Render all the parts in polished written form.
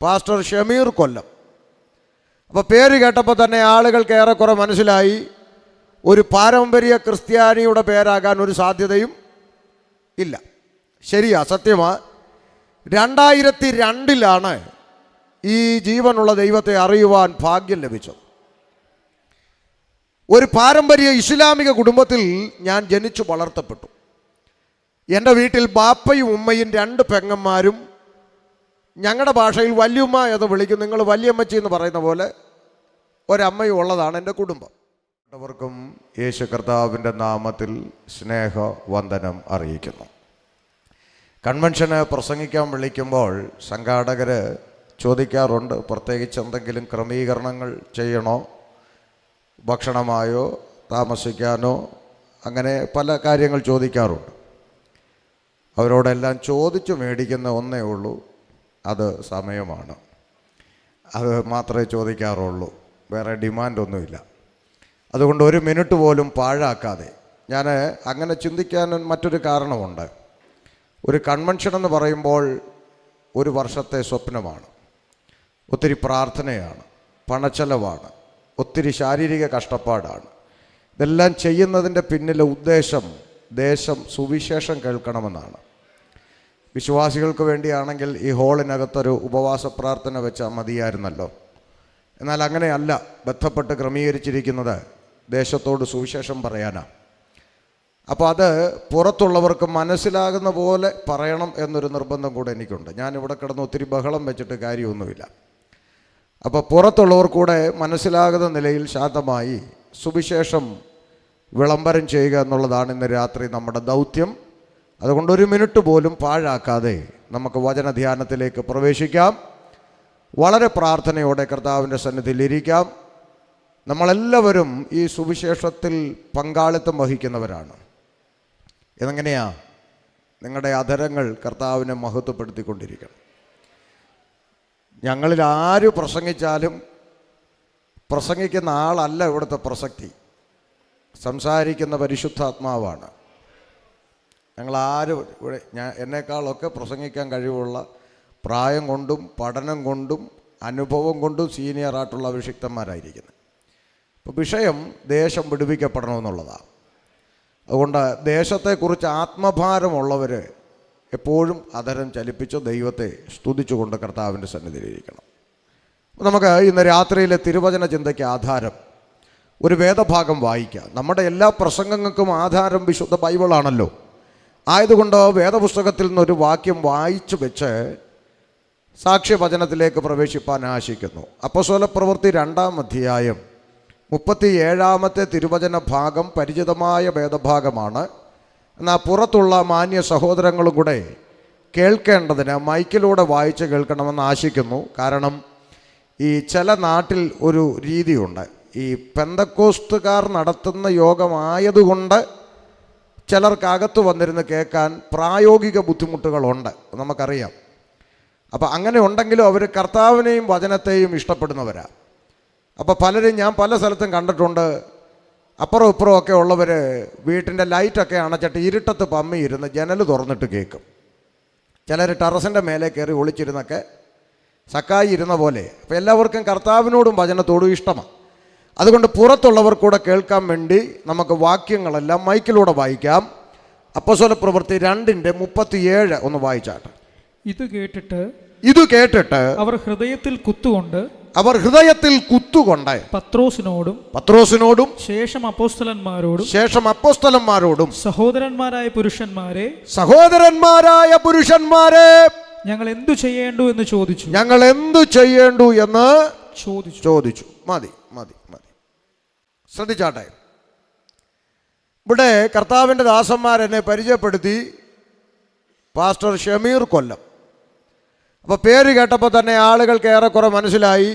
Pastor Shameer കൊല്ലം. അപ്പോൾ പേര് കേട്ടപ്പോൾ തന്നെ ആളുകൾക്ക് ഏറെക്കുറെ മനസ്സിലായി ഒരു പാരമ്പര്യ ക്രിസ്ത്യാനിയുടെ പേരാകാൻ ഒരു സാധ്യതയും ഇല്ല. ശരിയാ, സത്യമാ. 2002 ഈ ജീവനുള്ള ദൈവത്തെ അറിയുവാൻ ഭാഗ്യം ലഭിച്ചത്. ഒരു പാരമ്പര്യ ഇസ്ലാമിക കുടുംബത്തിൽ ഞാൻ ജനിച്ചു വളർത്തപ്പെട്ടു. എൻ്റെ വീട്ടിൽ ബാപ്പയും ഉമ്മയും 2 പെങ്ങന്മാരും, ഞങ്ങളുടെ ഭാഷയിൽ വല്യുമ്മ എന്ന് വിളിക്കും, നിങ്ങൾ വല്യമ്മച്ചി എന്ന് പറയുന്ന പോലെ ഒരമ്മയും ഉള്ളതാണ് എൻ്റെ കുടുംബം. എല്ലാവർക്കും യേശു കർത്താവിൻ്റെ നാമത്തിൽ സ്നേഹവന്ദനം അറിയിക്കുന്നു. കൺവെൻഷന് പ്രസംഗിക്കാൻ വിളിക്കുമ്പോൾ സംഘാടകർ ചോദിക്കാറുണ്ട്, പ്രത്യേകിച്ച് എന്തെങ്കിലും ക്രമീകരണങ്ങൾ ചെയ്യണോ, ഭക്ഷണമായോ താമസിക്കാനോ, അങ്ങനെ പല കാര്യങ്ങൾ ചോദിക്കാറുണ്ട്. അവരോടെല്ലാം ചോദിച്ചു മേടിക്കുന്ന ഒന്നേ ഉള്ളൂ, അത് സമയമാണ്. അത് മാത്രമേ ചോദിക്കാറുള്ളൂ, വേറെ ഡിമാൻഡൊന്നുമില്ല. അതുകൊണ്ട് 1 മിനിറ്റ് പോലും പാഴാക്കാതെ, ഞാൻ അങ്ങനെ ചിന്തിക്കാൻ മറ്റൊരു കാരണമുണ്ട്. ഒരു കൺവെൻഷൻ എന്ന് പറയുമ്പോൾ 1 വർഷത്തെ സ്വപ്നമാണ്, ഒത്തിരി പ്രാർത്ഥനയാണ്, പണച്ചെലവാണ്, ഒത്തിരി ശാരീരിക കഷ്ടപ്പാടാണ്. ഇതെല്ലാം ചെയ്യുന്നതിൻ്റെ പിന്നിലെ ഉദ്ദേശം ദേശം സുവിശേഷം കേൾക്കണമെന്നാണ്. വിശ്വാസികൾക്ക് വേണ്ടിയാണെങ്കിൽ ഈ ഹാളിനകത്തൊരു ഉപവാസ പ്രാർത്ഥന വെച്ചാൽ മതിയായിരുന്നല്ലോ. എന്നാൽ അങ്ങനെയല്ല ബന്ധപ്പെട്ട് ക്രമീകരിച്ചിരിക്കുന്നത്, ദേശത്തോട് സുവിശേഷം പറയാനാണ്. അപ്പോൾ അത് പുറത്തുള്ളവർക്ക് മനസ്സിലാകുന്ന പോലെ പറയണം എന്നൊരു നിർബന്ധം കൂടെ എനിക്കുണ്ട്. ഞാനിവിടെ കിടന്ന് ഒത്തിരി ബഹളം വെച്ചിട്ട് കാര്യമൊന്നുമില്ല. അപ്പോൾ പുറത്തുള്ളവർ കൂടെ മനസ്സിലാകുന്ന നിലയിൽ ശാന്തമായി സുവിശേഷം വിളംബരം ചെയ്യുക എന്നുള്ളതാണ് ഇന്ന് രാത്രി നമ്മുടെ ദൗത്യം. അതുകൊണ്ട് 1 മിനിറ്റ് പോലും പാഴാക്കാതെ നമുക്ക് വചനധ്യാനത്തിലേക്ക് പ്രവേശിക്കാം. വളരെ പ്രാർത്ഥനയോടെ കർത്താവിൻ്റെ സന്നിധിയിൽ ഇരിക്കാം. നമ്മളെല്ലാവരും ഈ സുവിശേഷത്തിൽ പങ്കാളിത്തം വഹിക്കുന്നവരാണ്. ഇതെങ്ങനെയാ? നിങ്ങളുടെ അധരങ്ങൾ കർത്താവിനെ മഹത്വപ്പെടുത്തിക്കൊണ്ടിരിക്കണം. ഞങ്ങളിൽ ആര് പ്രസംഗിച്ചാലും പ്രസംഗിക്കുന്ന ആളല്ല ഇവിടുത്തെ പ്രസക്തി, സംസാരിക്കുന്ന പരിശുദ്ധാത്മാവാണ്. ഞങ്ങളാരും ഇവിടെ എന്നെക്കാളൊക്കെ പ്രസംഗിക്കാൻ കഴിവുള്ള, പ്രായം കൊണ്ടും പഠനം കൊണ്ടും അനുഭവം കൊണ്ടും സീനിയറായിട്ടുള്ള അഭിഷിക്തന്മാരായിരിക്കുന്നത്. ഇപ്പോൾ വിഷയം ദേശം വിടുവിക്കപ്പെടണമെന്നുള്ളതാണ്. അതുകൊണ്ട് ദേശത്തെക്കുറിച്ച് ആത്മഭാരമുള്ളവർ എപ്പോഴും അധരം ചലിപ്പിച്ച് ദൈവത്തെ സ്തുതിച്ചുകൊണ്ട് കർത്താവിൻ്റെ സന്നിധിയിലിരിക്കണം. നമുക്ക് ഇന്ന് രാത്രിയിലെ തിരുവചന ചിന്തയ്ക്ക് ആധാരം ഒരു വേദഭാഗം വായിക്കാം. നമ്മുടെ എല്ലാ പ്രസംഗങ്ങൾക്കും ആധാരം വിശുദ്ധ ബൈബിളാണല്ലോ. ആയതുകൊണ്ട് വേദപുസ്തകത്തിൽ നിന്നൊരു വാക്യം വായിച്ചു വെച്ച് സാക്ഷ്യവചനത്തിലേക്ക് പ്രവേശിപ്പാൻ ആശിക്കുന്നു. അപ്പോസ്തലപ്രവൃത്തി 2-ാം അധ്യായം 37-ാമത്തെ തിരുവചന ഭാഗം പരിചിതമായ വേദഭാഗമാണ്. എന്നാൽ പുറത്തുള്ള മാന്യ സഹോദരങ്ങളും കൂടെ കേൾക്കേണ്ടതിന് മൈക്കിലൂടെ വായിച്ച് കേൾക്കണമെന്ന് ആശിക്കുന്നു. കാരണം ഈ ചില നാട്ടിൽ ഒരു രീതിയുണ്ട്, ഈ പെന്തക്കോസ്തുകാർ നടത്തുന്ന യോഗമായതുകൊണ്ട് ചിലർക്കകത്ത് വന്നിരുന്ന് കേൾക്കാൻ പ്രായോഗിക ബുദ്ധിമുട്ടുകളുണ്ട്, നമുക്കറിയാം. അപ്പോൾ അങ്ങനെ ഉണ്ടെങ്കിലും അവർ കർത്താവിനെയും വചനത്തെയും ഇഷ്ടപ്പെടുന്നവരാണ്. അപ്പോൾ പലരും ഞാൻ പല സ്ഥലത്തും കണ്ടിട്ടുണ്ട്, അപ്പുറം ഇപ്പുറം ഒക്കെ ഉള്ളവർ വീട്ടിൻ്റെ ലൈറ്റൊക്കെ അണച്ചിട്ട് ഇരുട്ടത്ത് പമ്മിയിരുന്ന് ജനൽ തുറന്നിട്ട് കേൾക്കും. ചിലർ ടെറസിൻ്റെ മേലെ കയറി ഒളിച്ചിരുന്നൊക്കെ സക്കായി ഇരുന്ന പോലെ. അപ്പോൾ എല്ലാവർക്കും കർത്താവിനോടും വചനത്തോടും ഇഷ്ടമാണ്. അതുകൊണ്ട് പുറത്തുള്ളവർ കൂടെ കേൾക്കാൻ വേണ്ടി നമുക്ക് വാക്യങ്ങളെല്ലാം മൈക്കിലൂടെ വായിക്കാം. അപ്പോസ്തലപ്രവൃത്തി 2:37 ഒന്ന് വായിച്ചാട്ടെ. ഇത് കേട്ടിട്ട് അവർ ഹൃദയത്തിൽ കുത്തുകൊണ്ട് പത്രോസിനോടും ശേഷം അപ്പോസ്തലന്മാരോടും സഹോദരന്മാരായ പുരുഷന്മാരെ ഞങ്ങൾ എന്തു ചെയ്യേണ്ടു എന്ന് ചോദിച്ചു. മതി. ശ്രദ്ധിച്ചാട്ടെ. ഇവിടെ കർത്താവിൻ്റെ ദാസന്മാരെന്നെ പരിചയപ്പെടുത്തി പാസ്റ്റർ ഷമീർ കൊല്ലം. അപ്പോൾ പേര് കേട്ടപ്പോൾ തന്നെ ആളുകൾക്ക് ഏറെക്കുറെ മനസ്സിലായി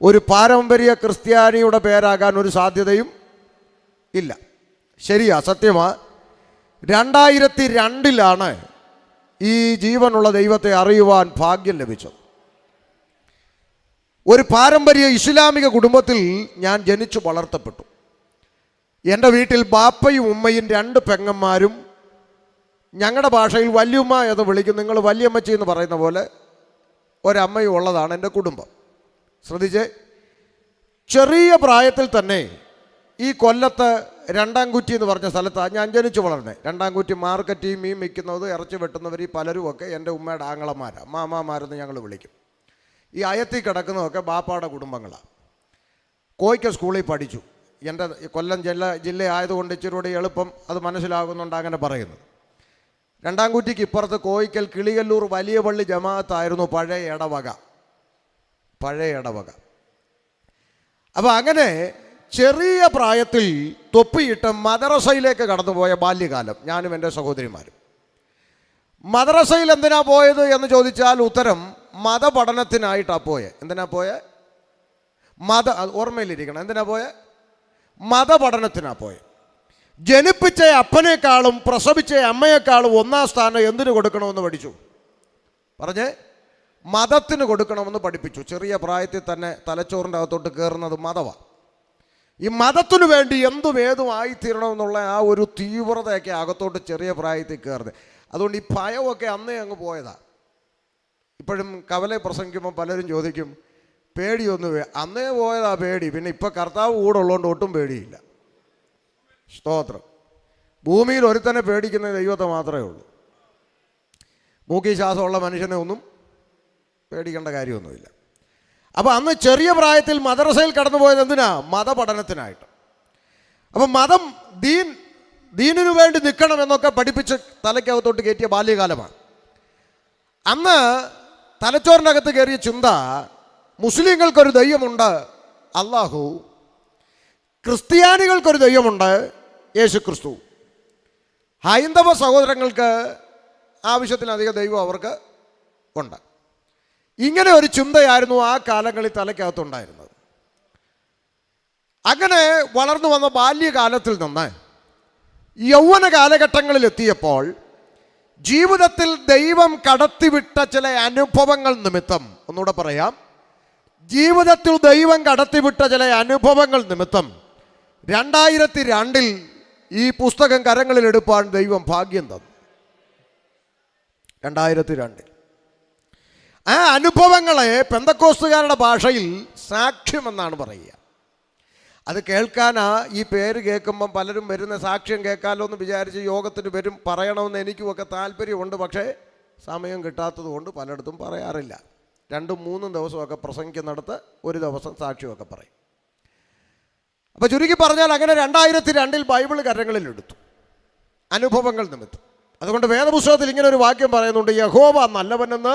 ഒരു പാരമ്പര്യ ക്രിസ്ത്യാനിയുടെ പേരാകാൻ ഒരു സാധ്യതയും ഇല്ല. ശരിയാ, സത്യമാ. 2002 ഈ ജീവനുള്ള ദൈവത്തെ അറിയുവാൻ ഭാഗ്യം ലഭിച്ചത്. ഒരു പാരമ്പര്യ ഇസ്ലാമിക കുടുംബത്തിൽ ഞാൻ ജനിച്ചു വളർത്തപ്പെട്ടു. എൻ്റെ വീട്ടിൽ ബാപ്പയും ഉമ്മയും 2 പെങ്ങന്മാരും, ഞങ്ങളുടെ ഭാഷയിൽ വല്യുമ്മ എന്ന് വിളിക്കും, നിങ്ങൾ വല്യമ്മച്ചി എന്ന് പറയുന്ന പോലെ ഒരമ്മയും ഉള്ളതാണ് എൻ്റെ കുടുംബം. ശ്രദ്ധിച്ച്, ചെറിയ പ്രായത്തിൽ തന്നെ ഈ കൊല്ലത്ത് രണ്ടാംകുറ്റി എന്ന് പറഞ്ഞ സ്ഥലത്താണ് ഞാൻ ജനിച്ചു വളർന്നത്. രണ്ടാംകുറ്റി മാർക്കറ്റിൽ മീൻ വിൽക്കുന്നത്, ഇറച്ചി വെട്ടുന്നവർ, ഈ പലരുമൊക്കെ എൻ്റെ ഉമ്മയുടെ ആങ്ങളമാരാണ്, മാമാമാരെന്ന് ഞങ്ങൾ വിളിക്കും. ഈ അയത്തിൽ കിടക്കുന്നതൊക്കെ ബാപ്പാടെ കുടുംബങ്ങളാണ്. കോയിക്ക സ്കൂളിൽ പഠിച്ചു. എൻ്റെ കൊല്ലം ജില്ല ആയതുകൊണ്ട് ഇച്ചിരി കൂടി എളുപ്പം അത് മനസ്സിലാകുന്നുണ്ട് അങ്ങനെ പറയുന്നത്. രണ്ടാംകുറ്റിക്ക് ഇപ്പുറത്ത് കോയിക്കൽ കിളികല്ലൂർ വലിയ പള്ളി ജമാഅത്തായിരുന്നു പഴയ ഇടവക. അപ്പോൾ അങ്ങനെ ചെറിയ പ്രായത്തിൽ തൊപ്പിയിട്ട് മദ്രസയിലേക്ക് കടന്നുപോയ ബാല്യകാലം ഞാനും എൻ്റെ സഹോദരിമാരും. മദ്രസയിൽ എന്തിനാ പോയത് എന്ന് ചോദിച്ചാൽ ഉത്തരം മതപഠനത്തിനായിട്ടാണ് പോയത്. എന്തിനാ പോയത്? ഓർമ്മയിലിരിക്കണം. എന്തിനാ പോയത്? മതപഠനത്തിനാണ് പോയത്. ജനിപ്പിച്ച അപ്പനേക്കാളും പ്രസവിച്ച അമ്മയെക്കാളും ഒന്നാം സ്ഥാനം എന്തിനു കൊടുക്കണമെന്ന് പഠിച്ചു. പറഞ്ഞേ, മതത്തിന് കൊടുക്കണമെന്ന് പഠിപ്പിച്ചു. ചെറിയ പ്രായത്തിൽ തന്നെ തലച്ചോറിൻ്റെ അകത്തോട്ട് കയറുന്നത് മതമാണ്. ഈ മതത്തിനു വേണ്ടി എന്തും ഏതും ആയിത്തീരണമെന്നുള്ള ആ ഒരു തീവ്രതയൊക്കെ അകത്തോട്ട് ചെറിയ പ്രായത്തിൽ കയറുന്നത്. അതുകൊണ്ട് ഈ ഭയമൊക്കെ അന്നേ അങ്ങ് പോയതാണ്. ഇപ്പോഴും കവലെ പ്രസംഗിക്കുമ്പോൾ പലരും ചോദിക്കും, പേടിയൊന്നും അന്നേ പോയതാ പേടി, പിന്നെ ഇപ്പം കർത്താവ് കൂടെ ഉള്ളതുകൊണ്ട് ഒട്ടും പേടിയില്ല. സ്തോത്രം. ഭൂമിയിൽ ഒരുത്തനെ പേടിക്കുന്ന ദൈവത്തെ മാത്രമേ ഉള്ളൂ. മൂക്കി ശ്വാസമുള്ള മനുഷ്യനെ ഒന്നും പേടിക്കേണ്ട കാര്യമൊന്നുമില്ല. അപ്പോൾ അന്ന് ചെറിയ പ്രായത്തിൽ മദ്രസയിൽ കടന്നുപോയത് എന്തിനാ? മതപഠനത്തിനായിട്ട്. അപ്പം മതം ദീനിനു വേണ്ടി നിൽക്കണമെന്നൊക്കെ പഠിപ്പിച്ച് തലയ്ക്കകത്തോട്ട് കയറ്റിയ ബാല്യകാലമാണ്. അന്ന് തലച്ചോറിൻ്റെ അകത്ത് കയറിയ ചിന്ത, മുസ്ലിങ്ങൾക്കൊരു ദൈവമുണ്ട് അള്ളാഹു, ക്രിസ്ത്യാനികൾക്കൊരു ദൈവമുണ്ട് യേശു ക്രിസ്തു, ഹൈന്ദവ സഹോദരങ്ങൾക്ക് ആവശ്യത്തിലധികം ദൈവം അവർക്ക് ഉണ്ട്. ഇങ്ങനെ ഒരു ചിന്തയായിരുന്നു ആ കാലങ്ങളിൽ തലയ്ക്കകത്തുണ്ടായിരുന്നത്. അങ്ങനെ വളർന്നു വന്ന ബാല്യകാലത്തിൽ നിന്ന് യൗവന കാലഘട്ടങ്ങളിലെത്തിയപ്പോൾ ജീവിതത്തിൽ ദൈവം കടത്തിവിട്ട ചില അനുഭവങ്ങൾ നിമിത്തം, ഒന്നുകൂടെ പറയാം, ജീവിതത്തിൽ ദൈവം കടത്തിവിട്ട ചില അനുഭവങ്ങൾ നിമിത്തം 2002 ഈ പുസ്തകം കരങ്ങളിലെടുപ്പാൻ ദൈവം ഭാഗ്യം തന്നു. 2002 ആ അനുഭവങ്ങളെ പെന്തക്കോസ്തുകാരുടെ ഭാഷയിൽ സാക്ഷ്യമെന്നാണ് പറയുക. അത് കേൾക്കാനാ ഈ പേര് കേൾക്കുമ്പം പലരും വരുന്ന സാക്ഷ്യം കേൾക്കാമല്ലോ എന്ന് വിചാരിച്ച് യോഗത്തിന് വരും. പറയണമെന്ന് എനിക്കുമൊക്കെ താല്പര്യമുണ്ട്. പക്ഷേ സമയം കിട്ടാത്തത് കൊണ്ട് പലയിടത്തും പറയാറില്ല. 2-3 ദിവസമൊക്കെ പ്രസംഗിക്കുന്നിടത്ത് ഒരു ദിവസം സാക്ഷ്യമൊക്കെ പറയും. അപ്പോൾ ചുരുക്കി പറഞ്ഞാൽ അങ്ങനെ 2002 ബൈബിൾ കരങ്ങളിലെടുത്തു അനുഭവങ്ങൾ നിമിത്തം. അതുകൊണ്ട് വേദപുസ്തകത്തിൽ ഇങ്ങനെ ഒരു വാക്യം പറയുന്നുണ്ട്, യഹോവ നല്ലവനെന്ന്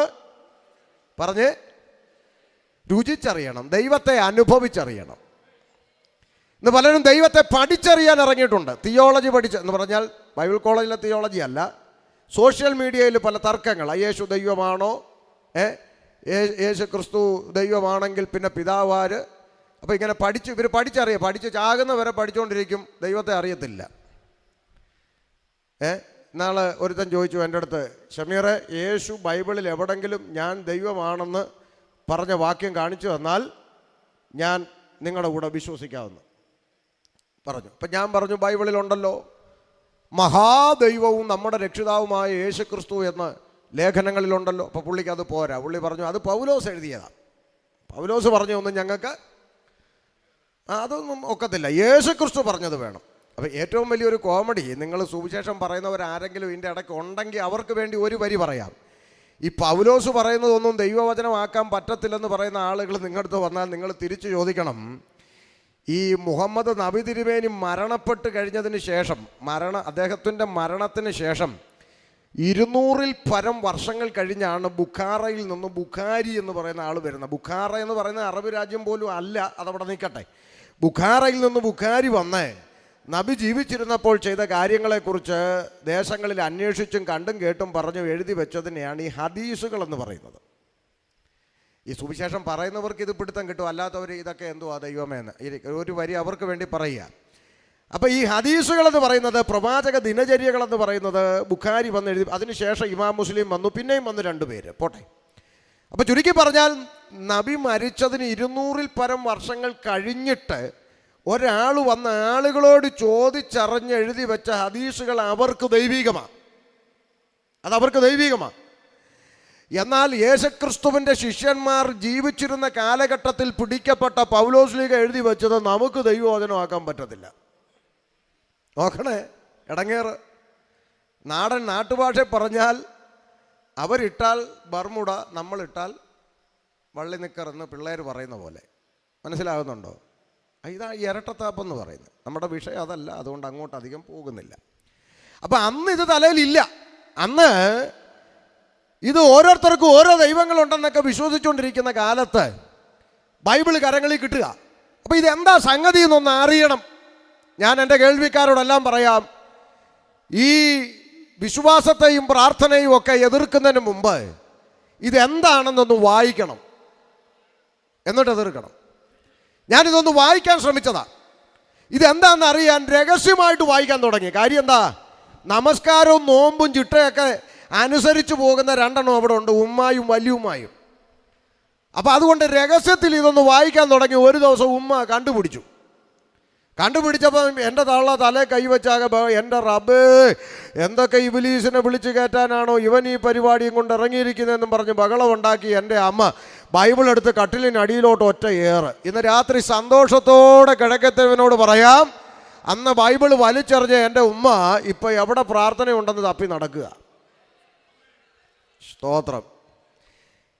പറഞ്ഞ് രുചിച്ചറിയണം, ദൈവത്തെ അനുഭവിച്ചറിയണം. ഇന്ന് പലരും ദൈവത്തെ പഠിച്ചറിയാൻ ഇറങ്ങിയിട്ടുണ്ട്. തിയോളജി എന്ന് പറഞ്ഞാൽ ബൈബിൾ കോളേജിലെ തിയോളജി അല്ല, സോഷ്യൽ മീഡിയയിൽ പല തർക്കങ്ങൾ. യേശു ദൈവമാണോ, യേശു ക്രിസ്തു ദൈവമാണെങ്കിൽ പിന്നെ പിതാവാര്. അപ്പോൾ ഇങ്ങനെ ഇവർ പഠിച്ച് ചാകുന്നവരെ പഠിച്ചുകൊണ്ടിരിക്കും, ദൈവത്തെ അറിയത്തില്ല. ഇന്നാൾ ഒരുത്തൻ ചോദിച്ചു എൻ്റെ അടുത്ത്, ഷമീറെ, യേശു ബൈബിളിൽ എവിടെങ്കിലും ഞാൻ ദൈവമാണെന്ന് പറഞ്ഞ വാക്യം കാണിച്ചു തന്നാൽ ഞാൻ നിങ്ങളുടെ കൂടെ വിശ്വസിക്കാമെന്ന് പറഞ്ഞു. അപ്പം ഞാൻ പറഞ്ഞു, ബൈബിളിലുണ്ടല്ലോ, മഹാദൈവവും നമ്മുടെ രക്ഷിതാവുമായ യേശു ക്രിസ്തു എന്ന് ലേഖനങ്ങളിലുണ്ടല്ലോ. അപ്പോൾ പുള്ളിക്ക് അത് പോരാ. പുള്ളി പറഞ്ഞു, അത് പൗലോസ് എഴുതിയതാണ്. പൗലോസ് പറഞ്ഞൊന്നും ഞങ്ങൾക്ക് അതൊന്നും ഒക്കത്തില്ല, യേശു ക്രിസ്തു പറഞ്ഞത് വേണം. അപ്പോൾ ഏറ്റവും വലിയൊരു കോമഡി, നിങ്ങൾ സുവിശേഷം പറയുന്നവരാരെങ്കിലും ഇതിൻ്റെ ഇടയ്ക്ക് ഉണ്ടെങ്കിൽ അവർക്ക് വേണ്ടി ഒരു വരി പറയാം. ഈ പൗലോസ് പറയുന്നതൊന്നും ദൈവവചനമാക്കാൻ പറ്റത്തില്ലെന്ന് പറയുന്ന ആളുകൾ നിങ്ങളുടെ അടുത്ത് വന്നാൽ നിങ്ങൾ തിരിച്ചു ചോദിക്കണം, ഈ മുഹമ്മദ് നബി തിരുമേനി മരണപ്പെട്ട് കഴിഞ്ഞതിന് ശേഷം, അദ്ദേഹത്തിൻ്റെ മരണത്തിന് ശേഷം 200-ൽ പരം വർഷങ്ങൾ കഴിഞ്ഞാണ് ബുഖാറയിൽ നിന്ന് ബുഖാരി എന്ന് പറയുന്ന ആൾ വരുന്നത്. ബുഖാറ എന്ന് പറയുന്ന അറബ് രാജ്യം പോലും അല്ല, അതവിടെ നിൽക്കട്ടെ. ബുഖാറയിൽ നിന്ന് ബുഖാരി വന്ന് നബി ജീവിച്ചിരുന്നപ്പോൾ ചെയ്ത കാര്യങ്ങളെക്കുറിച്ച് ദേശങ്ങളിൽ അന്വേഷിച്ചും കണ്ടും കേട്ടും പറഞ്ഞു എഴുതി വെച്ചതിനെയാണ് ഈ ഹദീസുകൾ എന്ന് പറയുന്നത്. ഈ സുവിശേഷം പറയുന്നവർക്ക് ഇത് പിടുത്തം കിട്ടും, അല്ലാത്തവർ ഇതൊക്കെ എന്തുവാ ദൈവമേന്ന് ഒരു വരി അവർക്ക് വേണ്ടി പറയുക. അപ്പോൾ ഈ ഹദീസുകളെന്ന് പറയുന്നത്, പ്രവാചക ദിനചര്യകളെന്ന് പറയുന്നത് ബുഖാരി വന്ന് എഴുതി. അതിനുശേഷം ഇമാം മുസ്ലിം വന്നു, പിന്നെയും വന്നു 2 പേര്, പോട്ടെ. അപ്പോൾ ചുരുക്കി പറഞ്ഞാൽ നബി മരിച്ചതിന് 200-ൽ പരം വർഷങ്ങൾ കഴിഞ്ഞിട്ട് ഒരാൾ വന്ന ആളുകളോട് ചോദിച്ചറിഞ്ഞ് എഴുതി വെച്ച ഹദീസുകൾ അവർക്ക് ദൈവികമാണ്. അതവർക്ക് ദൈവികമാണ്. എന്നാൽ യേശുക്രിസ്തുവിൻ്റെ ശിഷ്യന്മാർ ജീവിച്ചിരുന്ന കാലഘട്ടത്തിൽ പിടിക്കപ്പെട്ട പൗലോസ്ലീഗ എഴുതി വെച്ചത് നമുക്ക് ദൈവവചനമാക്കാൻ പറ്റത്തില്ല. നോക്കണേ, ഇടങ്ങേറ്. നാട്ടുഭാഷ പറഞ്ഞാൽ അവരിട്ടാൽ ബർമുട, നമ്മളിട്ടാൽ വള്ളി നിക്കറെന്ന് പിള്ളേർ പറയുന്ന പോലെ. മനസ്സിലാകുന്നുണ്ടോ? ഇതാ ഇരട്ടത്താപ്പെന്ന് പറയുന്നത്. നമ്മുടെ വിഷയം അതല്ല, അതുകൊണ്ട് അങ്ങോട്ട് അധികം പോകുന്നില്ല. അപ്പം അന്ന് ഇത് തലയിലില്ല. അന്ന് ഇത് ഓരോരുത്തർക്കും ഓരോ ദൈവങ്ങളുണ്ടെന്നൊക്കെ വിശ്വസിച്ചുകൊണ്ടിരിക്കുന്ന കാലത്ത് ബൈബിൾ കരങ്ങളിൽ കിട്ടുക. അപ്പോൾ ഇതെന്താ സംഗതി എന്നൊന്ന് അറിയണം. ഞാൻ എൻ്റെ കേൾവിക്കാരോടെല്ലാം പറയാം, ഈ വിശ്വാസത്തെയും പ്രാർത്ഥനയും ഒക്കെ എതിർക്കുന്നതിന് മുമ്പ് ഇതെന്താണെന്നൊന്ന് വായിക്കണം, എന്നിട്ട് എതിർക്കണം. ഞാനിതൊന്ന് വായിക്കാൻ ശ്രമിച്ചതാണ്. ഇതെന്താണെന്ന് അറിയാൻ രഹസ്യമായിട്ട് വായിക്കാൻ തുടങ്ങി. കാര്യം എന്താ? നമസ്കാരവും നോമ്പും ചിട്ടയൊക്കെ അനുസരിച്ച് പോകുന്ന രണ്ടെണ്ണം അവിടെ ഉണ്ട്, ഉമ്മായും വല്യുമ്മായും. അപ്പം അതുകൊണ്ട് രഹസ്യത്തിൽ ഇതൊന്ന് വായിക്കാൻ തുടങ്ങി. ഒരു ദിവസം ഉമ്മ കണ്ടുപിടിച്ചപ്പോൾ എൻ്റെ തല കൈവച്ചാകെ, എൻ്റെ റബ്ബേ, എന്തൊക്കെ ഇബ്ലീസിനെ വിളിച്ച് കയറ്റാനാണോ ഇവൻ ഈ പരിപാടിയും കൊണ്ട് ഇറങ്ങിയിരിക്കുന്നതെന്നും പറഞ്ഞ് ബഹളമുണ്ടാക്കി എൻ്റെ അമ്മ ബൈബിൾ എടുത്ത് കട്ടിലിനടിയിലോട്ട് ഒറ്റ ഏറ്. ഇന്ന് രാത്രി സന്തോഷത്തോടെ കിഴക്കത്തവനോട് പറയാം, അന്ന് ബൈബിൾ വലിച്ചെറിഞ്ഞ എൻ്റെ ഉമ്മ ഇപ്പം എവിടെ പ്രാർത്ഥനയുണ്ടെന്ന് തപ്പി നടക്കുക. സ്തോത്രം.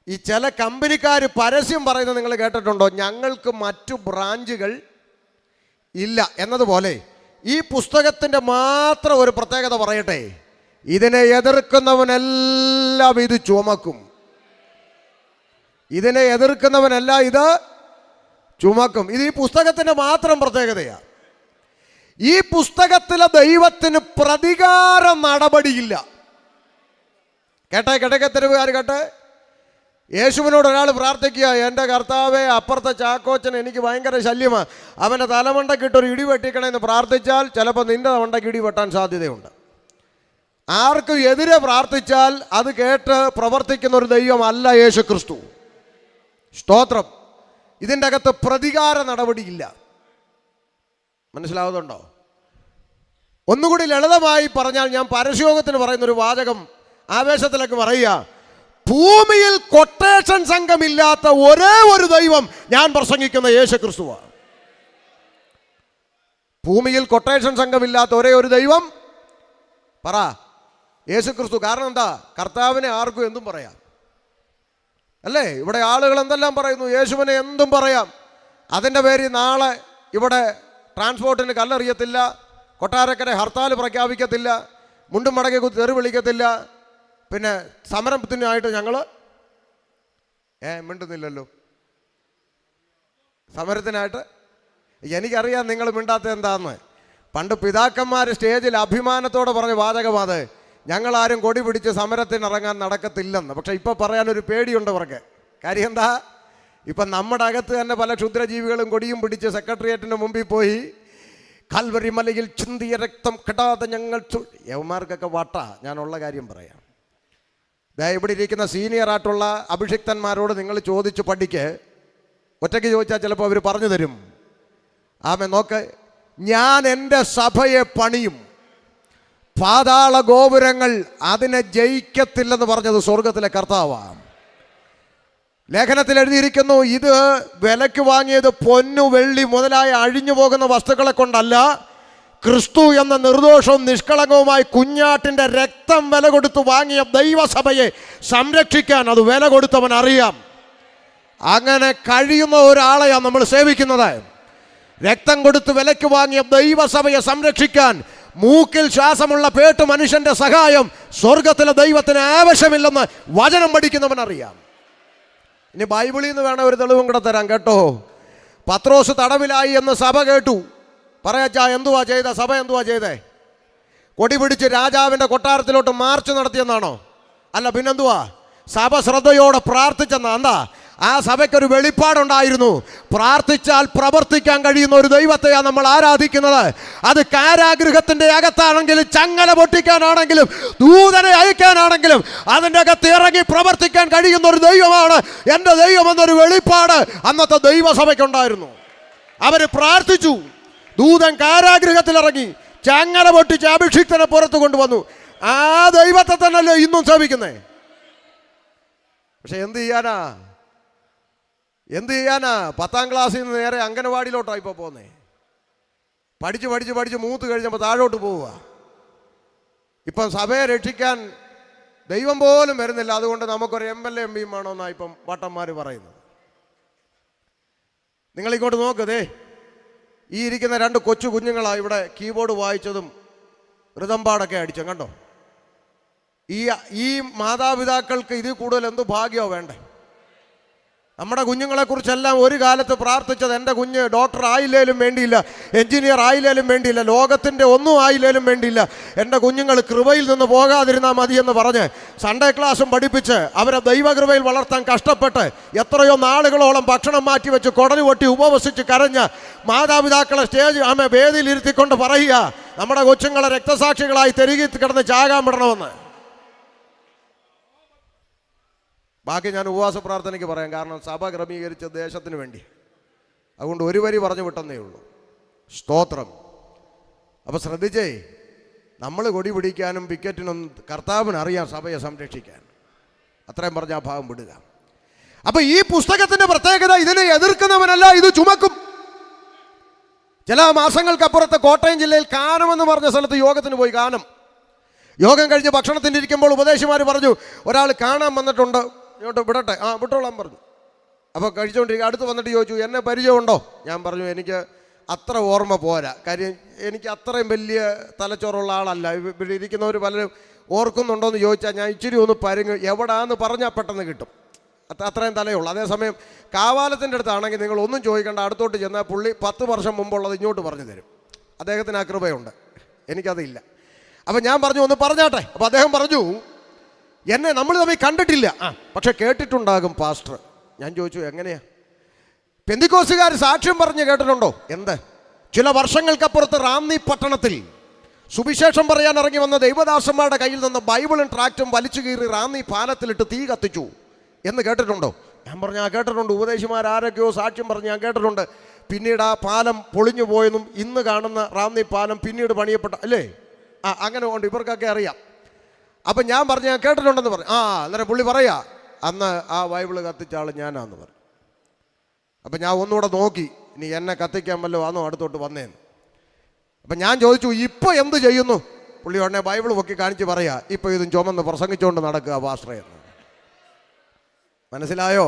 ഈ ചില കമ്പനിക്കാർ പരസ്യം പറയുന്നത് നിങ്ങൾ കേട്ടിട്ടുണ്ടോ? ഞങ്ങൾക്ക് മറ്റു ബ്രാഞ്ചുകൾ ഇല്ല എന്നതുപോലെ ഈ പുസ്തകത്തിൻ്റെ മാത്രം ഒരു പ്രത്യേകത പറയട്ടെ, ഇതിനെ എതിർക്കുന്നവനെല്ലാം ഇത് ചുമക്കും. ഇതിനെ എതിർക്കുന്നവനെല്ലാം ഇത് ചുമക്കും. ഇത് ഈ പുസ്തകത്തിൻ്റെ മാത്രം പ്രത്യേകതയാണ്. ഈ പുസ്തകത്തിലെ ദൈവത്തിന് പ്രതികാര നടപടിയില്ല. കേട്ടെ, കിടക്കത്തെരുവുകാർ കേട്ടെ. യേശുവിനോട് ഒരാൾ പ്രാർത്ഥിക്കുക, എൻ്റെ കർത്താവേ, അപ്പുറത്തെ ചാക്കോച്ചൻ എനിക്ക് ഭയങ്കര ശല്യമാണ്, അവൻ്റെ തലമണ്ടക്കിട്ടൊരു ഇടി വെട്ടിക്കണമെന്ന് പ്രാർത്ഥിച്ചാൽ ചിലപ്പോൾ നിൻ്റെ മണ്ടയ്ക്ക് ഇടി വെട്ടാൻ സാധ്യതയുണ്ട്. ആർക്കും എതിരെ പ്രാർത്ഥിച്ചാൽ അത് കേട്ട് പ്രവർത്തിക്കുന്ന ഒരു ദൈവമല്ല യേശു ക്രിസ്തു. സ്തോത്രം. ഇതിൻ്റെ അകത്ത് പ്രതികാര നടപടിയില്ല. മനസ്സിലാവുന്നുണ്ടോ? ഒന്നുകൂടി ലളിതമായി പറഞ്ഞാൽ, ഞാൻ പരസ്യോഗത്തിന് പറയുന്നൊരു വാചകം ആവേശത്തിലേക്ക് പറയുക, ഭൂമിയിൽ കൊട്ടേഷൻ സംഘമില്ലാത്ത ഒരേ ഒരു ദൈവം ഞാൻ പ്രസംഗിക്കുന്ന യേശു ക്രിസ്തുവാണ്. ഭൂമിയിൽ കൊട്ടേഷൻ സംഘമില്ലാത്ത ഒരേ ഒരു ദൈവം പറ, യേശു ക്രിസ്തു. കാരണം എന്താ? കർത്താവിനെ ആർക്കും എന്തും പറയാം, അല്ലേ? ഇവിടെ ആളുകൾ എന്തെല്ലാം പറയുന്നു, യേശുവിനെ എന്തും പറയാം. അതിൻ്റെ പേരിൽ നാളെ ഇവിടെ ട്രാൻസ്പോർട്ടിന് കല്ലെറിയത്തില്ല, കൊട്ടാരക്കര ഹർത്താൽ പ്രഖ്യാപിക്കത്തില്ല, മുണ്ടും മടക്കി തെറി വിളിക്കത്തില്ല, പിന്നെ സമരത്തിനായിട്ട് ഞങ്ങൾ മിണ്ടുന്നില്ലല്ലോ. സമരത്തിനായിട്ട് എനിക്കറിയാം നിങ്ങൾ മിണ്ടാത്ത എന്താന്ന്. പണ്ട് പിതാക്കന്മാർ സ്റ്റേജിൽ അഭിമാനത്തോടെ പറഞ്ഞ വാചകമാണ്, ഞങ്ങളാരും കൊടി പിടിച്ച് സമരത്തിനിറങ്ങാൻ നടക്കത്തില്ലെന്ന്. പക്ഷെ ഇപ്പോൾ പറയാനൊരു പേടിയുണ്ട് അവർക്ക്. കാര്യം എന്താ? ഇപ്പം നമ്മുടെ അകത്ത് തന്നെ പല ക്ഷുദ്രജീവികളും കൊടിയും പിടിച്ച് സെക്രട്ടേറിയറ്റിൻ്റെ മുമ്പിൽ പോയി കൽവരി മലയിൽ ചിന്തിയ രക്തം കെടാതെ ഞങ്ങൾ യവന്മാർക്കൊക്കെ വട്ട. ഞാനുള്ള കാര്യം പറയാം. ഇവിടെ ഇരിക്കുന്ന സീനിയറായിട്ടുള്ള അഭിഷിക്തന്മാരോട് നിങ്ങൾ ചോദിച്ചു പഠിക്ക്. ഒറ്റയ്ക്ക് ചോദിച്ചാൽ ചിലപ്പോൾ അവർ പറഞ്ഞു തരും. ആമേ, നോക്ക്, ഞാൻ എൻ്റെ സഭയെ പണിയും, പാതാള ഗോപുരങ്ങൾ അതിനെ ജയിക്കത്തില്ലെന്ന് പറഞ്ഞത് സ്വർഗത്തിലെ കർത്താവാണ്. ലേഖനത്തിൽ എഴുതിയിരിക്കുന്നു, ഇത് വിലയ്ക്ക് വാങ്ങിയത് പൊന്നു വെള്ളി മുതലായ അഴിഞ്ഞു പോകുന്ന വസ്തുക്കളെ കൊണ്ടല്ല, ക്രിസ്തു എന്ന നിർദോഷവും നിഷ്കളങ്കവുമായി കുഞ്ഞാട്ടിൻ്റെ രക്തം വില കൊടുത്തു വാങ്ങിയ ദൈവസഭയെ സംരക്ഷിക്കാൻ അത് വില കൊടുത്തവൻ അറിയാം. അങ്ങനെ കഴിയുന്ന ഒരാളെയാണ് നമ്മൾ സേവിക്കുന്നത്. രക്തം കൊടുത്ത് വിലയ്ക്ക് വാങ്ങിയ ദൈവസഭയെ സംരക്ഷിക്കാൻ മൂക്കിൽ ശ്വാസമുള്ള പേട്ട് മനുഷ്യൻ്റെ സഹായം സ്വർഗത്തിലെ ദൈവത്തിന് ആവശ്യമില്ലെന്ന് വചനം പഠിക്കുന്നവൻ അറിയാം. ഇനി ബൈബിളിൽ നിന്ന് വേണം ഒരു തെളിവും കൂടെ തരാം കേട്ടോ. പത്രോസ് തടവിലായി എന്ന് സഭ കേട്ടു. പറയാച്ചാ, എന്തുവാ ചെയ്ത സഭ? എന്തുവാ ചെയ്തേ? കൊടി പിടിച്ച് രാജാവിൻ്റെ കൊട്ടാരത്തിലോട്ട് മാർച്ച് നടത്തിയെന്നാണോ? അല്ല, പിന്നെന്തുവാ? സഭ ശ്രദ്ധയോടെ പ്രാർത്ഥിച്ചെന്നാ. എന്താ? ആ സഭയ്ക്കൊരു വെളിപ്പാടുണ്ടായിരുന്നു. പ്രാർത്ഥിച്ചാൽ പ്രവർത്തിക്കാൻ കഴിയുന്ന ഒരു ദൈവത്തെയാണ് നമ്മൾ ആരാധിക്കുന്നത്. അത് കാരാഗൃഹത്തിൻ്റെ അകത്താണെങ്കിലും, ചങ്ങല പൊട്ടിക്കാനാണെങ്കിലും, ദൂതനെ അയക്കാനാണെങ്കിലും അതിൻ്റെ അകത്ത് ഇറങ്ങി പ്രവർത്തിക്കാൻ കഴിയുന്ന ഒരു ദൈവമാണ് എൻ്റെ ദൈവം എന്നൊരു വെളിപ്പാട് അന്നത്തെ ദൈവസഭയ്ക്കുണ്ടായിരുന്നു. അവർ പ്രാർത്ഥിച്ചു. ദൂതൻ കാരാഗൃഹത്തിലിറങ്ങി ചങ്ങല പൊട്ടിച്ച് അഭിഷിക്തനെ പുറത്തു കൊണ്ടുവന്നു. ആ ദൈവത്തെ തന്നെയല്ലേ ഇന്നും സേവിക്കുന്നേ? പക്ഷെ എന്ത് ചെയ്യാനാ 10ാം ക്ലാസ്സിൽ നിന്ന് നേരെ അംഗനവാടിയിലോട്ടാണ് ഇപ്പോൾ പോകുന്നേ. പഠിച്ച് മൂത്ത് കഴിഞ്ഞപ്പോൾ താഴോട്ട് പോവുക. ഇപ്പം സഭയെ രക്ഷിക്കാൻ ദൈവം പോലും വരുന്നില്ല. അതുകൊണ്ട് നമുക്കൊരു MLA MP വേണമെന്നാണ് ഇപ്പം വട്ടന്മാർ പറയുന്നത്. നിങ്ങളിങ്ങോട്ട് നോക്കതേ, ഈ ഇരിക്കുന്ന 2 കൊച്ചു കുഞ്ഞുങ്ങളാണ് ഇവിടെ കീബോർഡ് വായിച്ചതും ഋതമ്പാടൊക്കെ അടിച്ചും കണ്ടോ. ഈ മാതാപിതാക്കൾക്ക് ഇതിൽ കൂടുതൽ എന്ത് ഭാഗ്യമോ വേണ്ടേ? നമ്മുടെ കുഞ്ഞുങ്ങളെക്കുറിച്ചെല്ലാം ഒരു കാലത്ത് പ്രാർത്ഥിച്ചത് എൻ്റെ കുഞ്ഞ് ഡോക്ടർ ആയില്ലേലും വേണ്ടിയില്ല, എൻജിനീയർ ആയില്ലേലും വേണ്ടിയില്ല, ലോകത്തിൻ്റെ ഒന്നും ആയില്ലേലും വേണ്ടിയില്ല, എൻ്റെ കുഞ്ഞുങ്ങൾ കൃപയിൽ നിന്ന് പോകാതിരുന്നാൽ മതിയെന്ന് പറഞ്ഞ് സൺഡേ ക്ലാസ്സും പഠിപ്പിച്ച് അവരെ ദൈവകൃപയിൽ വളർത്താൻ കഷ്ടപ്പെട്ട് എത്രയോ നാളുകളോളം ഭക്ഷണം മാറ്റി വെച്ച് കുടല് പൊട്ടി ഉപവസിച്ച് കരഞ്ഞ മാതാപിതാക്കളെ വേദിയിൽ ഇരുത്തിക്കൊണ്ട് പറയുക, നമ്മുടെ കൊച്ചുങ്ങളെ രക്തസാക്ഷികളായി തെരുകി കിടന്ന് ചാകാൻ വിടണമെന്ന്. ബാക്കി ഞാൻ ഉപവാസ പ്രാർത്ഥനയ്ക്ക് പറയാം, കാരണം സഭ ക്രമീകരിച്ച ദേശത്തിന് വേണ്ടി. അതുകൊണ്ട് ഒരു വരി പറഞ്ഞു വിട്ടെന്നേ ഉള്ളൂ. സ്തോത്രം. അപ്പോൾ ശ്രദ്ധിച്ചേ, നമ്മൾ കൊടി പിടിക്കാനും പിക്കറ്റിനും കർത്താവിനറിയാം സഭയെ സംരക്ഷിക്കാൻ. അത്രയും പറഞ്ഞ ആ ഭാഗം വിടുക. അപ്പോൾ ഈ പുസ്തകത്തിൻ്റെ പ്രത്യേകത, ഇതിനെ എതിർക്കുന്നവനല്ല, ഇത് ചുമക്കും. ചില മാസങ്ങൾക്കപ്പുറത്ത് കോട്ടയം ജില്ലയിൽ കാനം എന്ന് പറഞ്ഞ സ്ഥലത്ത് യോഗത്തിന് പോയി. യോഗം കഴിഞ്ഞ് ഭക്ഷണത്തിനിരിക്കുമ്പോൾ ഉപദേശിമാർ പറഞ്ഞു, ഒരാൾ കാണാൻ വന്നിട്ടുണ്ട്, ഇങ്ങോട്ട് വിടട്ടെ. വിട്ടോളാൻ പറഞ്ഞു. അപ്പോൾ കഴിച്ചുകൊണ്ടിരിക്കുക. അടുത്ത് വന്നിട്ട് ചോദിച്ചു, എന്നെ പരിചയമുണ്ടോ? ഞാൻ പറഞ്ഞു, എനിക്ക് അത്ര ഓർമ്മ പോരാ, കാര്യം എനിക്ക് അത്രയും വലിയ തലച്ചോറുള്ള ആളല്ല. ഇവിടെ ഇരിക്കുന്നവർ പലരും ഓർക്കുന്നുണ്ടോയെന്ന് ചോദിച്ചാൽ ഞാൻ ഇച്ചിരി ഒന്ന് പരുങ്ങ്, എവിടാന്ന് പറഞ്ഞാൽ പെട്ടെന്ന് കിട്ടും, അത്രയും തലയുള്ളൂ. അതേസമയം കാവാലത്തിൻ്റെ അടുത്താണെങ്കിൽ നിങ്ങൾ ഒന്നും ചോദിക്കേണ്ട, അടുത്തോട്ട് ചെന്നാൽ പുള്ളി 10 വർഷം മുമ്പുള്ളത് ഇങ്ങോട്ട് പറഞ്ഞു തരും. അദ്ദേഹത്തിന് ആ കൃപയുണ്ട്, എനിക്കതില്ല. അപ്പം ഞാൻ പറഞ്ഞു, ഒന്ന് പറഞ്ഞാട്ടെ. അപ്പോൾ അദ്ദേഹം പറഞ്ഞു, എന്നെ നമ്മൾ തമ്മിൽ കണ്ടിട്ടില്ല, പക്ഷെ കേട്ടിട്ടുണ്ടാകും പാസ്റ്റർ. ഞാൻ ചോദിച്ചു, എങ്ങനെയാ? പെന്തിക്കോസുകാർ സാക്ഷ്യം പറഞ്ഞ് കേട്ടിട്ടുണ്ടോ? എന്ത്? ചില വർഷങ്ങൾക്കപ്പുറത്ത് റാന്നി പട്ടണത്തിൽ സുവിശേഷം പറയാൻ ഇറങ്ങി വന്ന ദൈവദാസന്മാരുടെ കയ്യിൽ നിന്ന് ബൈബിളും ട്രാക്റ്റും വലിച്ചു കീറി റാന്നി പാലത്തിലിട്ട് തീ കത്തിച്ചു എന്ന് കേട്ടിട്ടുണ്ടോ? ഞാൻ പറഞ്ഞു, കേട്ടിട്ടുണ്ട്. ഉപദേശിമാരാരൊക്കെയോ സാക്ഷ്യം പറഞ്ഞ് ഞാൻ കേട്ടിട്ടുണ്ട്. പിന്നീട് ആ പാലം പൊളിഞ്ഞു പോയെന്നും ഇന്ന് കാണുന്ന റാന്നി പാലം പിന്നീട് പണിയപ്പെട്ട അല്ലേ? അങ്ങനെ കൊണ്ട് ഇവർക്കൊക്കെ അറിയാം. അപ്പം ഞാൻ പറഞ്ഞു, ഞാൻ കേട്ടിട്ടുണ്ടെന്ന് പറഞ്ഞു. അന്നേരം പുള്ളി പറയാ, അന്ന് ആ ബൈബിള് കത്തിച്ച ആൾ ഞാനാന്ന് പറഞ്ഞു. അപ്പം ഞാൻ ഒന്നുകൂടെ നോക്കി, ഇനി എന്നെ കത്തിക്കാൻ വല്ലോ ആണോ അടുത്തോട്ട് വന്നേന്ന്. അപ്പം ഞാൻ ചോദിച്ചു, ഇപ്പോൾ എന്ത് ചെയ്യുന്നു? പുള്ളി ഉടനെ ബൈബിൾ പൊക്കി കാണിച്ച് പറയാ, ഇപ്പോൾ ഇതും ചുമന്ന് പ്രസംഗിച്ചുകൊണ്ട് നടക്കുക പാസ്റ്ററെ എന്ന്. മനസ്സിലായോ?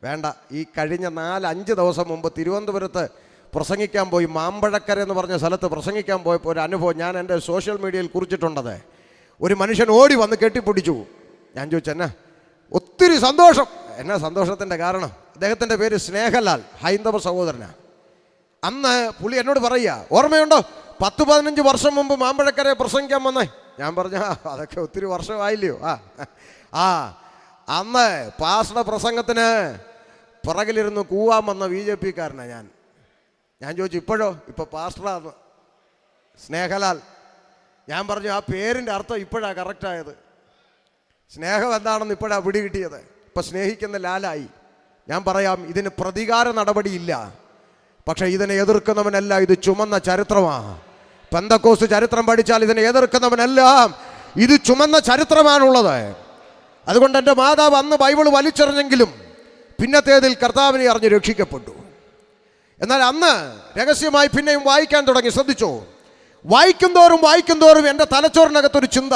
വേണ്ട. ഈ കഴിഞ്ഞ 4-5 ദിവസം മുമ്പ് തിരുവനന്തപുരത്ത് പ്രസംഗിക്കാൻ പോയി, മാമ്പഴക്കര എന്ന് പറഞ്ഞ സ്ഥലത്ത് പ്രസംഗിക്കാൻ പോയപ്പോൾ ഒരു അനുഭവം ഞാൻ എൻ്റെ സോഷ്യൽ മീഡിയയിൽ കുറിച്ചിട്ടുണ്ടത്. ഒരു മനുഷ്യൻ ഓടി വന്ന് കെട്ടിപ്പിടിച്ചു. ഞാൻ ചോദിച്ചു, എന്നാ? ഒത്തിരി സന്തോഷം. എന്നാ സന്തോഷത്തിൻ്റെ കാരണം? അദ്ദേഹത്തിൻ്റെ പേര് സ്നേഹലാൽ, ഹൈന്ദവ സഹോദരനാണ്. അന്ന് പുള്ളി എന്നോട് പറയുക, ഓർമ്മയുണ്ടോ 10-15 വർഷം മുമ്പ് മാമ്പഴക്കരയെ പ്രസംഗിക്കാൻ വന്നേ? ഞാൻ പറഞ്ഞു, അതൊക്കെ ഒത്തിരി വർഷമായില്ലയോ? അന്ന് പാസ്റ്റർ പ്രസംഗത്തിന് പുറകിലിരുന്ന് കൂവാൻ വന്ന BJP കാരനാണ് ഞാൻ ചോദിച്ചു, ഇപ്പോഴോ? ഇപ്പോൾ പാസ്റ്ററാന്ന് സ്നേഹലാൽ. ഞാൻ പറഞ്ഞു, ആ പേരിൻ്റെ അർത്ഥം ഇപ്പോഴാണ് കറക്റ്റായത്. സ്നേഹം എന്താണെന്ന് ഇപ്പോഴാണ് പിടി കിട്ടിയത്. ഇപ്പം സ്നേഹിക്കുന്ന ലാലായി. ഞാൻ പറയാം, ഇതിന് പ്രതികാര നടപടിയില്ല, പക്ഷേ ഇതിനെ എതിർക്കുന്നവനല്ല, ഇത് ചുമന്ന ചരിത്രമാണ്. പെന്തക്കോസ്ത് ചരിത്രം പഠിച്ചാൽ ഇതിനെ എതിർക്കുന്നവനെല്ലാം ഇത് ചുമന്ന ചരിത്രമാണുള്ളത്. അതുകൊണ്ട് എൻ്റെ മാതാവ് അന്ന് ബൈബിൾ വലിച്ചെറിഞ്ഞെങ്കിലും പിന്നത്തേതിൽ കർത്താവിനെ അറിഞ്ഞ് രക്ഷിക്കപ്പെട്ടു. എന്നാൽ അന്ന് രഹസ്യമായി പിന്നെയും വായിക്കാൻ തുടങ്ങി. ശ്രദ്ധിച്ചോ? വായിക്കും തോറും എൻ്റെ തലച്ചോറിനകത്തൊരു ചിന്ത,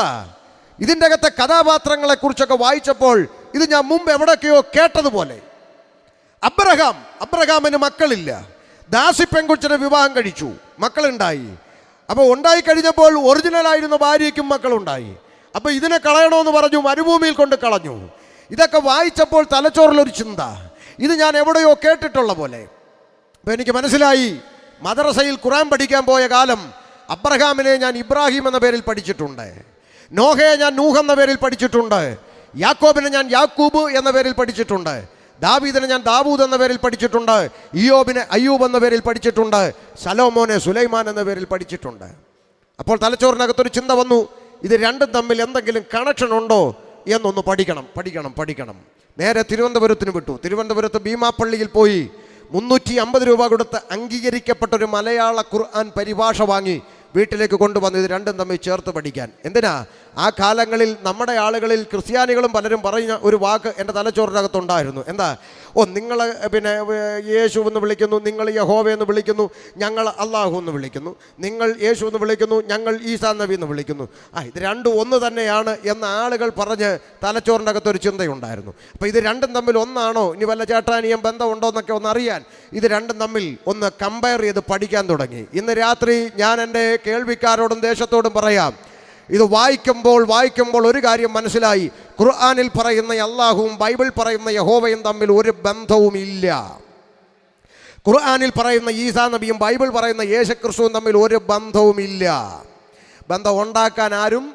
ഇതിൻ്റെ അകത്തെ കഥാപാത്രങ്ങളെക്കുറിച്ചൊക്കെ വായിച്ചപ്പോൾ ഇത് ഞാൻ മുമ്പ് എവിടെയൊക്കെയോ കേട്ടതുപോലെ. അബ്രഹാമിന് മക്കളില്ല. ദാസി പെൺകുച്ചിനെ വിവാഹം കഴിച്ചു, മക്കളുണ്ടായി. അപ്പോൾ ഉണ്ടായി കഴിഞ്ഞപ്പോൾ ഒറിജിനലായിരുന്ന ഭാര്യയ്ക്കും മക്കളുണ്ടായി. അപ്പോൾ ഇതിനെ കളയണമെന്ന് പറഞ്ഞു, മരുഭൂമിയിൽ കൊണ്ട് കളഞ്ഞു. ഇതൊക്കെ വായിച്ചപ്പോൾ തലച്ചോറിലൊരു ചിന്ത, ഇത് ഞാൻ എവിടെയോ കേട്ടിട്ടുള്ള പോലെ. അപ്പോൾ എനിക്ക് മനസ്സിലായി, മദ്രസയിൽ ഖുർആൻ പഠിക്കാൻ പോയ കാലം അബ്രഹാമിനെ ഞാൻ ഇബ്രാഹിം എന്ന പേരിൽ പഠിച്ചിട്ടുണ്ട്, നോഹയെ ഞാൻ നൂഹ് എന്ന പേരിൽ പഠിച്ചിട്ടുണ്ട്, യാക്കോബിനെ ഞാൻ യാക്കൂബ് എന്ന പേരിൽ പഠിച്ചിട്ടുണ്ട്, ദാവീദിനെ ഞാൻ ദാവൂദ് എന്ന പേരിൽ പഠിച്ചിട്ടുണ്ട്, ഇയ്യോബിനെ അയ്യൂബ് എന്ന പേരിൽ പഠിച്ചിട്ടുണ്ട്, ശലോമോനെ സുലൈമാൻ എന്ന പേരിൽ പഠിച്ചിട്ടുണ്ട്. അപ്പോൾ തലച്ചോറിനകത്തൊരു ചിന്ത വന്നു, ഇത് രണ്ടും തമ്മിൽ എന്തെങ്കിലും കണക്ഷൻ ഉണ്ടോ എന്നൊന്ന് പഠിക്കണം. നേരെ തിരുവനന്തപുരത്തിന് വിട്ടു. തിരുവനന്തപുരത്ത് ഭീമാപ്പള്ളിയിൽ പോയി 350 രൂപ കൊടുത്ത് അംഗീകരിക്കപ്പെട്ടൊരു മലയാള ഖുർആൻ പരിഭാഷ വാങ്ങി വീട്ടിലേക്ക് കൊണ്ടുവന്നു ഇത് രണ്ടും തമ്മിൽ ചേർത്ത് പഠിക്കാൻ. എന്തിനാ? ആ കാലങ്ങളിൽ നമ്മുടെ ആളുകളിൽ ക്രിസ്ത്യാനികളും പലരും പറയുന്ന ഒരു വാക്ക് എൻ്റെ തലച്ചോറിനകത്തുണ്ടായിരുന്നു. എന്താ? നിങ്ങൾ പിന്നെ യേശു എന്ന് വിളിക്കുന്നു, നിങ്ങൾ യഹോവ എന്ന് വിളിക്കുന്നു, ഞങ്ങൾ അള്ളാഹു എന്ന് വിളിക്കുന്നു, നിങ്ങൾ യേശു എന്ന് വിളിക്കുന്നു, ഞങ്ങൾ ഈസാ നബി എന്ന് വിളിക്കുന്നു. ഇത് രണ്ടും ഒന്ന് തന്നെയാണ് എന്ന ആളുകൾ പറഞ്ഞ് തലച്ചോറിൻ്റെ അകത്തൊരു ചിന്തയുണ്ടായിരുന്നു. അപ്പോൾ ഇത് രണ്ടും തമ്മിൽ ഒന്നാണോ, ഇനി വല്ല ചേട്ടാനിയം ബന്ധമുണ്ടോ എന്നൊക്കെ ഒന്നറിയാൻ ഇത് രണ്ടും തമ്മിൽ ഒന്ന് കമ്പയർ ചെയ്ത് പഠിക്കാൻ തുടങ്ങി. ഇന്ന് രാത്രി ഞാൻ എൻ്റെ കേൾവിക്കാരോടും ദേശത്തോടും പറയാം, ഇത് വായിക്കുമ്പോൾ ഒരു കാര്യം മനസ്സിലായി. ഖുർആനിൽ പറയുന്ന അല്ലാഹുവും ബൈബിൾ പറയുന്ന യഹോവയും തമ്മിൽ ഒരു ബന്ധവുമില്ല. ഖുർആനിൽ പറയുന്ന ഈസാ നബിയും ബൈബിൾ പറയുന്ന യേശുക്രിസ്തുവും തമ്മിൽ ഒരു ബന്ധവുമില്ല. ബന്ധം ഉണ്ടാക്കാൻ ആരും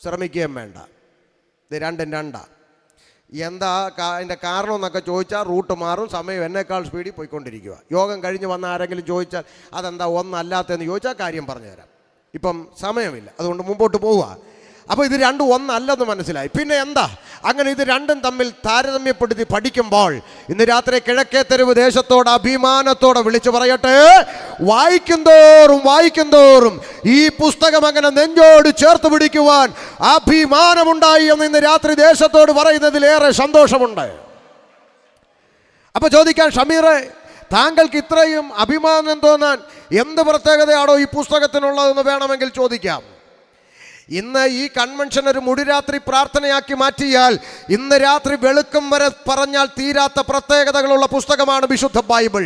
ശ്രമിക്കുകയും വേണ്ട. ഇത് രണ്ടും രണ്ടാ. എന്താ അതിൻ്റെ കാരണം എന്നൊക്കെ ചോദിച്ചാൽ റൂട്ട് മാറും, സമയം എന്നേക്കാൾ സ്പീഡിൽ പോയിക്കൊണ്ടിരിക്കുക. യോഗം കഴിഞ്ഞ് വന്ന ആരെങ്കിലും ചോദിച്ചാൽ അതെന്താ ഒന്നല്ലാത്തതെന്ന് ചോദിച്ചാൽ കാര്യം പറഞ്ഞുതരാം. ഇപ്പം സമയമില്ല, അതുകൊണ്ട് മുമ്പോട്ട് പോവുക. അപ്പോൾ ഇത് രണ്ടും ഒന്നല്ലെന്ന് മനസ്സിലായി. പിന്നെ എന്താ അങ്ങനെ ഇത് രണ്ടും തമ്മിൽ താരതമ്യപ്പെടുത്തി പഠിക്കുമ്പോൾ ഇന്ന് രാത്രി കിഴക്കേ തെരുവ് ദേശത്തോട് അഭിമാനത്തോടെ വിളിച്ചു പറയട്ടെ, വായിക്കും തോറും ഈ പുസ്തകം അങ്ങനെ നെഞ്ചോട് ചേർത്ത് പിടിക്കുവാൻ അഭിമാനമുണ്ടായി എന്ന് ഇന്ന് രാത്രി ദേശത്തോട് പറയുന്നതിലേറെ സന്തോഷമുണ്ട്. അപ്പോൾ ചോദിക്കാൻ, ഷമീറെ, താങ്കൾക്ക് ഇത്രയും അഭിമാനം തോന്നാൻ എന്ത് പ്രത്യേകതയാണോ ഈ പുസ്തകത്തിനുള്ളതെന്ന് വേണമെങ്കിൽ ചോദിക്കാം. ഇന്ന് ഈ കൺവെൻഷൻ ഒരു മുടിരാത്രി പ്രാർത്ഥനയാക്കി മാറ്റിയാൽ ഇന്ന് രാത്രി വെളുക്കും വരെ പറഞ്ഞാൽ തീരാത്ത പ്രത്യേകതകളുള്ള പുസ്തകമാണ് വിശുദ്ധ ബൈബിൾ.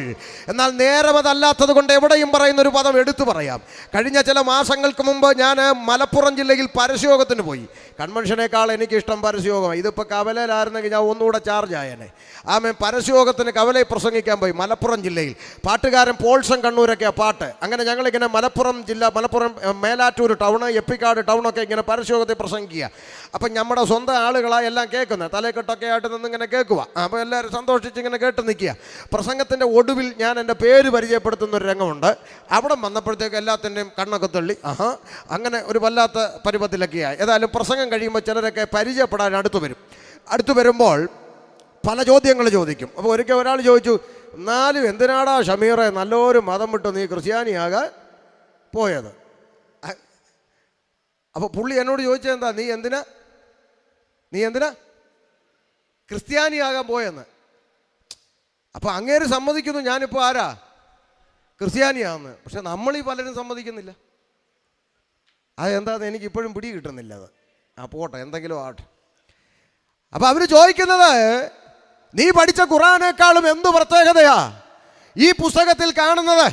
എന്നാൽ നേരം അതല്ലാത്തത് കൊണ്ട് എവിടെയും പറയുന്ന ഒരു പദം എടുത്തു പറയാം. കഴിഞ്ഞ ചില മാസങ്ങൾക്ക് മുമ്പ് ഞാൻ മലപ്പുറം ജില്ലയിൽ പരസ്യയോഗത്തിന് പോയി. കൺവെൻഷനേക്കാൾ എനിക്കിഷ്ടം പരസ്യയോഗമാണ്. ഇതിപ്പോൾ കവലയിലായിരുന്നെങ്കിൽ ഞാൻ ഒന്നുകൂടെ ചാർജ് ആയേനെ. പരസ്യയോഗത്തിന് കവലയിൽ പ്രസംഗിക്കാൻ പോയി മലപ്പുറം ജില്ലയിൽ. പാട്ടുകാരൻ പോൾസൺ കണ്ണൂരൊക്കെയാണ് പാട്ട്. അങ്ങനെ ഞങ്ങളിങ്ങനെ മലപ്പുറം മേലാറ്റൂർ ടൗണ്, എപ്പിക്കാട് ടൗണൊക്കെ ഇങ്ങനെ പരസ്യയോഗത്തിൽ പ്രസംഗിക്കുക. അപ്പം നമ്മുടെ സ്വന്തം ആളുകളാണ് എല്ലാം കേൾക്കുന്നത്, തലക്കെട്ടൊക്കെ ആയിട്ട് നിന്നിങ്ങനെ കേൾക്കുക. അപ്പോൾ എല്ലാവരും സന്തോഷിച്ച് ഇങ്ങനെ കേട്ട് നിൽക്കുക. പ്രസംഗത്തിൻ്റെ ഒടുവിൽ ഞാൻ എൻ്റെ പേര് പരിചയപ്പെടുത്തുന്ന ഒരു രംഗമുണ്ട്. അവിടെ വന്നപ്പോഴത്തേക്ക് എല്ലാത്തിൻ്റെയും കണ്ണൊക്കെ തള്ളി. അങ്ങനെ ഒരു വല്ലാത്ത പരുവത്തിലൊക്കെയായി. ഏതായാലും പ്രസംഗം കഴിയുമ്പോൾ ചിലരൊക്കെ പരിചയപ്പെടാൻ അടുത്തു വരുമ്പോൾ പല ചോദ്യങ്ങൾ ചോദിക്കും. അപ്പോൾ ഒരിക്കൽ ഒരാൾ ചോദിച്ചു, എന്നാലും എന്തിനാടാ ഷമീറെ നല്ലൊരു മതം വിട്ട് നീ ക്രിസ്ത്യാനിയാകാൻ പോയത്? അപ്പോൾ പുള്ളി എന്നോട് ചോദിച്ചത് എന്താ, നീ എന്തിനാ ക്രിസ്ത്യാനിയാകാൻ പോയെന്ന്. അപ്പോൾ അങ്ങേര് സമ്മതിക്കുന്നു ഞാനിപ്പോൾ ആരാ, ക്രിസ്ത്യാനിയാണെന്ന്. പക്ഷെ നമ്മളീ പലരും സമ്മതിക്കുന്നില്ല. അതെന്താന്ന് എനിക്കിപ്പോഴും പിടി കിട്ടുന്നില്ല. അത് പോട്ടെ, എന്തെങ്കിലും ആട്ടെ. അപ്പോൾ അവർ ചോദിക്കുന്നത്, നീ പഠിച്ച ഖുർആനേക്കാളും എന്ത് പ്രത്യേകതയാ ഈ പുസ്തകത്തിൽ കാണുന്നത്?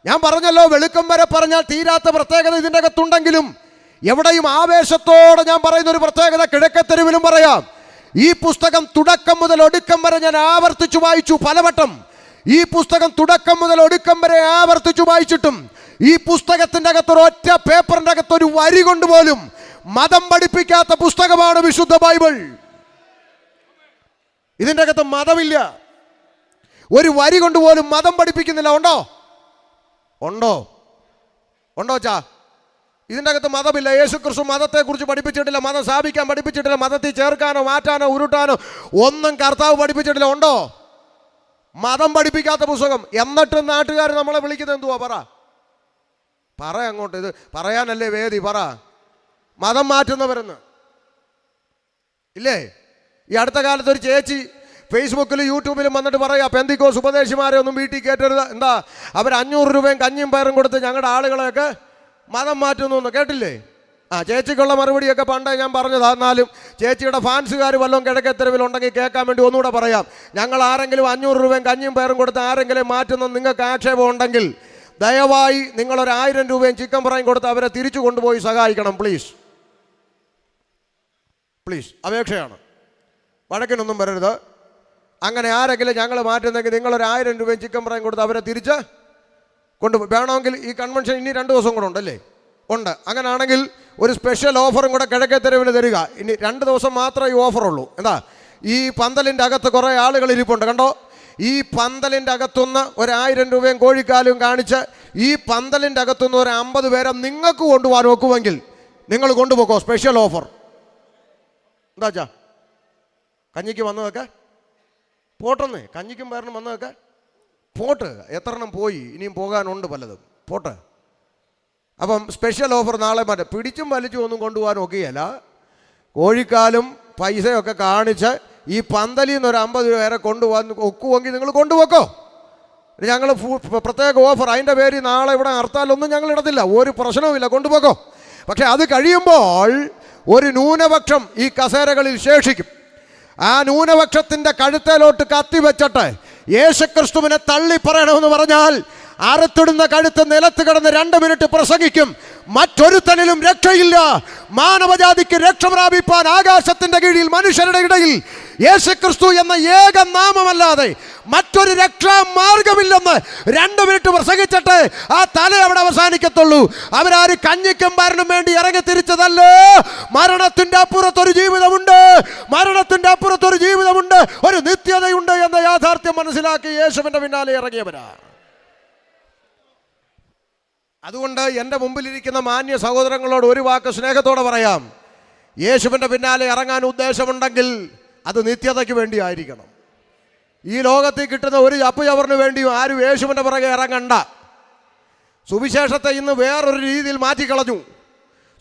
ഞാൻ പറഞ്ഞല്ലോ, വെളുക്കം വരെ പറഞ്ഞാൽ തീരാത്ത പ്രത്യേകത ഇതിൻ്റെ അകത്തുണ്ടെങ്കിലും എവിടെയും ആവേശത്തോടെ ഞാൻ പറയുന്ന ഒരു പ്രത്യേകത കിഴക്കത്തെരുവിലും പറയാം. ഈ പുസ്തകം തുടക്കം മുതൽ ഒടുക്കം വരെ ഞാൻ ആവർത്തിച്ചു വായിച്ചു പലവട്ടം. ഈ പുസ്തകം തുടക്കം മുതൽ ഒടുക്കം വരെ ആവർത്തിച്ചു വായിച്ചിട്ടും ഈ പുസ്തകത്തിൻ്റെ അകത്തൊരു ഒറ്റ പേപ്പറിൻ്റെ അകത്തൊരു വരി കൊണ്ടുപോലും മതം പഠിപ്പിക്കാത്ത പുസ്തകമാണ് വിശുദ്ധ ബൈബിൾ. ഇതിൻ്റെ അകത്ത് മതമില്ല. ഒരു വരി കൊണ്ടുപോലും മതം പഠിപ്പിക്കുന്നില്ല. ഉണ്ടോ ചാ? ഇതിൻ്റെ അകത്ത് മതമില്ല. യേശുക്രിസ്തു മതത്തെക്കുറിച്ച് പഠിപ്പിച്ചിട്ടില്ല, മതം സ്ഥാപിക്കാൻ പഠിപ്പിച്ചിട്ടില്ല, മതത്തിൽ ചേർക്കാനോ മാറ്റാനോ ഉരുട്ടാനോ ഒന്നും കർത്താവ് പഠിപ്പിച്ചിട്ടില്ല. ഉണ്ടോ? മതം പഠിപ്പിക്കാത്ത പുസ്തകം. എന്നിട്ട് നാട്ടുകാർ നമ്മളെ വിളിക്കുന്നത് എന്തുവാ? പറ അങ്ങോട്ട്. ഇത് പറയാനല്ലേ വേദി. മതം മാറ്റുന്നവരെന്ന് ഇല്ലേ? ഈ അടുത്ത കാലത്ത് ഒരു ചേച്ചി ഫേസ്ബുക്കിലും യൂട്യൂബിലും വന്നിട്ട് പറയാം, പെന്തിക്കോസ് ഉപദേശിമാരെ ഒന്നും വീട്ടിൽ കയറ്റരുത്. എന്താ, അവർ 500 രൂപയും കഞ്ഞിയും പയറും കൊടുത്ത് ഞങ്ങളുടെ ആളുകളെയൊക്കെ മതം മാറ്റുന്നു എന്ന് കേട്ടില്ലേ? ചേച്ചിക്കുള്ള മറുപടിയൊക്കെ പണ്ടേ ഞാൻ പറഞ്ഞതാ. എന്നാലും ചേച്ചിയുടെ ഫാൻസുകാർ വല്ലതും കിഴക്കത്തെരുവിലുണ്ടെങ്കിൽ കേൾക്കാൻ വേണ്ടി ഒന്നുകൂടെ പറയാം. ഞങ്ങൾ ആരെങ്കിലും 500 രൂപയും കഞ്ഞിയും പയറും കൊടുത്ത് ആരെങ്കിലും മാറ്റുന്ന നിങ്ങൾക്ക് ആക്ഷേപം ഉണ്ടെങ്കിൽ ദയവായി നിങ്ങളൊരു 1000 രൂപയും ചിക്കൻ ഫ്രൈയും കൊടുത്ത് അവരെ തിരിച്ചു കൊണ്ടുപോയി സഹായിക്കണം. പ്ലീസ്, അപേക്ഷയാണ്. വഴക്കിനൊന്നും വരരുത്. അങ്ങനെ ആരെങ്കിലും ഞങ്ങൾ മാറ്റുന്നെങ്കിൽ നിങ്ങളൊരു 1000 രൂപയും ചിക്കൻ ഫ്രൈയും കൊടുത്ത് അവരെ തിരിച്ച് കൊണ്ടുപോയി. വേണമെങ്കിൽ ഈ കൺവെൻഷൻ ഇനി 2 ദിവസം കൂടെ ഉണ്ടല്ലേ? ഉണ്ട്. അങ്ങനെയാണെങ്കിൽ ഒരു സ്പെഷ്യൽ ഓഫറും കൂടെ കിഴക്കത്തെരുവിന് തരിക. ഇനി 2 ദിവസം മാത്രമേ ഈ ഓഫറുള്ളൂ. എന്താ, ഈ പന്തലിൻ്റെ അകത്ത് കുറേ ആളുകൾ ഇരിപ്പുണ്ട്, കണ്ടോ? ഈ പന്തലിൻ്റെ അകത്തുനിന്ന് ഒരു 1000 രൂപയും കോഴിക്കാലും കാണിച്ച് ഈ പന്തലിൻ്റെ അകത്തുനിന്ന് ഒരു 50 പേരെ നിങ്ങൾക്ക് കൊണ്ടുപോകാൻ നോക്കുമെങ്കിൽ നിങ്ങൾ കൊണ്ടുപോക്കോ. Special offer. എന്താ വെച്ചാ, കഞ്ഞിക്ക് വന്നതൊക്കെ പോട്ടെന്നേ. കഞ്ഞിക്കും പേരനും വന്നതൊക്കെ പോട്ട്. എത്ര എണ്ണം പോയി? ഇനിയും പോകാനുണ്ട് പലതും. പോട്ടെ. അപ്പം സ്പെഷ്യൽ ഓഫർ നാളെ മാറ്റാം. പിടിച്ചും വലിച്ചും ഒന്നും കൊണ്ടുപോകാൻ ഒക്കെയല്ല. കോഴിക്കാലും പൈസയൊക്കെ കാണിച്ച് ഈ പന്തലിൽ നിന്ന് ഒരു 50 രൂപ വരെ കൊണ്ടുപോകാൻ ഒക്കുമെങ്കിൽ നിങ്ങൾ കൊണ്ടുപോക്കോ. ഞങ്ങൾ പ്രത്യേക ഓഫർ, അതിൻ്റെ പേര് നാളെ ഇവിടെ ഹർത്താലൊന്നും ഞങ്ങൾ ഇടത്തില്ല, ഒരു പ്രശ്നവുമില്ല, കൊണ്ടുപോക്കോ. പക്ഷെ അത് കഴിയുമ്പോൾ ഒരു ന്യൂനപക്ഷം ഈ കസേരകളിൽ ശേഷിക്കും. ആ ന്യൂനപക്ഷത്തിൻ്റെ കഴുത്തേലോട്ട് കത്തി വെച്ചിട്ട് യേശുക്രിസ്തുവിനെ തള്ളി പറയണമെന്ന് പറഞ്ഞാൽ അറുത്തിടുന്ന കഴുത്ത് നിലത്ത് കിടന്ന് 2 മിനിറ്റ് പ്രസംഗിക്കും. മറ്റൊരുത്തനിലും രക്ഷയില്ല. മാനവജാതിക്ക് രക്ഷ പ്രാപിപ്പാൻ ആകാശത്തിന്റെ കീഴിൽ മനുഷ്യരുടെ ഇടയിൽ യേശുക്രിസ്തു എന്ന ഏക നാമമല്ലാതെ മറ്റൊരു രക്ഷാ മാർഗമില്ലെന്ന് 2 മിനിറ്റ് പ്രസംഗിച്ചിട്ട് ആ തല അവിടെ അവസാനിക്കത്തുള്ളൂ. അവരാര് കഞ്ഞിക്കും ഭരണം വേണ്ടി ഇറങ്ങി തിരിച്ചതല്ലോ. മരണത്തിന്റെ അപ്പുറത്തൊരു ജീവിതമുണ്ട്, മരണത്തിന്റെ അപ്പുറത്തൊരു ജീവിതമുണ്ട്, ഒരു നിത്യതയുണ്ട് എന്ന യാഥാർത്ഥ്യം മനസ്സിലാക്കി യേശുവിന്റെ പിന്നാലെ ഇറങ്ങിയവരാ. അതുകൊണ്ട് എൻ്റെ മുമ്പിലിരിക്കുന്ന മാന്യ സഹോദരങ്ങളോട് ഒരു വാക്ക് സ്നേഹത്തോടെ പറയാം. യേശുവിൻ്റെ പിന്നാലെ ഇറങ്ങാൻ ഉദ്ദേശമുണ്ടെങ്കിൽ അത് നിത്യതയ്ക്ക് വേണ്ടി ആയിരിക്കണം. ഈ ലോകത്തിൽ കിട്ടുന്ന ഒരു ചപ്പുചവറിന് വേണ്ടിയും ആരും യേശുവിൻ്റെ പുറകെ ഇറങ്ങണ്ട. സുവിശേഷത്തെ ഇന്ന് വേറൊരു രീതിയിൽ മാറ്റിക്കളഞ്ഞു.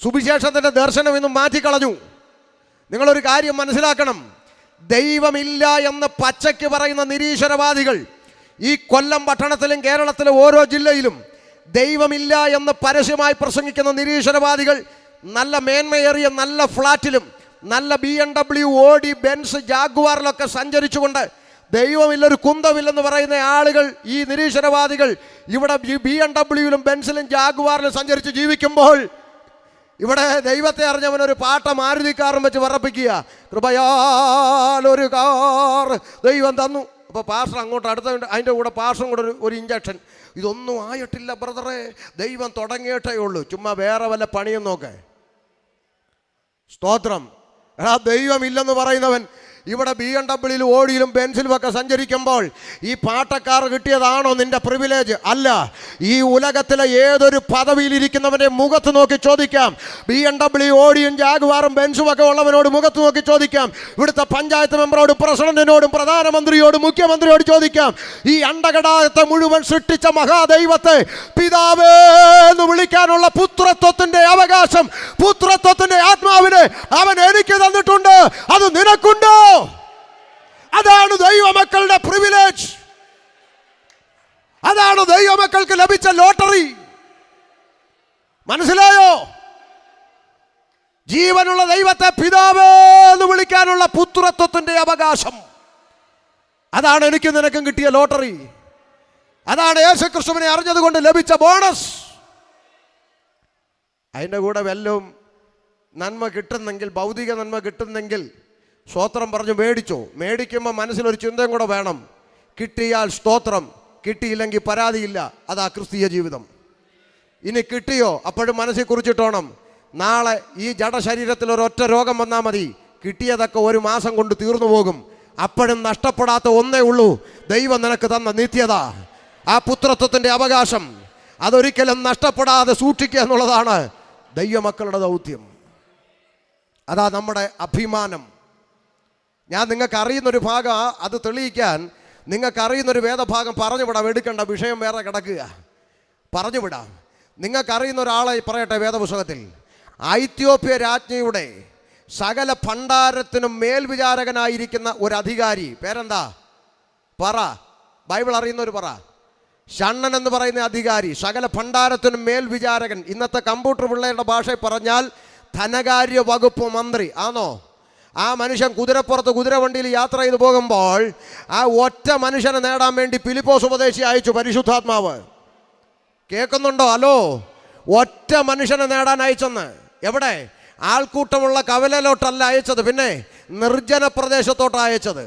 സുവിശേഷത്തിൻ്റെ ദർശനം ഇന്ന് മാറ്റിക്കളഞ്ഞു. നിങ്ങളൊരു കാര്യം മനസ്സിലാക്കണം. ദൈവമില്ല എന്ന് പച്ചയ്ക്ക് പറയുന്ന നിരീശ്വരവാദികൾ ഈ കൊല്ലം പട്ടണത്തിലും കേരളത്തിലെ ഓരോ ജില്ലയിലും ദൈവമില്ല എന്ന് പരസ്യമായി പ്രസംഗിക്കുന്ന നിരീശ്വരവാദികൾ നല്ല മേന്മയേറിയ നല്ല ഫ്ലാറ്റിലും നല്ല BMW, ഓഡി, ബെൻസ്, ജാഗ്വാറിലൊക്കെ സഞ്ചരിച്ചുകൊണ്ട് ദൈവമില്ലൊരു കുന്തമില്ലെന്ന് പറയുന്ന ആളുകൾ, ഈ നിരീശ്വരവാദികൾ ഇവിടെ BMW-ലും ബെൻസിലും ജാഗ്വാറിലും സഞ്ചരിച്ച് ജീവിക്കുമ്പോൾ ഇവിടെ ദൈവത്തെ അറിഞ്ഞവനൊരു പാട്ട മാരുതിക്കാറും വെച്ച് വിറപ്പിക്കുക. കൃപയാൽ ഒരു കാർ ദൈവം തന്നു. അപ്പോൾ പാസ്റ്റർ അങ്ങോട്ട് അടുത്ത അതിൻ്റെ കൂടെ പാസ്റ്ററും കൂടെ ഒരു ഇഞ്ചക്ഷൻ. ഇതൊന്നും ആയിട്ടില്ല ബ്രദറെ, ദൈവം തുടങ്ങിയിട്ടേ ഉള്ളൂ. ചുമ്മാ വേറെ വല്ല പണിയും നോക്കേ. സ്തോത്രം. എടാ, ദൈവമില്ലെന്ന് പറയുന്നവൻ ഇവിടെ BMW-ലും ഓഡിയിലും ബെൻസിലും ഒക്കെ സഞ്ചരിക്കുമ്പോൾ ഈ പാട്ടക്കാർ കിട്ടിയതാണോ നിന്റെ പ്രിവിലേജ്? അല്ല. ഈ ഉലകത്തിലെ ഏതൊരു പദവിയിലിരിക്കുന്നവൻ്റെ മുഖത്ത് നോക്കി ചോദിക്കാം. BMW, ഓഡിയും ജാഗ്വാറും ബെൻസും ഒക്കെ ഉള്ളവനോട് മുഖത്ത് നോക്കി ചോദിക്കാം. ഇവിടുത്തെ പഞ്ചായത്ത് മെമ്പറോടും പ്രസിഡന്റിനോടും പ്രധാനമന്ത്രിയോടും മുഖ്യമന്ത്രിയോട് ചോദിക്കാം. ഈ അണ്ടകടാകത്തെ മുഴുവൻ സൃഷ്ടിച്ച മഹാദൈവത്തെ പിതാവേ എന്ന് വിളിക്കാനുള്ള പുത്രത്വത്തിന്റെ അവകാശം, പുത്രത്വത്തിന്റെ ആത്മാവിനെ അവൻ എനിക്ക് തന്നിട്ടുണ്ട്. അത് നിനക്കുണ്ടോ? അതാണ് ദൈവമക്കളുടെ പ്രിവിലേജ്. അതാണ് ദൈവമക്കൾക്ക് ലഭിച്ച ലോട്ടറി. മനസ്സിലായോ? ജീവനുള്ള ദൈവത്തെ പിതാവേ എന്ന് വിളിക്കാനുള്ള പുത്രത്വത്തിന്റെ അവകാശം. അതാണ് എനിക്കും നിനക്കും കിട്ടിയ ലോട്ടറി. അതാണ് യേശുക്രിസ്തുവിനെ അറിഞ്ഞതുകൊണ്ട് ലഭിച്ച ബോണസ്. അതിൻ്റെ കൂടെ വല്ലതും നന്മ കിട്ടുന്നെങ്കിൽ, ഭൗതിക നന്മ കിട്ടുന്നെങ്കിൽ സ്തോത്രം പറഞ്ഞ് മേടിച്ചോ. മേടിക്കുമ്പോൾ മനസ്സിലൊരു ചിന്തയും കൂടെ വേണം. കിട്ടിയാൽ സ്തോത്രം, കിട്ടിയില്ലെങ്കിൽ പരാതിയില്ല. അതാ ക്രിസ്തീയ ജീവിതം. ഇനി കിട്ടിയോ അപ്പോഴും മനസ്സിൽ കുറിച്ചിട്ടോണം, നാളെ ഈ ജഡശരീരത്തിൽ ഒരൊറ്റ രോഗം വന്നാൽ മതി, കിട്ടിയതൊക്കെ 1 മാസം കൊണ്ട് തീർന്നു പോകും. അപ്പോഴും നഷ്ടപ്പെടാത്ത ഒന്നേ ഉള്ളൂ, ദൈവം നിനക്ക് തന്ന നിത്യത, ആ പുത്രത്വത്തിൻ്റെ അവകാശം. അതൊരിക്കലും നഷ്ടപ്പെടാതെ സൂക്ഷിക്കുക എന്നുള്ളതാണ് ദൈവമക്കളുടെ ദൗത്യം. അതാ നമ്മുടെ അഭിമാനം. ഞാൻ നിങ്ങൾക്ക് അറിയുന്നൊരു ഭാഗം, അത് തെളിയിക്കാൻ നിങ്ങൾക്കറിയുന്നൊരു വേദഭാഗം പറഞ്ഞു വിടാം. എടുക്കേണ്ട വിഷയം വേറെ കിടക്കുക, പറഞ്ഞു വിടാം. നിങ്ങൾക്കറിയുന്ന ഒരാളെ പറയട്ടെ. വേദപുസ്തകത്തിൽ ഐത്യോപ്യ രാജ്ഞിയുടെ സകല ഭണ്ഡാരത്തിനും മേൽവിചാരകനായിരിക്കുന്ന ഒരു അധികാരി, പേരെന്താ? പറ. ബൈബിൾ അറിയുന്നവർ പറ. ഷണ്ണൻ എന്ന് പറയുന്ന അധികാരി, സകല ഭണ്ഡാരത്തിനും മേൽവിചാരകൻ. ഇന്നത്തെ കമ്പ്യൂട്ടർ പിള്ളേരുടെ ഭാഷയിൽ പറഞ്ഞാൽ ധനകാര്യ വകുപ്പ് മന്ത്രി ആണോ? ആ മനുഷ്യൻ കുതിരപ്പുറത്ത് കുതിരവണ്ടിയിൽ യാത്ര ചെയ്ത് പോകുമ്പോൾ ആ ഒറ്റ മനുഷ്യനെ നേടാൻ വേണ്ടി ഫിലിപ്പോസ് ഉപദേശി അയച്ചു പരിശുദ്ധാത്മാവ്. കേൾക്കുന്നുണ്ടോ? ഹലോ, ഒറ്റ മനുഷ്യനെ നേടാൻ അയച്ചെന്ന്. എവിടെ? ആൾക്കൂട്ടമുള്ള കവലയിലോട്ടല്ല അയച്ചത്, പിന്നെ നിർജ്ജന പ്രദേശത്തോട്ടാണ് അയച്ചത്.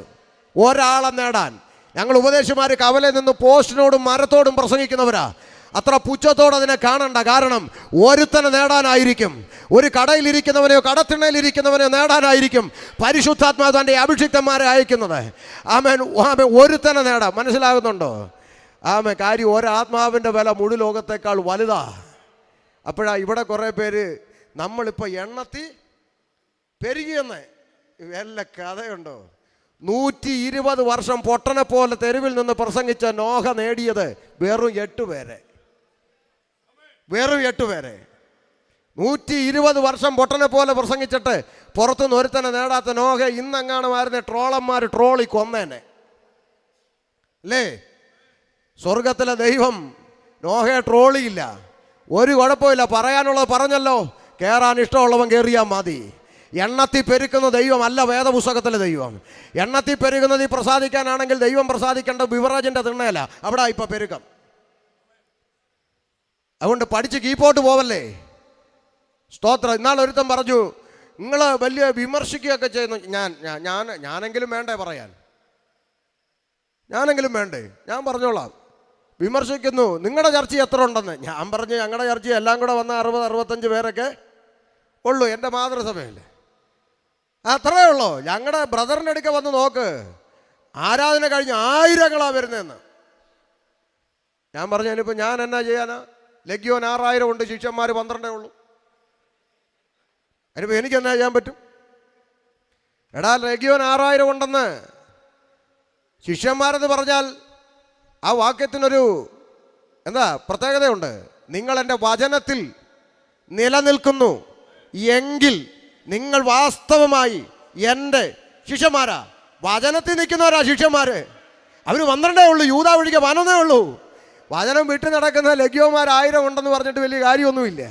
ഒരാളെ നേടാൻ. ഞങ്ങൾ ഉപദേശിമാർ കവലയിൽ നിന്ന് പോസ്റ്റിനോടും മരത്തോടും പ്രസംഗിക്കുന്നവരാ. അത്ര പുച്ഛത്തോടെ അതിനെ കാണണ്ട. കാരണം ഒരുത്തനെ നേടാനായിരിക്കും, ഒരു കടയിലിരിക്കുന്നവനെയോ കടത്തിണ്ണയിലിരിക്കുന്നവനെയോ നേടാനായിരിക്കും പരിശുദ്ധാത്മാവ് തൻ്റെ അഭിഷിക്തന്മാരെ അയക്കുന്നത്. ആമേൻ. ഒരുത്തനെ നേടാം. മനസ്സിലാകുന്നുണ്ടോ? ആമേൻ. കാര്യം ഒരാത്മാവിൻ്റെ വില മുഴു ലോകത്തേക്കാൾ വലുതാ. അപ്പോഴാ ഇവിടെ കുറേ പേര് നമ്മളിപ്പോൾ എണ്ണത്തി പെരുകിയെന്ന് വല്ല കഥയുണ്ടോ? 120 വർഷം പൊട്ടനെ പോലെ തെരുവിൽ നിന്ന് പ്രസംഗിച്ച നോഹ നേടിയത് വെറും 8 പേരെ. വെറും 8 പേരെ. 120 വർഷം പൊട്ടനെ പോലെ പ്രസംഗിച്ചിട്ട് പുറത്തുനിന്ന് ഒരുത്തനെ നേടാത്ത നോഹ ഇന്നെങ്ങാണുമായിരുന്ന ട്രോളന്മാർ ട്രോളി കൊന്നേനെ അല്ലേ? സ്വർഗത്തിലെ ദൈവം നോഹയെ ട്രോളിയില്ല. ഒരു കുഴപ്പമില്ല, പറയാനുള്ളത് പറഞ്ഞല്ലോ. കയറാൻ ഇഷ്ടമുള്ളവൻ കയറിയാൽ മതി. എണ്ണത്തിൽ പെരുക്കുന്ന ദൈവമല്ല വേദപുസ്തകത്തിലെ ദൈവം. എണ്ണത്തിൽ പെരുകുന്നത് ഈ പ്രസാദിക്കാനാണെങ്കിൽ ദൈവം പ്രസാദിക്കേണ്ട ബിവറേജിൻ്റെ തിണ്ണയല്ല, അവിടെ ഇപ്പം പെരുക്കം. അതുകൊണ്ട് പഠിച്ച് കീപ്പോട്ട് പോവല്ലേ. സ്തോത്രം. ഇന്നാൾ ഒരുത്തൻ പറഞ്ഞു, നിങ്ങൾ വലിയ വിമർശിക്കുകയൊക്കെ ചെയ്യുന്നു. ഞാനെങ്കിലും വേണ്ടേ പറയാൻ? ഞാനെങ്കിലും വേണ്ടേ? ഞാൻ പറഞ്ഞോളാം. വിമർശിക്കുന്നു, നിങ്ങളുടെ ചർച്ച എത്ര ഉണ്ടെന്ന്. ഞാൻ പറഞ്ഞു, ഞങ്ങളുടെ ചർച്ച എല്ലാം കൂടെ വന്ന 60-65 പേരൊക്കെ ഉള്ളൂ എൻ്റെ മാതൃസഭയിൽ. അത്രേ ഉള്ളൂ. ഞങ്ങളുടെ ബ്രദറിൻ്റെ അടുക്ക വന്ന് നോക്ക്, ആരാധന കഴിഞ്ഞ് 1000ങ്ങളാണ് വരുന്നതെന്ന്. ഞാൻ പറഞ്ഞു, ഇനിയിപ്പോൾ ഞാൻ എന്നാ ചെയ്യാനാ? ലഗ്യോൻ 6000 ഉണ്ട്, ശിഷ്യന്മാർ 12 ഉള്ളൂ. അതിനിപ്പോൾ എനിക്ക് എന്നാ ചെയ്യാൻ പറ്റും? എടാ, ലഗ്യോൻ 6000 ഉണ്ടെന്ന്, ശിഷ്യന്മാരെന്ന് പറഞ്ഞാൽ ആ വാക്യത്തിനൊരു എന്താ പ്രത്യേകതയുണ്ട്. നിങ്ങൾ എൻ്റെ വചനത്തിൽ നിലനിൽക്കുന്നു എങ്കിൽ നിങ്ങൾ വാസ്തവമായി എൻ്റെ ശിഷ്യന്മാരാ. വചനത്തിൽ നിൽക്കുന്നവരാ ശിഷ്യന്മാർ. അവർ 12 ഉള്ളൂ, യൂദാ ഒഴികെ 11 ഉള്ളൂ. വചനം വിട്ടു നടക്കുന്ന ലഗ്യോന്മാർ 1000 ഉണ്ടെന്ന് പറഞ്ഞിട്ട് വലിയ കാര്യമൊന്നുമില്ല.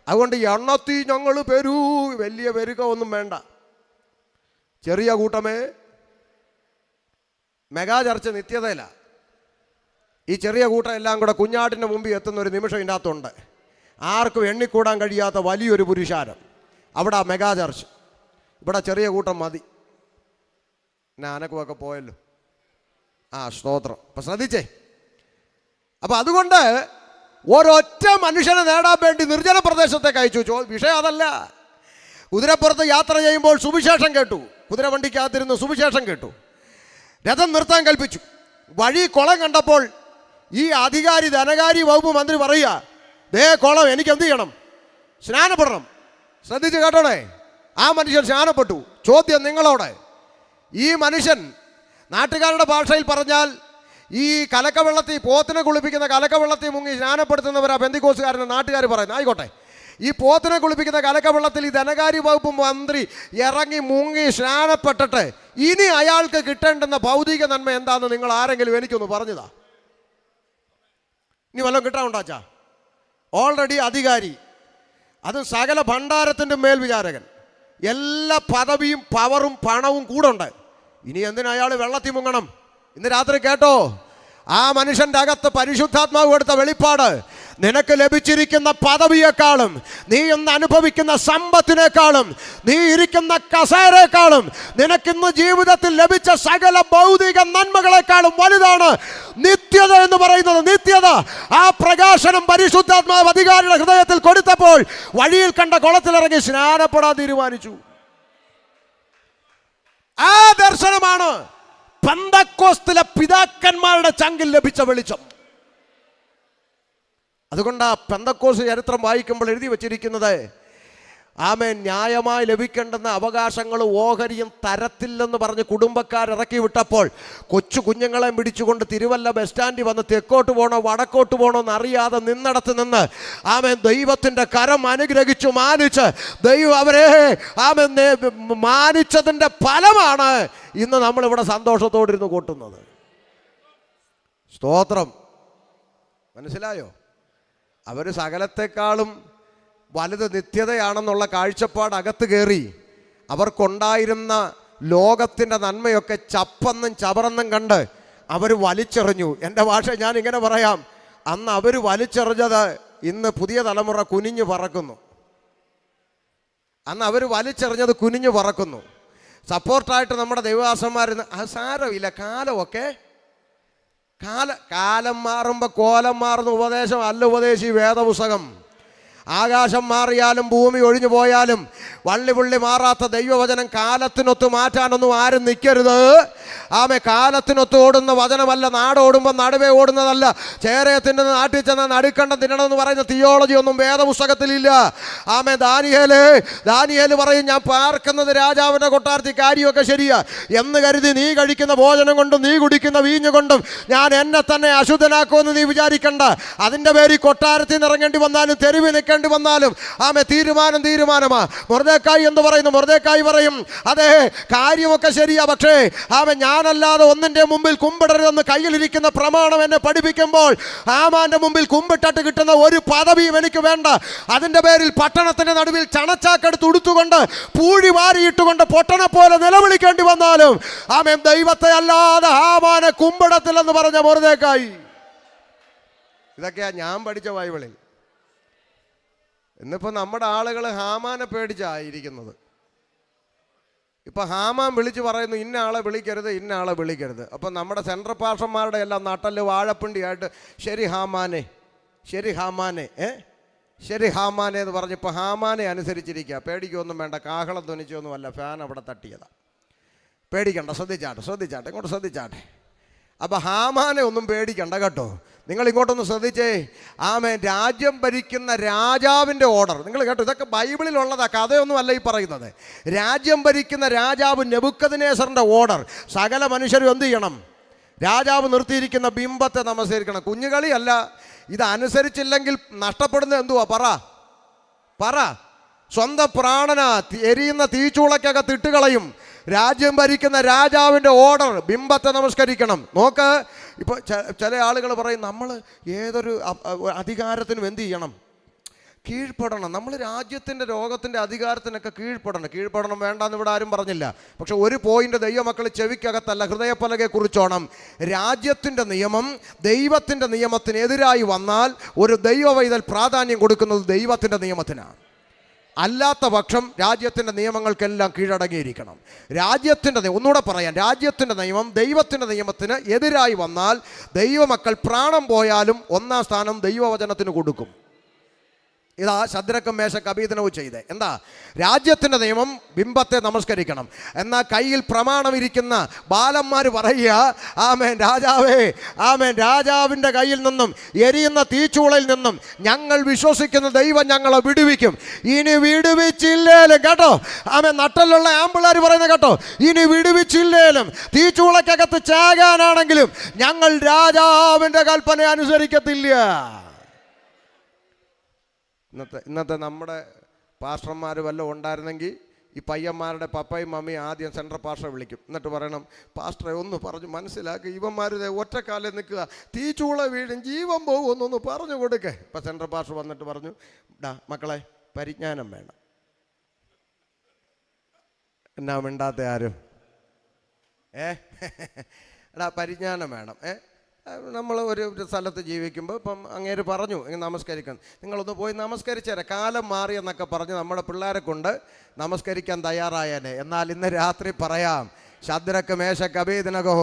അതുകൊണ്ട് എണ്ണത്തിൽ ഞങ്ങൾ വലിയ പെരുക്കമൊന്നും വേണ്ട. ചെറിയ കൂട്ടമേ, മെഗാ ചർച്ച നിത്യതയില്ല. ഈ ചെറിയ കൂട്ടം എല്ലാം കൂടെ കുഞ്ഞാടിൻ്റെ മുമ്പിൽ എത്തുന്ന ഒരു നിമിഷം ഇതിൻ്റെ അകത്തുണ്ട്. ആർക്കും എണ്ണിക്കൂടാൻ കഴിയാത്ത വലിയൊരു പുരുഷാരം. അവിടെ മെഗാ ചർച്ച, ഇവിടെ ചെറിയ കൂട്ടം മതി. അനക്കുമൊക്കെ പോയല്ലോ. സ്തോത്രം. അപ്പം ശ്രദ്ധിച്ചേ. അപ്പം അതുകൊണ്ട് ഒരൊറ്റ മനുഷ്യനെ നേടാൻ വേണ്ടി നിർജ്ജന പ്രദേശത്തേക്ക് അയച്ചു. വിഷയം അതല്ല. കുതിരപ്പുറത്ത് യാത്ര ചെയ്യുമ്പോൾ സുവിശേഷം കേട്ടു. കുതിരവണ്ടിക്കകത്തിരുന്ന് സുവിശേഷം കേട്ടു. രഥം നിർത്താൻ കൽപ്പിച്ചു. വഴി കുളം കണ്ടപ്പോൾ ഈ അധികാരി, ധനകാരി വകുപ്പ് മന്ത്രി പറയുക, ദേ കുളം, എനിക്ക് എന്ത് ചെയ്യണം? സ്നാനപ്പെടണം. ശ്രദ്ധിച്ച് കേട്ടോണേ. ആ മനുഷ്യൻ സ്നാനപ്പെട്ടു. ചോദ്യം നിങ്ങളോടെ, ഈ മനുഷ്യൻ നാട്ടുകാരുടെ ഭാഷയിൽ പറഞ്ഞാൽ ഈ കലക്കവെള്ളത്തിൽ, പോത്തിനെ കുളിപ്പിക്കുന്ന കലക്കവെള്ളത്തിൽ മുങ്ങി സ്നാനപ്പെടുത്തുന്നവരാ പെന്തിക്കോസുകാരൻ്റെ നാട്ടുകാർ പറയുന്നത്. ആയിക്കോട്ടെ. ഈ പോത്തിനെ കുളിപ്പിക്കുന്ന കലക്കവെള്ളത്തിൽ ഈ ധനകാര്യ വകുപ്പ് മന്ത്രി ഇറങ്ങി മുങ്ങി സ്നാനപ്പെട്ടിട്ട് ഇനി അയാൾക്ക് കിട്ടേണ്ടുന്ന ഭൗതിക നന്മ എന്താണെന്ന് നിങ്ങൾ ആരെങ്കിലും എനിക്കൊന്ന് പറഞ്ഞതാ? ഇനി വല്ലതും കിട്ടാനുണ്ടാച്ചാ? ഓൾറെഡി അധികാരി, അതും സകല ഭണ്ഡാരത്തിൻ്റെ മേൽവിചാരകൻ, എല്ലാ പദവിയും പവറും പണവും കൂടെ ഉണ്ട്. ഇനി എന്തിനാ അയാൾ വെള്ളത്തിൽ മുങ്ങണം? ഇന്ന് രാത്രി കേട്ടോ, ആ മനുഷ്യൻ്റെ അകത്ത് പരിശുദ്ധാത്മാവ് കൊടുത്ത വെളിപ്പാട്, നിനക്ക് ലഭിച്ചിരിക്കുന്ന പദവിയേക്കാളും, നീ ഇന്ന് അനുഭവിക്കുന്ന സമ്പത്തിനേക്കാളും, നീ ഇരിക്കുന്ന കസേരയെക്കാളും, നിനക്കിന്ന് ജീവിതത്തിൽ ലഭിച്ച സകല ഭൗതിക നന്മകളെക്കാളും വലുതാണ് നിത്യത എന്ന് പറയുന്നത്. നിത്യത. ആ പ്രകാശനം പരിശുദ്ധാത്മാവ് അധികാരിയുടെ ഹൃദയത്തിൽ കൊടുത്തപ്പോൾ വഴിയിൽ കണ്ട കുളത്തിലിറങ്ങി സ്നാനപ്പെടാൻ തീരുമാനിച്ചു. ആ ദർശനമാണ് പെന്തക്കോസ്തിലെ പിതാക്കന്മാരുടെ ചങ്കിൽ ലഭിച്ച വെളിച്ചം. അതുകൊണ്ട് ആ പെന്തക്കോസ് ചരിത്രം വായിക്കുമ്പോൾ എഴുതി വച്ചിരിക്കുന്നത്, ആമേൻ, ന്യായമായി ലഭിക്കേണ്ടുന്ന അവകാശങ്ങൾ ഓഹരിയും തരത്തില്ലെന്ന് പറഞ്ഞ് കുടുംബക്കാരിറക്കി വിട്ടപ്പോൾ കൊച്ചു കുഞ്ഞുങ്ങളെ പിടിച്ചുകൊണ്ട് തിരുവല്ല ബസ് സ്റ്റാൻഡിൽ വന്ന് തെക്കോട്ട് പോകണോ വടക്കോട്ട് പോകണോ എന്നറിയാതെ നിന്നിടത്ത് നിന്ന് ആമേൻ ദൈവത്തിൻ്റെ കരം അനുഗ്രഹിച്ചു മാനിച്ച് ദൈവം അവരെ ആമേൻ മാനിച്ചതിൻ്റെ ഫലമാണ് ഇന്ന് നമ്മളിവിടെ സന്തോഷത്തോടിരുന്ന് കൂട്ടുന്നത്. സ്തോത്രം. മനസ്സിലായോ? അവർ സകലത്തെക്കാളും വലുത് നിത്യതയാണെന്നുള്ള കാഴ്ചപ്പാട് അകത്ത് കയറി അവർക്കുണ്ടായിരുന്ന ലോകത്തിൻ്റെ നന്മയൊക്കെ ചപ്പെന്നും ചവറെന്നും കണ്ട് അവർ വലിച്ചെറിഞ്ഞു. എൻ്റെ ഭാഷ ഞാൻ ഇങ്ങനെ പറയാം, അന്ന് അവർ വലിച്ചെറിഞ്ഞത് ഇന്ന് പുതിയ തലമുറ കുനിഞ്ഞു പറക്കുന്നു. അന്ന് അവർ വലിച്ചെറിഞ്ഞത് കുനിഞ്ഞു പറക്കുന്നു. സപ്പോർട്ടായിട്ട് നമ്മുടെ ദൈവദാസന്മാരിന്ന് അത് സാരമില്ല, കാലമൊക്കെ കാലം മാറുമ്പോൾ കോലം മാറുന്ന ഉപദേശം അല്ല ഉപദേശി വേദപുസ്തകം. ആകാശം മാറിയാലും ഭൂമി ഒഴിഞ്ഞു പോയാലും വള്ളിപുള്ളി മാറാത്ത ദൈവവചനം കാലത്തിനൊത്ത് മാറ്റാനൊന്നും ആരും നിൽക്കരുത്. ആമേ, കാലത്തിനൊത്ത് ഓടുന്ന വചനമല്ല, നാടോടുമ്പോൾ നടുവേ ഓടുന്നതല്ല. ചേരയത്തിൻ്റെ നാട്ടിൽ ചെന്ന് നടുക്കണ്ടം തിന്നണമെന്ന് പറയുന്ന തിയോളജി ഒന്നും വേദപുസ്തകത്തിലില്ല. ആമേ, ദാനിയേല് പറയും, ഞാൻ പാർക്കുന്നത് രാജാവിൻ്റെ കൊട്ടാരത്തിൽ, കാര്യമൊക്കെ ശരിയാ എന്ന് കരുതി നീ കഴിക്കുന്ന ഭോജനം കൊണ്ടും നീ കുടിക്കുന്ന വീഞ്ഞു കൊണ്ടും ഞാൻ എന്നെ തന്നെ അശുദ്ധനാക്കുമെന്ന് നീ വിചാരിക്കണ്ട. അതിൻ്റെ പേരിൽ കൊട്ടാരത്തിൽ നിന്ന് ഇറങ്ങേണ്ടി വന്നാലും തെരുവിൽ നിൽക്കേണ്ടി വന്നാലും ആമേ, തീരുമാനമാ. മൊർദെഖായി എന്ന് പറയുന്നു. മൊർദെഖായി പറയും, അതെ കാര്യമൊക്കെ ശരിയാ, പക്ഷേ ആമേ ഞാനല്ലാതെ ഒന്നിൻ്റെ മുമ്പിൽ കുമ്പിടരുതെന്ന് കയ്യിലിരിക്കുന്ന പ്രമാണം എന്നെ പഠിപ്പിക്കുമ്പോൾ ഹാമാന്റെ മുമ്പിൽ കുമ്പിട്ടിട്ട് കിട്ടുന്ന ഒരു പദവിയും എനിക്ക് വേണ്ട. അതിൻ്റെ പേരിൽ പട്ടണത്തിൻ്റെ നടുവിൽ ചണച്ചാക്കെടുത്ത് ഉടുത്തുകൊണ്ട് പൂഴി വാരിയിട്ടുകൊണ്ട് പൊട്ടനെ പോലെ നിലവിളിക്കേണ്ടി വന്നാലും ആമേ ദൈവത്തെ അല്ലാതെ ഹാമാനെ കുമ്പിടത്തില്ലെന്ന് പറഞ്ഞ മൊർദെഖായി. ഇതൊക്കെയാ ഞാൻ പഠിച്ച ബൈബിളിൽ. ഇന്നിപ്പോൾ നമ്മുടെ ആളുകൾ ഹാമാനെ പേടിച്ചായിരിക്കുന്നത്. ഇപ്പം ഹാമാൻ വിളിച്ച് പറയുന്നു, ഇന്ന ആളെ വിളിക്കരുത്, ഇന്ന ആളെ വിളിക്കരുത്. അപ്പം നമ്മുടെ സെൻട്രൽ പാർഷന്മാരുടെ എല്ലാം നട്ടല് വാഴപ്പിണ്ടിയായിട്ട് ശരി ഹാമാനെ എന്ന് പറഞ്ഞ് ഇപ്പോൾ ഹാമാനെ അനുസരിച്ചിരിക്കുക. പേടിക്കൊന്നും വേണ്ട, കാഹളം ധ്വനിച്ചൊന്നുമല്ല, ഫാൻ അവിടെ തട്ടിയതാ. പേടിക്കണ്ട, ശ്രദ്ധിച്ചാട്ടെ ഇങ്ങോട്ട് ശ്രദ്ധിച്ചാട്ടെ. അപ്പം ഹാമാനെ ഒന്നും പേടിക്കണ്ട കേട്ടോ. നിങ്ങൾ ഇങ്ങോട്ടൊന്ന് ശ്രദ്ധിച്ചേ. ആമേൻ, രാജ്യം ഭരിക്കുന്ന രാജാവിൻ്റെ ഓർഡർ നിങ്ങൾ കേട്ടോ. ഇതൊക്കെ ബൈബിളിലുള്ളതാ, കഥയൊന്നും അല്ല ഈ പറയുന്നത്. രാജ്യം ഭരിക്കുന്ന രാജാവ് നെബൂഖദ്നേസറിൻ്റെ ഓർഡർ. സകല മനുഷ്യരും എന്ത് ചെയ്യണം? രാജാവ് നിർത്തിയിരിക്കുന്ന ബിംബത്തെ നമസ്കരിക്കണം. കുഞ്ഞുകളിയല്ല. ഇത് അനുസരിച്ചില്ലെങ്കിൽ നഷ്ടപ്പെടുന്നത് എന്തുവാ? പറ. സ്വന്തം പ്രാണന എരിയുന്ന തീച്ചൂളക്കകത്ത് ഇട്ടുകളയും. രാജ്യം ഭരിക്കുന്ന രാജാവിൻ്റെ ഓർഡർ, ബിംബത്തെ നമസ്കരിക്കണം. നോക്ക്, ഇപ്പോൾ ചില ആളുകൾ പറയും, നമ്മൾ ഏതൊരു അധികാരത്തിനും എന്ത് ചെയ്യണം? കീഴ്പ്പെടണം. നമ്മൾ രാജ്യത്തിൻ്റെ ലോകത്തിൻ്റെ അധികാരത്തിനൊക്കെ കീഴ്പ്പെടണം വേണ്ടെന്ന് ഇവിടെ ആരും പറഞ്ഞില്ല. പക്ഷെ ഒരു പോയിന്റ് ദൈവമക്കൾ ചെവിക്കകത്തല്ല, ഹൃദയപ്പലകയെ കുറിച്ചോണം. രാജ്യത്തിൻ്റെ നിയമം ദൈവത്തിൻ്റെ നിയമത്തിനെതിരായി വന്നാൽ ഒരു ദൈവവൈതൽ പ്രാധാന്യം കൊടുക്കുന്നത് ദൈവത്തിൻ്റെ നിയമത്തിനാണ്. അല്ലാത്ത പക്ഷം രാജ്യത്തിൻ്റെ നിയമങ്ങൾക്കെല്ലാം കീഴടങ്ങിയിരിക്കണം. ഒന്നുകൂടെ പറയാം, രാജ്യത്തിൻ്റെ നിയമം ദൈവത്തിൻ്റെ നിയമത്തിന് എതിരായി വന്നാൽ ദൈവമക്കൾ പ്രാണം പോയാലും ഒന്നാം സ്ഥാനം ദൈവവചനത്തിന് കൊടുക്കും. ഇതാ ശദ്രക്കും മേശക്ക് അബീദനവും ചെയ്തേ. എന്താ? രാജ്യത്തിൻ്റെ നിയമം ബിംബത്തെ നമസ്കരിക്കണം. എന്നാൽ കയ്യിൽ പ്രമാണമിരിക്കുന്ന ബാലന്മാർ പറയുക, ആമേൻ രാജാവേ, ആമേൻ രാജാവിൻ്റെ കയ്യിൽ നിന്നും എരിയുന്ന തീച്ചൂളയിൽ നിന്നും ഞങ്ങൾ വിശ്വസിക്കുന്ന ദൈവം ഞങ്ങളെ വിടുവിക്കും. ഇനി വിടുവിച്ചില്ലേലും കേട്ടോ, ആമേൻ നട്ടലുള്ള ആമ്പിള്ളേർ പറയുന്നത് കേട്ടോ, ഇനി വിടുവിച്ചില്ലേലും തീച്ചൂളക്കകത്ത് ചാകാനാണെങ്കിലും ഞങ്ങൾ രാജാവിൻ്റെ കൽപ്പന അനുസരിക്കത്തില്ല. ഇന്നത്തെ നമ്മുടെ പാസ്റ്റർമാർ വല്ലതും ഉണ്ടായിരുന്നെങ്കിൽ ഈ പയ്യന്മാരുടെ പപ്പയും മമ്മിയും ആദ്യം സെൻട്രൽ പാസ്റ്ററെ വിളിക്കും. എന്നിട്ട് പറയണം, പാസ്റ്ററെ ഒന്ന് പറഞ്ഞ് മനസ്സിലാക്കി, ഇവന്മാർ ഒറ്റക്കാലം നിൽക്കുക, തീച്ചൂള വീഴും, ജീവൻ പോകും, ഒന്നൊന്ന് പറഞ്ഞു കൊടുക്കേ. ഇപ്പം സെൻട്രൽ പാസ്റ്റർ വന്നിട്ട് പറഞ്ഞു, മക്കളെ പരിജ്ഞാനം വേണം. എന്നാ മിണ്ടാത്ത ആരും? പരിജ്ഞാനം വേണം. നമ്മൾ ഒരു സ്ഥലത്ത് ജീവിക്കുമ്പോൾ ഇപ്പം അങ്ങേര് പറഞ്ഞു നമസ്കരിക്കാൻ, നിങ്ങളൊന്ന് പോയി നമസ്കരിച്ചേരെ, കാലം മാറിയെന്നൊക്കെ പറഞ്ഞ് നമ്മുടെ പിള്ളേരെ കൊണ്ട് നമസ്കരിക്കാൻ തയ്യാറായേനെ. എന്നാൽ ഇന്ന് രാത്രി പറയാം, ശദ്രക്ക് മേശക്ക് അബേദ്നെഗോ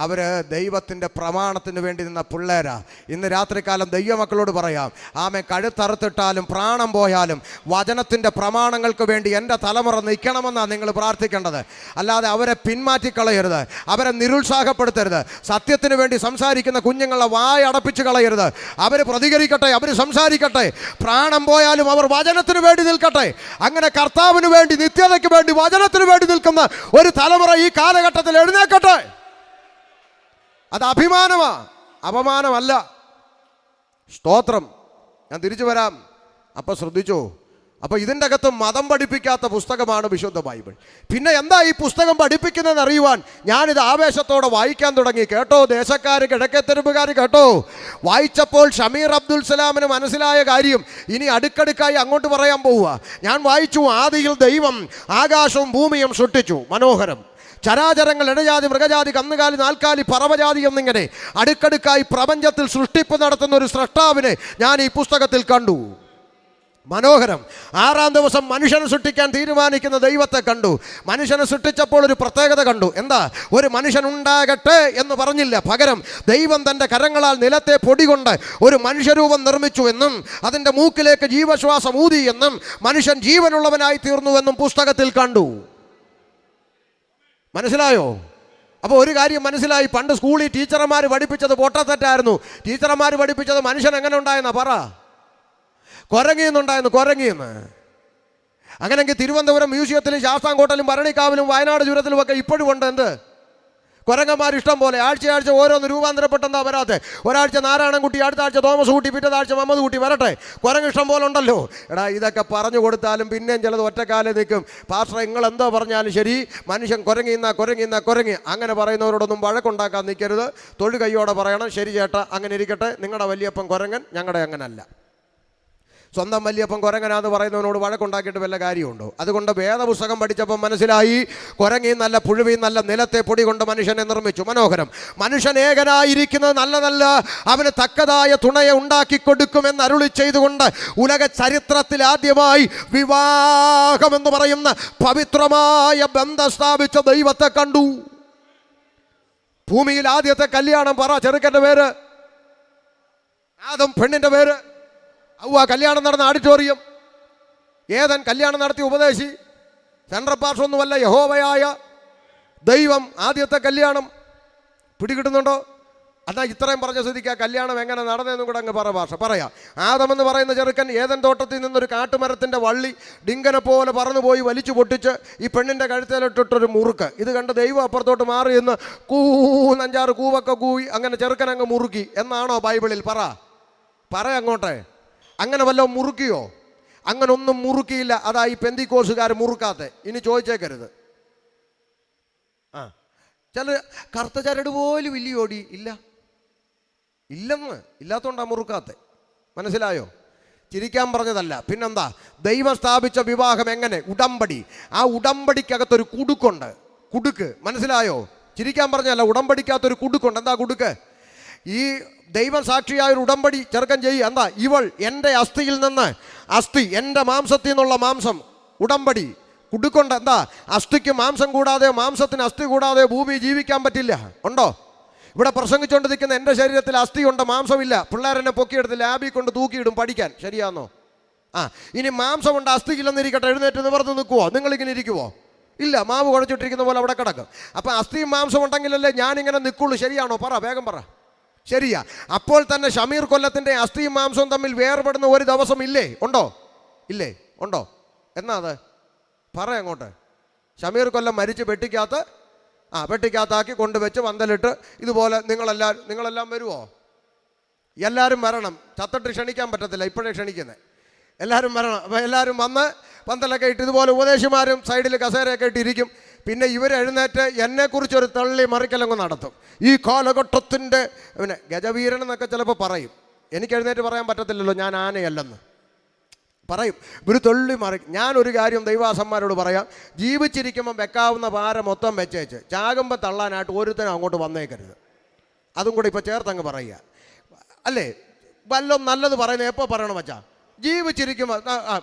അവർ ദൈവത്തിൻ്റെ പ്രമാണത്തിന് വേണ്ടി നിന്ന പിള്ളേരാ. ഇന്ന് രാത്രികാലം ദൈവമക്കളോട് പറയാം, ആമേ കഴുത്തറുത്തിട്ടാലും പ്രാണം പോയാലും വചനത്തിൻ്റെ പ്രമാണങ്ങൾക്ക് വേണ്ടി എൻ്റെ തലമുറ നിൽക്കണമെന്നാണ് നിങ്ങൾ പ്രാർത്ഥിക്കേണ്ടത്. അല്ലാതെ അവരെ പിന്മാറ്റിക്കളയരുത്, അവരെ നിരുത്സാഹപ്പെടുത്തരുത്. സത്യത്തിന് വേണ്ടി സംസാരിക്കുന്ന കുഞ്ഞുങ്ങളെ വായടപ്പിച്ച് കളയരുത്. അവർ പ്രതികരിക്കട്ടെ, അവർ സംസാരിക്കട്ടെ. പ്രാണം പോയാലും അവർ വചനത്തിന് വേണ്ടി നിൽക്കട്ടെ. അങ്ങനെ കർത്താവിന് വേണ്ടി, നിത്യതയ്ക്ക് വേണ്ടി, വചനത്തിന് വേണ്ടി നിൽക്കുന്ന ഒരു തലമുറ ഈ കാലഘട്ടത്തിൽ എഴുന്നേക്കട്ടെ. അത് അഭിമാനമാ, അപമാനമല്ല. സ്തോത്രം. ഞാൻ തിരിച്ചു വരാം. അപ്പം ശ്രദ്ധിച്ചോ, അപ്പോൾ ഇതിൻ്റെ അകത്ത് മതം പഠിപ്പിക്കാത്ത പുസ്തകമാണ് വിശുദ്ധ ബൈബിൾ. പിന്നെ എന്താ ഈ പുസ്തകം പഠിപ്പിക്കുന്നതെന്ന് അറിയുവാൻ ഞാനിത് ആവേശത്തോടെ വായിക്കാൻ തുടങ്ങി. കേട്ടോ ദേശക്കാർ, കിഴക്കേത്തെരുവുകാർ കേട്ടോ. വായിച്ചപ്പോൾ ഷമീർ അബ്ദുൽ സലാമിന് മനസ്സിലായ കാര്യം ഇനി അടുക്കടുക്കായി അങ്ങോട്ട് പറയാൻ പോവുക. ഞാൻ വായിച്ചു, ആദിയിൽ ദൈവം ആകാശവും ഭൂമിയും സൃഷ്ടിച്ചു. മനോഹരം. ചരാചരങ്ങൾ, ഇടജാതി, മൃഗജാതി, കന്നുകാലി, നാൽക്കാലി, പറവജാതി എന്നിങ്ങനെ അടുക്കടുക്കായി പ്രപഞ്ചത്തിൽ സൃഷ്ടിപ്പ് നടത്തുന്ന ഒരു സ്രഷ്ടാവിനെ ഞാൻ ഈ പുസ്തകത്തിൽ കണ്ടു. മനോഹരം. 6-ാം ദിവസം മനുഷ്യനെ സൃഷ്ടിക്കാൻ തീരുമാനിക്കുന്ന ദൈവത്തെ കണ്ടു. മനുഷ്യനെ സൃഷ്ടിച്ചപ്പോൾ ഒരു പ്രത്യേകത കണ്ടു. എന്താ? ഒരു മനുഷ്യൻ ഉണ്ടാകട്ടെ എന്ന് പറഞ്ഞില്ല. പകരം ദൈവം തൻ്റെ കരങ്ങളാൽ നിലത്തെ പൊടി കൊണ്ട് ഒരു മനുഷ്യരൂപം നിർമ്മിച്ചു എന്നും അതിൻ്റെ മൂക്കിലേക്ക് ജീവശ്വാസം ഊതി എന്നും മനുഷ്യൻ ജീവനുള്ളവനായി തീർന്നുവെന്നും പുസ്തകത്തിൽ കണ്ടു. മനസ്സിലായോ? അപ്പോൾ ഒരു കാര്യം മനസ്സിലായി. പണ്ട് സ്കൂളിൽ ടീച്ചർമാർ പഠിപ്പിച്ചത് പൊട്ടത്തെറ്റായിരുന്നു. ടീച്ചർമാർ പഠിപ്പിച്ചത് മനുഷ്യൻ എങ്ങനെ ഉണ്ടായെന്നാ പറ? കുരങ്ങിയെന്നുണ്ടായിരുന്നു, കുരങ്ങിയെന്ന്. അങ്ങനെയെങ്കിൽ തിരുവനന്തപുരം മ്യൂസിയത്തിലും ശാസ്താംകോട്ടയിലും ഭരണിക്കാവിലും വയനാട് ചുരത്തിലും ഒക്കെ ഇപ്പോഴും ഉണ്ട് എന്ത്? കുരങ്ങന്മാർ ഇഷ്ടം പോലെ. ആഴ്ച ഓരോന്ന് രൂപാന്തരപ്പെട്ടെന്താ വരാത്തെ? ഒരാഴ്ച നാരായണൻകുട്ടി, അടുത്ത ആഴ്ച തോമസ് കുട്ടി, പിറ്റേതാഴ്ച മുഹമ്മദ് കുട്ടി വരട്ടെ. കുരങ്ങ് ഇഷ്ടം പോലെ ഉണ്ടല്ലോ. എടാ, ഇതൊക്കെ പറഞ്ഞു കൊടുത്താലും പിന്നെയും ചിലത് ഒറ്റക്കാലം നിൽക്കും. പാസ്റ്റർ നിങ്ങൾ എന്തോ പറഞ്ഞാലും ശരി, മനുഷ്യൻ കുരങ്ങി അങ്ങനെ പറയുന്നവരോടൊന്നും വഴക്കുണ്ടാക്കാൻ നിൽക്കരുത്. തൊഴു കൈയോടെ പറയണം, ശരി ചേട്ടാ അങ്ങനെ ഇരിക്കട്ടെ, നിങ്ങളുടെ വലിയപ്പൻ കുരങ്ങൻ, ഞങ്ങളുടെ അങ്ങനല്ല. സ്വന്തം വലിയപ്പം കുരങ്ങനാന്ന് പറയുന്നവനോട് വഴക്കുണ്ടാക്കിയിട്ട് വല്ല കാര്യമുണ്ടോ? അതുകൊണ്ട് വേദപുസ്തകം പഠിച്ചപ്പം മനസ്സിലായി, കുരങ്ങിയും നല്ല പുഴുവിയും നല്ല നിലത്തെ പൊടി കൊണ്ട് മനുഷ്യനെ നിർമ്മിച്ചു. മനോഹരം. മനുഷ്യൻ ഏകനായിരിക്കുന്നത് നല്ലതല്ല, അവന് തക്കതായ തുണയെ ഉണ്ടാക്കി കൊടുക്കുമെന്ന് അരുളി ചെയ്തുകൊണ്ട് ഉലക ചരിത്രത്തിൽ ആദ്യമായി വിവാഹമെന്ന് പറയുന്ന പവിത്രമായ ബന്ധം സ്ഥാപിച്ച ദൈവത്തെ കണ്ടു. ഭൂമിയിൽ ആദ്യത്തെ കല്യാണം പറ. ചെറുക്കൻ്റെ പേര് ആദം, പെണ്ണിൻ്റെ പേര് ഔവ. കല്യാണം നടന്ന ഓഡിറ്റോറിയം ഏതൻ. കല്യാണം നടത്തി ഉപദേശി. സെൻട്രൽ പാർഷൊന്നുമല്ല, യഹോവയായ ദൈവം. ആദ്യത്തെ കല്യാണം. പിടികിട്ടുന്നുണ്ടോ? എന്നാൽ ഇത്രയും പറഞ്ഞ സ്ഥിതിക്ക് ആ കല്യാണം എങ്ങനെ നടന്നതെന്നും കൂടെ അങ്ങ് പറയാം. ആദമെന്ന് പറയുന്ന ചെറുക്കൻ ഏതൻ തോട്ടത്തിൽ നിന്നൊരു കാട്ടുമരത്തിൻ്റെ വള്ളി ഡിങ്കനെ പോലെ പറന്നുപോയി വലിച്ചു പൊട്ടിച്ച് ഈ പെണ്ണിൻ്റെ കഴുത്തേലിട്ടിട്ടൊരു മുറുക്ക്. ഇത് കണ്ട് ദൈവം അപ്പുറത്തോട്ട് മാറി എന്ന് 5-6 കൂവൊക്കെ കൂവി അങ്ങനെ ചെറുക്കൻ അങ്ങ് മുറുക്കി എന്നാണോ ബൈബിളിൽ? പറ അങ്ങോട്ടെ. അങ്ങനെ വല്ലതും മുറുക്കിയോ? അങ്ങനെ ഒന്നും മുറുക്കിയില്ല. അതാ ഈ പെന്തിക്കോസുകാർ മുറുക്കാത്തെ. ഇനി ചോദിച്ചേക്കരുത്. ചില കറുത്ത ചരട് പോലും ഇല്ലയോടി? ഇല്ലെന്ന്. ഇല്ലാത്തതുകൊണ്ടാണ് മുറുക്കാത്തെ. മനസ്സിലായോ? ചിരിക്കാൻ പറഞ്ഞതല്ല. പിന്നെന്താ? ദൈവം സ്ഥാപിച്ച വിവാഹം എങ്ങനെ? ഉടമ്പടി. ആ ഉടമ്പടിക്കകത്തൊരു കുടുക്കുണ്ട്. കുടുക്ക്. മനസ്സിലായോ? ചിരിക്കാൻ പറഞ്ഞതല്ല. ഉടമ്പടിക്കകത്തൊരു കുടുക്കുണ്ട്. എന്താ കുടുക്ക്? ഈ ദൈവം സാക്ഷിയായൊരു ഉടമ്പടി ചെറുക്കൻ ചെയ്യുക. എന്താ? ഇവൾ എൻ്റെ അസ്ഥിയിൽ നിന്ന് അസ്ഥി, എൻ്റെ മാംസത്തിൽ നിന്നുള്ള മാംസം. ഉടമ്പടി. കുടുക്കൊണ്ട്. എന്താ? അസ്ഥിക്ക് മാംസം കൂടാതെ, മാംസത്തിന് അസ്ഥി കൂടാതെ ഭൂമി ജീവിക്കാൻ പറ്റില്ല. ഉണ്ടോ? ഇവിടെ പ്രസംഗിച്ചുകൊണ്ട് നിൽക്കുന്ന എൻ്റെ ശരീരത്തിൽ അസ്ഥിയുണ്ട്, മാംസമില്ല. പിള്ളേരെന്നെ പൊക്കിയെടുത്ത് ലാബിൽ കൊണ്ട് തൂക്കിയിടും പഠിക്കാൻ. ശരിയാണോ? ഇനി മാംസമുണ്ട്, അസ്ഥിയില്ലെന്നിരിക്കട്ടെ, എഴുന്നേറ്റ് നിവർന്ന് നിൽക്കുവോ? നിങ്ങളിങ്ങനെ ഇരിക്കുവോ? ഇല്ല. മാവ് കുഴച്ചിട്ടിരിക്കുന്ന പോലെ അവിടെ കിടക്കും. അപ്പം അസ്ഥിയും മാംസം ഉണ്ടെങ്കിലല്ലേ ഞാനിങ്ങനെ നിൽക്കുള്ളൂ. ശരിയാണോ? വേഗം പറ. ശരിയാ. അപ്പോൾ തന്നെ ഷമീർ കൊല്ലത്തിൻ്റെ അസ്ഥിയും മാംസവും തമ്മിൽ വേർപെടുന്ന ഒരു ദിവസം ഇല്ലേ? ഉണ്ടോ? എന്നാ അത് പറ അങ്ങോട്ട്. ഷമീർ കൊല്ലം മരിച്ച് പെട്ടിക്കകത്താക്കി കൊണ്ടുവച്ച് പന്തലിട്ട് ഇതുപോലെ നിങ്ങളെല്ലാം വരുമോ? എല്ലാവരും വരണം. ചത്തിട്ട് ക്ഷണിക്കാൻ പറ്റത്തില്ല, ഇപ്പോഴേ ക്ഷണിക്കുന്നത്. എല്ലാവരും വരണം. അപ്പോൾ എല്ലാവരും വന്ന് പന്തലൊക്കെ ഇട്ട് ഇതുപോലെ ഉപദേശിമാരും സൈഡിൽ കസേരയൊക്കെ ഇട്ടിരിക്കും. പിന്നെ ഇവരെഴുന്നേറ്റ് എന്നെക്കുറിച്ചൊരു തള്ളി മറിക്കലങ്ങ് നടത്തും. ഈ കാലഘട്ടത്തിൻ്റെ പിന്നെ ഗജവീരൻ എന്നൊക്കെ ചിലപ്പോൾ പറയും. എനിക്ക് എഴുന്നേറ്റ് പറയാൻ പറ്റത്തില്ലല്ലോ, ഞാൻ ആനയല്ലെന്ന് പറയും. ഒരു തള്ളി മറിക്കും. ഞാനൊരു കാര്യം ദൈവാസന്മാരോട് പറയാം. ജീവിച്ചിരിക്കുമ്പം വെക്കാവുന്ന പാര മൊത്തം വെച്ചേച്ച് ചാകുമ്പോൾ തള്ളാനായിട്ട് ഒരുത്തനും അങ്ങോട്ട് വന്നേക്കരുത്. അതും കൂടെ ഇപ്പോൾ ചേർത്തങ്ങ് പറയുക അല്ലേ? വല്ലതും നല്ലത് പറയുന്നത് എപ്പോൾ പറയണം വെച്ചാൽ ജീവിച്ചിരിക്കുമ്പോൾ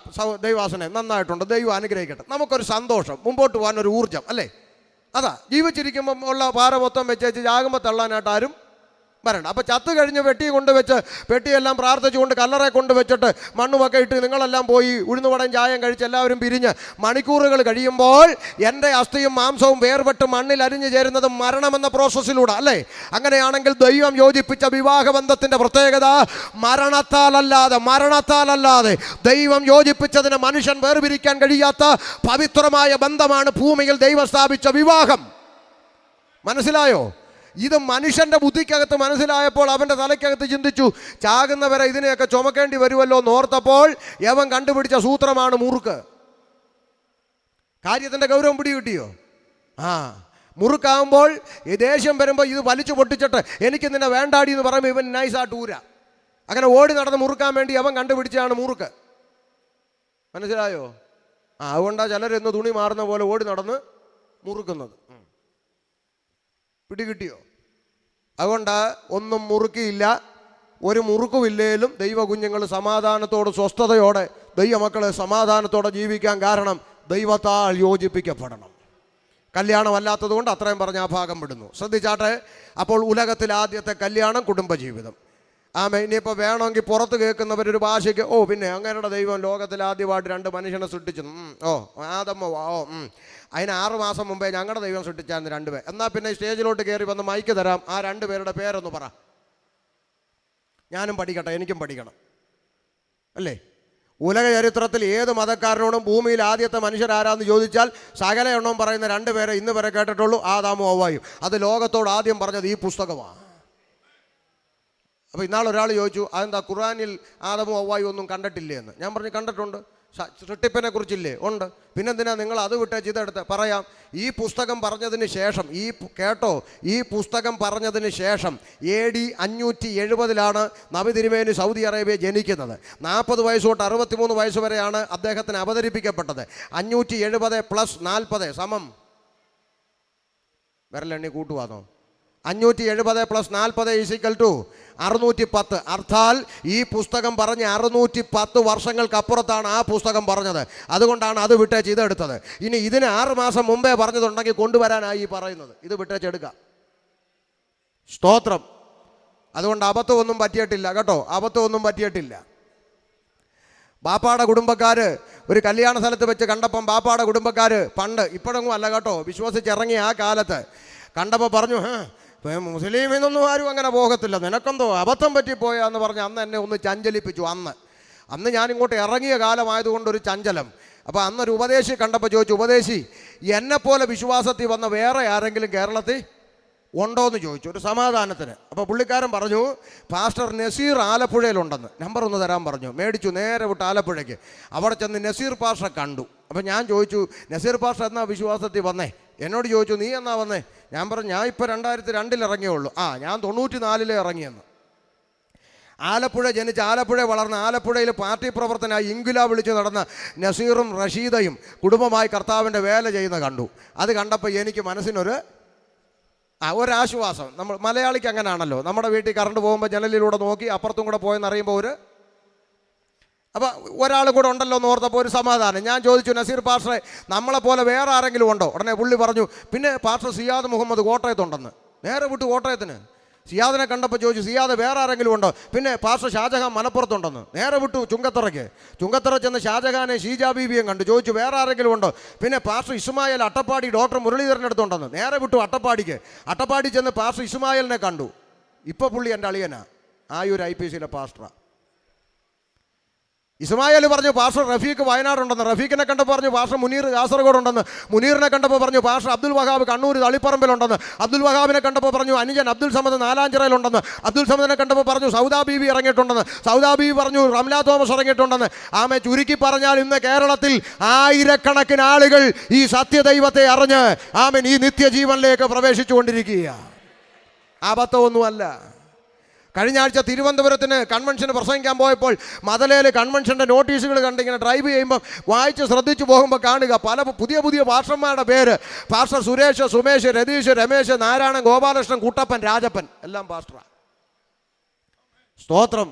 ദൈവാസനെ നന്നായിട്ടുണ്ട്, ദൈവം അനുഗ്രഹിക്കട്ടെ, നമുക്കൊരു സന്തോഷം, മുമ്പോട്ട് പോകാനൊരു ഊർജ്ജം അല്ലേ? അതാ ജീവിച്ചിരിക്കുമ്പം ഉള്ള പാര മൊത്തം വെച്ചേച്ച് ചാകുമ്പോൾ തള്ളാനായിട്ട് ആരും വരണം. അപ്പോൾ ചത്ത് കഴിഞ്ഞ് പെട്ടി കൊണ്ടുവച്ച് പെട്ടിയെല്ലാം പ്രാർത്ഥിച്ചുകൊണ്ട് കല്ലറെ കൊണ്ടുവച്ചിട്ട് മണ്ണുമൊക്കെ ഇട്ട് നിങ്ങളെല്ലാം പോയി ഉഴുന്നുവടയും ചായം കഴിച്ച് എല്ലാവരും പിരിഞ്ഞ് മണിക്കൂറുകൾ കഴിയുമ്പോൾ എൻ്റെ അസ്ഥിയും മാംസവും വേർപെട്ട് മണ്ണിൽ അരിഞ്ഞു ചേരുന്നത് മരണമെന്ന പ്രോസസ്സിലൂടെ അല്ലേ? അങ്ങനെയാണെങ്കിൽ ദൈവം യോജിപ്പിച്ച വിവാഹബന്ധത്തിൻ്റെ പ്രത്യേകത മരണത്താലല്ലാതെ ദൈവം യോജിപ്പിച്ചതിന് മനുഷ്യൻ വേർപിരിക്കാൻ കഴിയാത്ത പവിത്രമായ ബന്ധമാണ് ഭൂമിയിൽ ദൈവം സ്ഥാപിച്ച വിവാഹം. മനസ്സിലായോ? ഇത് മനുഷ്യൻ്റെ ബുദ്ധിക്കകത്ത് മനസ്സിലായപ്പോൾ അവൻ്റെ തലയ്ക്കകത്ത് ചിന്തിച്ചു, ചാകുന്നവരെ ഇതിനെയൊക്കെ ചുമക്കേണ്ടി വരുമല്ലോ എന്നോർത്തപ്പോൾ യവൻ കണ്ടുപിടിച്ച സൂത്രമാണ് മുറുക്ക്. കാര്യത്തിൻ്റെ ഗൗരവം പിടികിട്ടിയോ? മുറുക്കാകുമ്പോൾ ഈ ദേഷ്യം വരുമ്പോൾ ഇത് വലിച്ചു പൊട്ടിച്ചിട്ട് എനിക്ക് നിന്നെ വേണ്ടാടി എന്ന് പറയുമ്പോൾ ഇവൻ നൈസായിട്ട് ഊര. അങ്ങനെ ഓടി നടന്ന് മുറുക്കാൻ വേണ്ടി അവൻ കണ്ടുപിടിച്ചാണ് മുറുക്ക്. മനസ്സിലായോ? അതുകൊണ്ടാണ് ചിലരെന്ന് തുണി മാറുന്ന പോലെ ഓടി നടന്ന് മുറുക്കുന്നത്. പിടികിട്ടിയോ? അതുകൊണ്ട് ഒന്നും മുറുക്കിയില്ല. ഒരു മുറുക്കുമില്ലേലും ദൈവ കുഞ്ഞുങ്ങൾ സമാധാനത്തോട് സ്വസ്ഥതയോടെ ദൈവമക്കളെ സമാധാനത്തോടെ ജീവിക്കാൻ കാരണം ദൈവത്താൽ യോജിപ്പിക്കപ്പെടണം. കല്യാണമല്ലാത്തത് കൊണ്ട് അത്രയും പറഞ്ഞ് ആ ഭാഗം വിടുന്നു. ശ്രദ്ധിച്ചാട്ടെ. അപ്പോൾ ഉലകത്തിൽ ആദ്യത്തെ കല്യാണം കുടുംബജീവിതം. ഇനിയിപ്പോൾ വേണമെങ്കിൽ പുറത്ത് കേൾക്കുന്നവരൊരു ഭാഷയ്ക്ക് പിന്നെ അങ്ങനെയുള്ള ദൈവം ലോകത്തിൽ ആദ്യമായിട്ട് 2 മനുഷ്യനെ സൃഷ്ടിച്ചു. ആദമ്മ അതിന് 6 മാസം മുമ്പേ ഞങ്ങളുടെ ദൈവം സൃഷ്ടിച്ചായിരുന്നു 2 പേർ. എന്നാൽ പിന്നെ സ്റ്റേജിലോട്ട് കയറി വന്ന് മൈക്ക് തരാം, ആ 2 പേരുടെ പേരൊന്ന് പറ. ഞാനും പഠിക്കട്ടെ, എനിക്കും പഠിക്കണം അല്ലേ? ഉലക ചരിത്രത്തിൽ ഏത് മതക്കാരനോടും ഭൂമിയിൽ ആദ്യത്തെ മനുഷ്യരാരാന്ന് ചോദിച്ചാൽ സകല എണ്ണവും പറയുന്ന 2 പേരെ ഇന്ന് വരെ കേട്ടിട്ടുള്ളൂ, ആദാമും ഹവ്വായും. അത് ലോകത്തോട് ആദ്യം പറഞ്ഞത് ഈ പുസ്തകമാണ്. അപ്പോൾ ഇന്നാളൊരാൾ ചോദിച്ചു, അതെന്താ ഖുർആനിൽ ആദമും ഹവ്വായും ഒന്നും കണ്ടിട്ടില്ലേ എന്ന്. ഞാൻ പറഞ്ഞു കണ്ടിട്ടുണ്ട്. സൃഷ്ടിപ്പിനെ കുറിച്ചില്ലേ? ഉണ്ട്. പിന്നെന്തിനാ നിങ്ങൾ അത് വിട്ടേച്ച് ഇതെടുത്ത് പറയാം. ഈ പുസ്തകം പറഞ്ഞതിന് ശേഷം ഈ പുസ്തകം പറഞ്ഞതിന് ശേഷം AD 570 നബി തിരുമേനി സൗദി അറേബ്യ ജനിക്കുന്നത്. 40 വയസ്സ് തൊട്ട് 63 വയസ്സ് വരെയാണ് അദ്ദേഹത്തിന് അവതരിപ്പിക്കപ്പെട്ടത്. 570 + 40 സമം വിരലെണ്ണി കൂട്ടുവാന്നോ? 570 + 40 = 610. അർത്ഥാൽ ഈ പുസ്തകം പറഞ്ഞ് 610 വർഷങ്ങൾക്കപ്പുറത്താണ് ആ പുസ്തകം പറഞ്ഞത്. അതുകൊണ്ടാണ് അത് വിട്ടേച്ച് ഇതെടുത്തത്. ഇനി ഇതിന് 6 മാസം മുമ്പേ പറഞ്ഞതുണ്ടെങ്കിൽ കൊണ്ടുവരാനായി പറയുന്നത്. ഇത് വിട്ടേച്ചെടുക്കാം. സ്തോത്രം. അതുകൊണ്ട് അബദ്ധമൊന്നും പറ്റിയിട്ടില്ല കേട്ടോ, അബദ്ധമൊന്നും പറ്റിയിട്ടില്ല. ബാപ്പാടെ കുടുംബക്കാർ ഒരു കല്യാണ സ്ഥലത്ത് വെച്ച് കണ്ടപ്പം ബാപ്പാടെ കുടുംബക്കാർ പണ്ട്, ഇപ്പോഴൊന്നും അല്ല കേട്ടോ, വിശ്വസിച്ചിറങ്ങിയ ആ കാലത്ത് കണ്ടപ്പോൾ പറഞ്ഞു, മുസ്ലിം എന്നൊന്നും ആരും അങ്ങനെ പോകത്തില്ല, നിനക്കെന്തോ അബദ്ധം പറ്റിപ്പോയാന്ന് പറഞ്ഞ് അന്ന് എന്നെ ഒന്ന് ചഞ്ചലിപ്പിച്ചു. അന്ന് ഞാനിങ്ങോട്ട് ഇറങ്ങിയ കാലമായതുകൊണ്ട് ഒരു ചഞ്ചലം. അപ്പോൾ അന്നൊരു ഉപദേശി കണ്ടപ്പോൾ ചോദിച്ചു, ഉപദേശി എന്നെപ്പോലെ വിശ്വാസത്തിൽ വന്ന വേറെ ആരെങ്കിലും കേരളത്തിൽ ഉണ്ടോ എന്ന് ചോദിച്ചു, ഒരു സമാധാനത്തിന്. അപ്പോൾ പുള്ളിക്കാരൻ പറഞ്ഞു, പാസ്റ്റർ നസീർ ആലപ്പുഴയിലുണ്ടെന്ന്. നമ്പർ ഒന്ന് തരാൻ പറഞ്ഞു. മേടിച്ചു, നേരെ വിട്ട് ആലപ്പുഴയ്ക്ക്. അവിടെ ചെന്ന് നസീർ പാസ്റ്ററെ കണ്ടു. അപ്പോൾ ഞാൻ ചോദിച്ചു, നസീർ പാസ്റ്റർ എന്നാ വിശ്വാസത്തിൽ വന്നേ? എന്നോട് ചോദിച്ചു, നീ എന്നാ വന്നേ? ഞാൻ പറഞ്ഞു, ഞാൻ ഇപ്പോൾ 2002 ഇറങ്ങിയുള്ളൂ. ഞാൻ 94 ഇറങ്ങിയെന്ന്. ആലപ്പുഴ ജനിച്ച് ആലപ്പുഴ വളർന്ന ആലപ്പുഴയിൽ പാർട്ടി പ്രവർത്തനമായി ഇൻക്വിലാബ് വിളിച്ച് നടന്ന നസീറും റഷീദയും കുടുംബമായി കർത്താവിൻ്റെ വേല ചെയ്യുന്ന കണ്ടു. അത് കണ്ടപ്പോൾ എനിക്ക് മനസ്സിനൊരു ഒരാശ്വാസം. നമ്മൾ മലയാളിക്ക് അങ്ങനെയാണല്ലോ, നമ്മുടെ വീട്ടിൽ കറണ്ട് പോകുമ്പോൾ ജനലിലൂടെ നോക്കി അപ്പുറത്തും കൂടെ പോയെന്നറിയുമ്പോൾ അപ്പോൾ ഒരാൾ കൂടെ ഉണ്ടല്ലോ എന്ന് ഓർത്തപ്പോൾ ഒരു സമാധാനം. ഞാൻ ചോദിച്ചു, നസീർ പാസ്റ്ററെ നമ്മളെപ്പോലെ വേറെ ആരെങ്കിലും ഉണ്ടോ? ഉടനെ പുള്ളി പറഞ്ഞു, പിന്നെ പാസ്റ്റർ സിയാദ് മുഹമ്മദ് കോട്ടയത്തുണ്ടെന്ന്. നേരെ വിട്ടു കോട്ടയത്തിന്. സിയാദിനെ കണ്ടപ്പോൾ ചോദിച്ചു, സിയാദ് വേറെ ആരെങ്കിലും ഉണ്ടോ? പിന്നെ പാസ്റ്റർ ഷാജഹാൻ മലപ്പുറത്തുണ്ടെന്ന്. നേരെ വിട്ടു ചുങ്കത്തറ ചെന്ന് ഷാജഹാനെ ഷീജ ബീബിയും കണ്ടു. ചോദിച്ചു, വേറെ ആരെങ്കിലും ഉണ്ടോ? പിന്നെ പാസ്റ്റർ ഇസ്മായിൽ അട്ടപ്പാടി ഡോക്ടർ മുരളീധരൻ്റെ അടുത്തുണ്ടെന്ന്. നേരെ വിട്ടു അട്ടപ്പാടി ചെന്ന് പാസ്റ്റർ ഇസ്മായിലിനെ കണ്ടു. ഇപ്പോൾ പുള്ളി എൻ്റെ അളിയനാ, ആയൂർ IPCയിലെ പാസ്റ്ററാണ്. ഇസ്മായിൽ പറഞ്ഞു, പാസ്റ്റർ റഫീഖ് വയനാടുണ്ടെന്ന്. റഫീഖിനെ കണ്ടപ്പോൾ പറഞ്ഞു, പാസ്റ്റർ മുനീർ കാസർഗോഡുണ്ടെന്ന്. മുനീറിനെ കണ്ടപ്പോൾ പറഞ്ഞു, പാസ്റ്റർ അബ്ദുൽ വഹാബ് കണ്ണൂർ തളിപ്പറമ്പിലുണ്ടെന്ന്. അബ്ദുൽ വഹാബിനെ കണ്ടപ്പോൾ പറഞ്ഞു, അനുജൻ അബ്ദുൽ സമദ് നാലാഞ്ചിറയിലുണ്ടെന്ന്. അബ്ദുൽ സമദിനെ കണ്ടപ്പോൾ പറഞ്ഞു, സൗദാ ബീബി ഇറങ്ങിയിട്ടുണ്ടെന്ന്. സൗദാ ബീബി പറഞ്ഞു, റംല തോമസ് ഇറങ്ങിയിട്ടുണ്ടെന്ന്. ചുരുക്കി പറഞ്ഞാൽ ഇന്ന് കേരളത്തിൽ ആയിരക്കണക്കിന് ആളുകൾ ഈ സത്യദൈവത്തെ അറിഞ്ഞ് ഈ നിത്യജീവനിലേക്ക് പ്രവേശിച്ചുകൊണ്ടിരിക്കുക. അബദ്ധമൊന്നുമല്ല. കഴിഞ്ഞ ആഴ്ച തിരുവനന്തപുരത്തിന് കൺവെൻഷന് പ്രസംഗിക്കാൻ പോയപ്പോൾ മദലയിൽ കൺവെൻഷൻ്റെ നോട്ടീസുകൾ കണ്ടിങ്ങനെ ഡ്രൈവ് ചെയ്യുമ്പോൾ വായിച്ച് ശ്രദ്ധിച്ചു പോകുമ്പോൾ കാണുക പല പുതിയ പാസ്റ്റർമാരുടെ പേര്. പാസ്റ്റർ സുരേഷ്, സുമേഷ്, രതീഷ്, രമേശ്, നാരായണൻ, ഗോപാലകൃഷ്ണൻ, കുട്ടപ്പൻ, രാജപ്പൻ, എല്ലാം പാസ്റ്ററാണ്. സ്തോത്രം.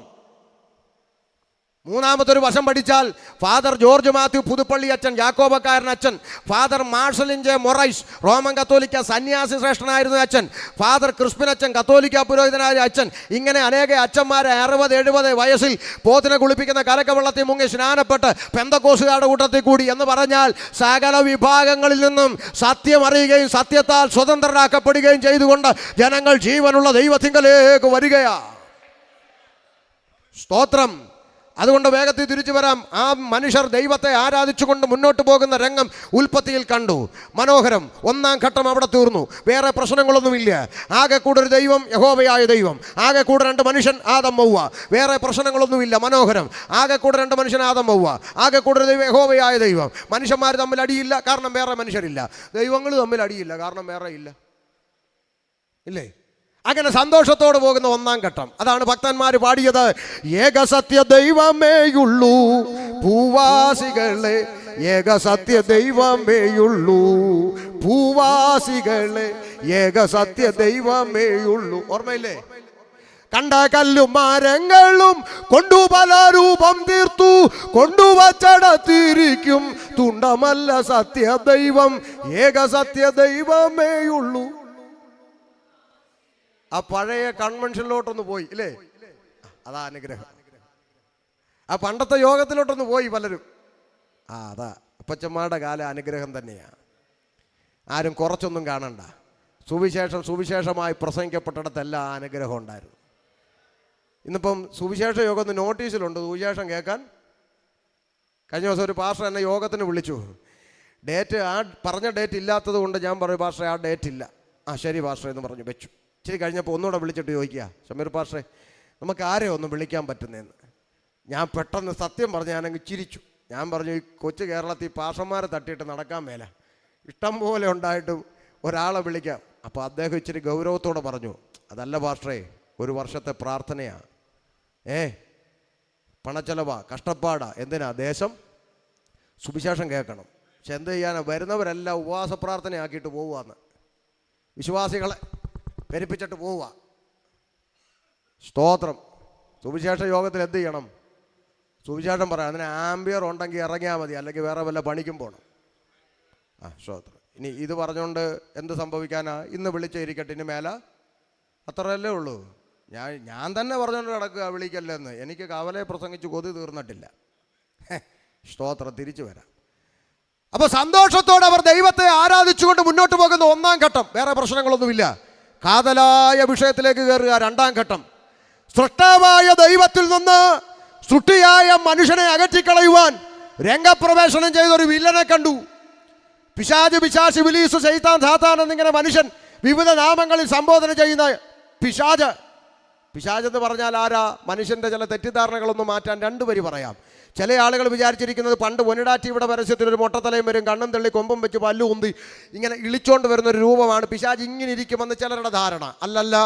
മൂന്നാമത്തെ ഒരു വശം പഠിച്ചാൽ ഫാദർ ജോർജ് മാത്യു പുതുപ്പള്ളി അച്ഛൻ, യാക്കോബക്കാരൻ അച്ഛൻ, ഫാദർ മാർഷലിൻ ജെ മൊറൈസ് റോമൻ കത്തോലിക്ക സന്യാസി ശ്രേഷ്ഠനായിരുന്ന അച്ഛൻ, ഫാദർ ക്രിസ്പിൻ അച്ഛൻ കത്തോലിക്ക പുരോഹിതനായ അച്ഛൻ, ഇങ്ങനെ അനേക അച്ഛന്മാരെ 60-70 വയസ്സിൽ പോത്തിനെ കുളിപ്പിക്കുന്ന കലക്കവെള്ളത്തിൽ മുങ്ങി സ്നാനപ്പെട്ട് പെന്തക്കോസുകാരുടെ കൂട്ടത്തിൽ കൂടി എന്ന് പറഞ്ഞാൽ സകല വിഭാഗങ്ങളിൽ നിന്നും സത്യം അറിയുകയും സത്യത്താൽ സ്വതന്ത്രരാക്കപ്പെടുകയും ചെയ്തുകൊണ്ട് ജനങ്ങൾ ജീവനുള്ള ദൈവത്തിങ്കലേക്ക് വരികയാണ്. സ്തോത്രം. അതുകൊണ്ട് വേഗത്തിൽ തിരിച്ചു വരാം. ആ മനുഷ്യർ ദൈവത്തെ ആരാധിച്ചുകൊണ്ട് മുന്നോട്ട് പോകുന്ന രംഗം ഉൽപ്പത്തിയിൽ കണ്ടു. മനോഹരം. 1-ാം ഘട്ടം അവിടെ തീർന്നു. വേറെ പ്രശ്നങ്ങളൊന്നുമില്ല. ആകെ കൂടെ ഒരു ദൈവം, യഹോവയായ ദൈവം. ആകെ കൂടെ 2 മനുഷ്യൻ, ആദം ഹവ്വ. വേറെ പ്രശ്നങ്ങളൊന്നുമില്ല. മനോഹരം. ആകെ കൂടെ 2 മനുഷ്യൻ, ആദം ഹവ്വ. ആകെ കൂടെ ഒരു ദൈവം, യഹോവയായ ദൈവം. മനുഷ്യന്മാർ തമ്മിൽ അടിയില്ല, കാരണം വേറെ മനുഷ്യരില്ല. ദൈവങ്ങൾ തമ്മിൽ അടിയില്ല, കാരണം വേറെ ഇല്ല. ഇല്ലേ? അങ്ങനെ സന്തോഷത്തോടെ പോകുന്ന 1-ാം ഘട്ടം. അതാണ് ഭക്തന്മാർ പാടിയത്. ഏകസത്യ ദൈവമേയുള്ളൂ ഭൂവാസികളെ, ഏകസത്യ ദൈവമേയുള്ളൂ ഭൂവാസികളെ, ഏകസത്യ ദൈവമേയുള്ളൂ. ഓർമ്മയില്ലേ? കണ്ട കല്ലും മരങ്ങളും കൊണ്ടു പല രൂപം തീർത്തു കൊണ്ടുവച്ചടത്തിരിക്കും തുണ്ടമല്ല സത്യദൈവം ഏക സത്യദൈവമേയുള്ളൂ. ആ പഴയ കൺവെൻഷനിലോട്ടൊന്ന് പോയി ഇല്ലേ? അതാ അനുഗ്രഹം. ആ പണ്ടത്തെ യോഗത്തിലോട്ടൊന്ന് പോയി പലരും. അതാ അപ്പച്ചന്മാരുടെ കാല അനുഗ്രഹം തന്നെയാണ്. ആരും കുറച്ചൊന്നും കാണണ്ട. സുവിശേഷമായി പ്രസംഗിക്കപ്പെട്ടിടത്തെല്ലാം ആ അനുഗ്രഹം ഉണ്ടായിരുന്നു. ഇന്നിപ്പം സുവിശേഷ യോഗം ഒന്ന് നോട്ടീസിലുണ്ട് സുവിശേഷം കേൾക്കാൻ. കഴിഞ്ഞ ദിവസം ഒരു പാസ്റ്റർ എന്നെ യോഗത്തിന് വിളിച്ചു. ഡേറ്റ് ആ പറഞ്ഞ ഡേറ്റ് ഇല്ലാത്തത് കൊണ്ട് ഞാൻ പറയും പാസ്റ്ററെ ആ ഡേറ്റ് ഇല്ല. ശരി പാസ്റ്ററെ എന്ന് പറഞ്ഞു വെച്ചു. ഇച്ചിരി കഴിഞ്ഞപ്പോൾ ഒന്നുകൂടെ വിളിച്ചിട്ട് ചോദിക്കുക, ഷമീർ പാസ്റ്ററെ നമുക്ക് ആരെയും ഒന്നും വിളിക്കാൻ പറ്റുന്നതെന്ന്. ഞാൻ പെട്ടെന്ന് സത്യം പറഞ്ഞ് ഞാനങ്ങ് ചിരിച്ചു. ഞാൻ പറഞ്ഞു, ഈ കൊച്ചു കേരളത്തിൽ പാസ്റ്റർമാരെ തട്ടിയിട്ട് നടക്കാൻ മേല, ഇഷ്ടം പോലെ ഉണ്ടായിട്ടും ഒരാളെ വിളിക്കാം. അപ്പോൾ അദ്ദേഹം ഇച്ചിരി ഗൗരവത്തോടെ പറഞ്ഞു, അതല്ല പാസ്റ്ററെ, ഒരു വർഷത്തെ പ്രാർത്ഥനയാണ്, പണച്ചെലവാ, കഷ്ടപ്പാടാ, എന്തിനാ? ദേശം സുവിശേഷം കേൾക്കണം. പക്ഷെ എന്ത് ചെയ്യാനാ, വരുന്നവരെല്ലാം ഉപവാസ പ്രാർത്ഥനയാക്കിയിട്ട് പോവുകയെന്ന്, വിശ്വാസികളെ പെരുപ്പിച്ചിട്ട് പോവുക. സ്തോത്രം. സുവിശേഷ യോഗത്തിൽ എന്ത് ചെയ്യണം? സുവിശേഷം പറയാം. അതിന് ആംബിയർ ഉണ്ടെങ്കിൽ ഇറങ്ങിയാൽ മതി, അല്ലെങ്കിൽ വേറെ വല്ല പണിക്കും പോകണം. സ്തോത്രം. ഇനി ഇത് പറഞ്ഞുകൊണ്ട് എന്ത് സംഭവിക്കാനാ? ഇന്ന് വിളിച്ചിരിക്കട്ടെ, ഇനി മേല അത്രയല്ലേ ഉള്ളൂ. ഞാൻ തന്നെ പറഞ്ഞുകൊണ്ട് കിടക്കുക വിളിക്കല്ലെന്ന്. എനിക്ക് കവലെ പ്രസംഗിച്ച് കൊതി തീർന്നിട്ടില്ല. സ്തോത്രം. തിരിച്ചു വരാം. അപ്പോൾ സന്തോഷത്തോടെ അവർ ദൈവത്തെ ആരാധിച്ചുകൊണ്ട് മുന്നോട്ട് പോകുന്ന ഒന്നാം ഘട്ടം. വേറെ പ്രശ്നങ്ങളൊന്നുമില്ല. കാതലായ വിഷയത്തിലേക്ക് കയറുക. രണ്ടാം ഘട്ടം, സൃഷ്ടാവായ ദൈവത്തിൽ നിന്ന് സൃഷ്ടിയായ മനുഷ്യനെ അകറ്റിക്കളയുവാൻ രംഗപ്രവേശനം ചെയ്തൊരു വില്ലനെ കണ്ടു. പിശാച്, പിശാച്, ഇബ്ലീസ്, ശൈത്താൻ, സാത്താൻ എന്നിങ്ങനെ മനുഷ്യൻ വിവിധ നാമങ്ങളിൽ സംബോധന ചെയ്യുന്ന പിശാച്. പിശാച് എന്ന് പറഞ്ഞാൽ ആരാ? മനുഷ്യൻ്റെ ചില തെറ്റിദ്ധാരണകളൊന്നും മാറ്റാൻ രണ്ട് വരി പറയാം. ചില ആളുകൾ വിചാരിച്ചിരിക്കുന്നത് പണ്ട് പൊന്നിടാറ്റി ഇവിടെ പരസ്യത്തിൽ ഒരു മൊട്ടത്തലയും വരും, കണ്ണും തള്ളി കൊമ്പും വെച്ച് പല്ലു ഉന്തി ഇങ്ങനെ ഇളിച്ചോണ്ട് വരുന്നൊരു രൂപമാണ് പിശാച്. ഇങ്ങനെ ഇരിക്കുമെന്ന് ചിലരുടെ ധാരണ. അല്ലല്ല,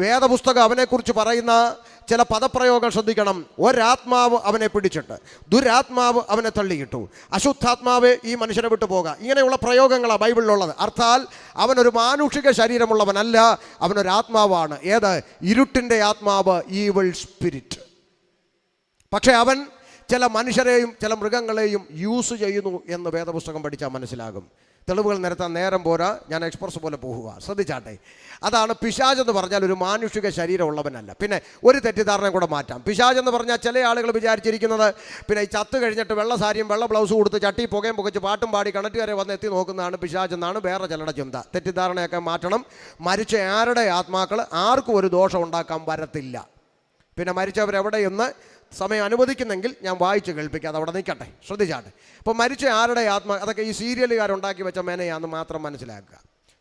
വേദപുസ്തകം അവനെക്കുറിച്ച് പറയുന്ന ചില പദപ്രയോഗം ശ്രദ്ധിക്കണം. ഒരാത്മാവ് അവനെ പിടിച്ചിട്ട്, ദുരാത്മാവ് അവനെ തള്ളിയിട്ടു, അശുദ്ധാത്മാവ് ഈ മനുഷ്യനെ വിട്ടു പോകാം. ഇങ്ങനെയുള്ള പ്രയോഗങ്ങളാണ് ബൈബിളിലുള്ളത്. അർത്ഥാൽ അവനൊരു മാനുഷിക ശരീരമുള്ളവനല്ല, അവനൊരാത്മാവാണ്. ഏത്? ഇരുട്ടിൻ്റെ ആത്മാവ്, ഈവിൾ സ്പിരിറ്റ്. പക്ഷേ അവൻ ചില മനുഷ്യരെയും ചില മൃഗങ്ങളെയും യൂസ് ചെയ്യുന്നു എന്ന് വേദപുസ്തകം പഠിച്ചാൽ മനസ്സിലാകും. തെളിവുകൾ നിരത്താൻ നേരം പോരാ, ഞാൻ എക്സ്പ്രസ് പോലെ പോകുക. ശ്രദ്ധിച്ചാട്ടെ. അതാണ് പിശാച് എന്ന് പറഞ്ഞാൽ ഒരു മാനുഷിക ശരീരമുള്ളവനല്ല. പിന്നെ ഒരു തെറ്റിദ്ധാരണ കൂടെ മാറ്റാം. പിശാച് എന്ന് പറഞ്ഞാൽ ചില ആളുകൾ വിചാരിച്ചിരിക്കുന്നത് പിന്നെ ഈ ചത്ത് കഴിഞ്ഞിട്ട് വെള്ള സാരിയും വെള്ള ബ്ലൗസും കൊടുത്ത് ചട്ടി പുകയും പുകച്ച് പാട്ടും പാടി കിണറ്റുകാരെ വന്ന് എത്തി നോക്കുന്നതാണ് പിശാച് എന്നാണ് വേറെ ചിലരുടെ ചിന്ത. തെറ്റിദ്ധാരണയൊക്കെ മാറ്റണം. മരിച്ച ആരുടെ ആത്മാക്കൾ ആർക്കും ഒരു ദോഷം ഉണ്ടാക്കാൻ വരത്തില്ല. പിന്നെ മരിച്ചവരെവിടെയെന്ന് സമയം അനുവദിക്കുന്നെങ്കിൽ ഞാൻ വായിച്ച് കേൾപ്പിക്കാം, അതവിടെ നിൽക്കട്ടെ. ശ്രദ്ധിച്ചാട്ടെ. അപ്പോൾ മരിച്ച ആരുടെ ആത്മാ, അതൊക്കെ ഈ സീരിയലുകാരുണ്ടാക്കി വെച്ച മേനയാന്ന് മാത്രം മനസ്സിലാക്കുക.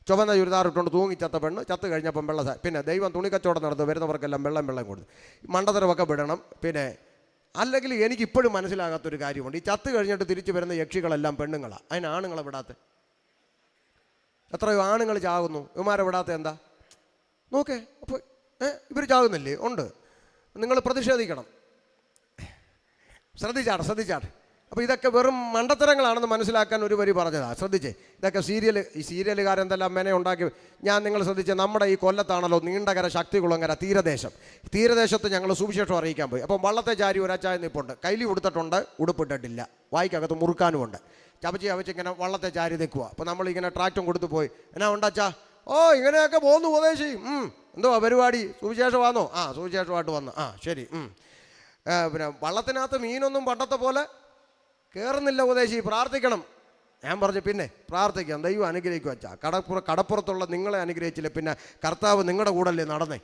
ചുവന്ന ചുരിദാറിട്ടുകൊണ്ട് തൂങ്ങിച്ചത്ത പെണ്ണ്, ചത്ത് കഴിഞ്ഞപ്പം വെള്ള പിന്നെ ദൈവം തുണിക്കച്ചവടം നടന്നു, വരുന്നവർക്കെല്ലാം വെള്ളം കൊടുത്ത് മണ്ടത്തരമൊക്കെ വിടണം. പിന്നെ അല്ലെങ്കിൽ എനിക്കിപ്പോഴും മനസ്സിലാകാത്തൊരു കാര്യമുണ്ട്. ഈ ചത്ത് കഴിഞ്ഞിട്ട് തിരിച്ചു വരുന്ന യക്ഷികളെല്ലാം പെണ്ണുങ്ങളാണ്. അതിന് ആണുങ്ങളെ വിടാത്ത എത്രയോ ആണുങ്ങൾ ചാകുന്നു, ഇവന്മാരെ വിടാത്ത എന്താ? നോക്കേ. അപ്പോൾ ഇവർ ചാകുന്നില്ലേ? ഉണ്ട്. നിങ്ങൾ പ്രതിഷേധിക്കണം. ശ്രദ്ധിച്ചാട്ടെ. അപ്പോൾ ഇതൊക്കെ വെറും മണ്ടത്തരങ്ങളാണെന്ന് മനസ്സിലാക്കാൻ ഒരു വരി പറഞ്ഞതാണ്. ശ്രദ്ധിച്ചേ. ഇതൊക്കെ ഈ സീരിയലുകാരെന്തെല്ലാം മെനെ ഉണ്ടാക്കി. ഞാൻ നിങ്ങൾ ശ്രദ്ധിച്ചേ, നമ്മുടെ ഈ കൊല്ലത്താണല്ലോ നീണ്ടകര, ശക്തികുളങ്ങര തീരദേശത്ത് ഞങ്ങൾ സുവിശേഷം അറിയിക്കാൻ പോയി. അപ്പം വള്ളത്തെ ചാരി ഒരച്ചായ നിൽപ്പുണ്ട്, കൈലി ഉടുത്തിട്ടുണ്ട്, ഉടുപ്പിട്ടിട്ടില്ല, വായിക്കകത്ത് മുറുക്കാനുമുണ്ട്. ചവച്ച് ഇങ്ങനെ വള്ളത്തെ ചാരി നിൽക്കുക. അപ്പോൾ നമ്മളിങ്ങനെ ട്രാക്റ്റും കൊടുത്തു പോയി. എന്നാ ഉണ്ടാച്ചാ? ഇങ്ങനെയൊക്കെ പോകുന്നു ഉപദേശി. എന്തുവാ പരിപാടി? സുവിശേഷമാണോ? സുവിശേഷമായിട്ട് വന്ന്. ശരി. പിന്നെ വള്ളത്തിനകത്ത് മീനൊന്നും പണ്ടത്തെ പോലെ കയറുന്നില്ല ഉപദേശി, പ്രാർത്ഥിക്കണം. ഞാൻ പറഞ്ഞു പിന്നെ പ്രാർത്ഥിക്കാം, ദൈവം അനുഗ്രഹിക്കുക വെച്ചാ. കടപ്പുറത്തുള്ള നിങ്ങളെ അനുഗ്രഹിച്ചില്ല, പിന്നെ കർത്താവ് നിങ്ങളുടെ കൂടല്ലേ നടന്നേ,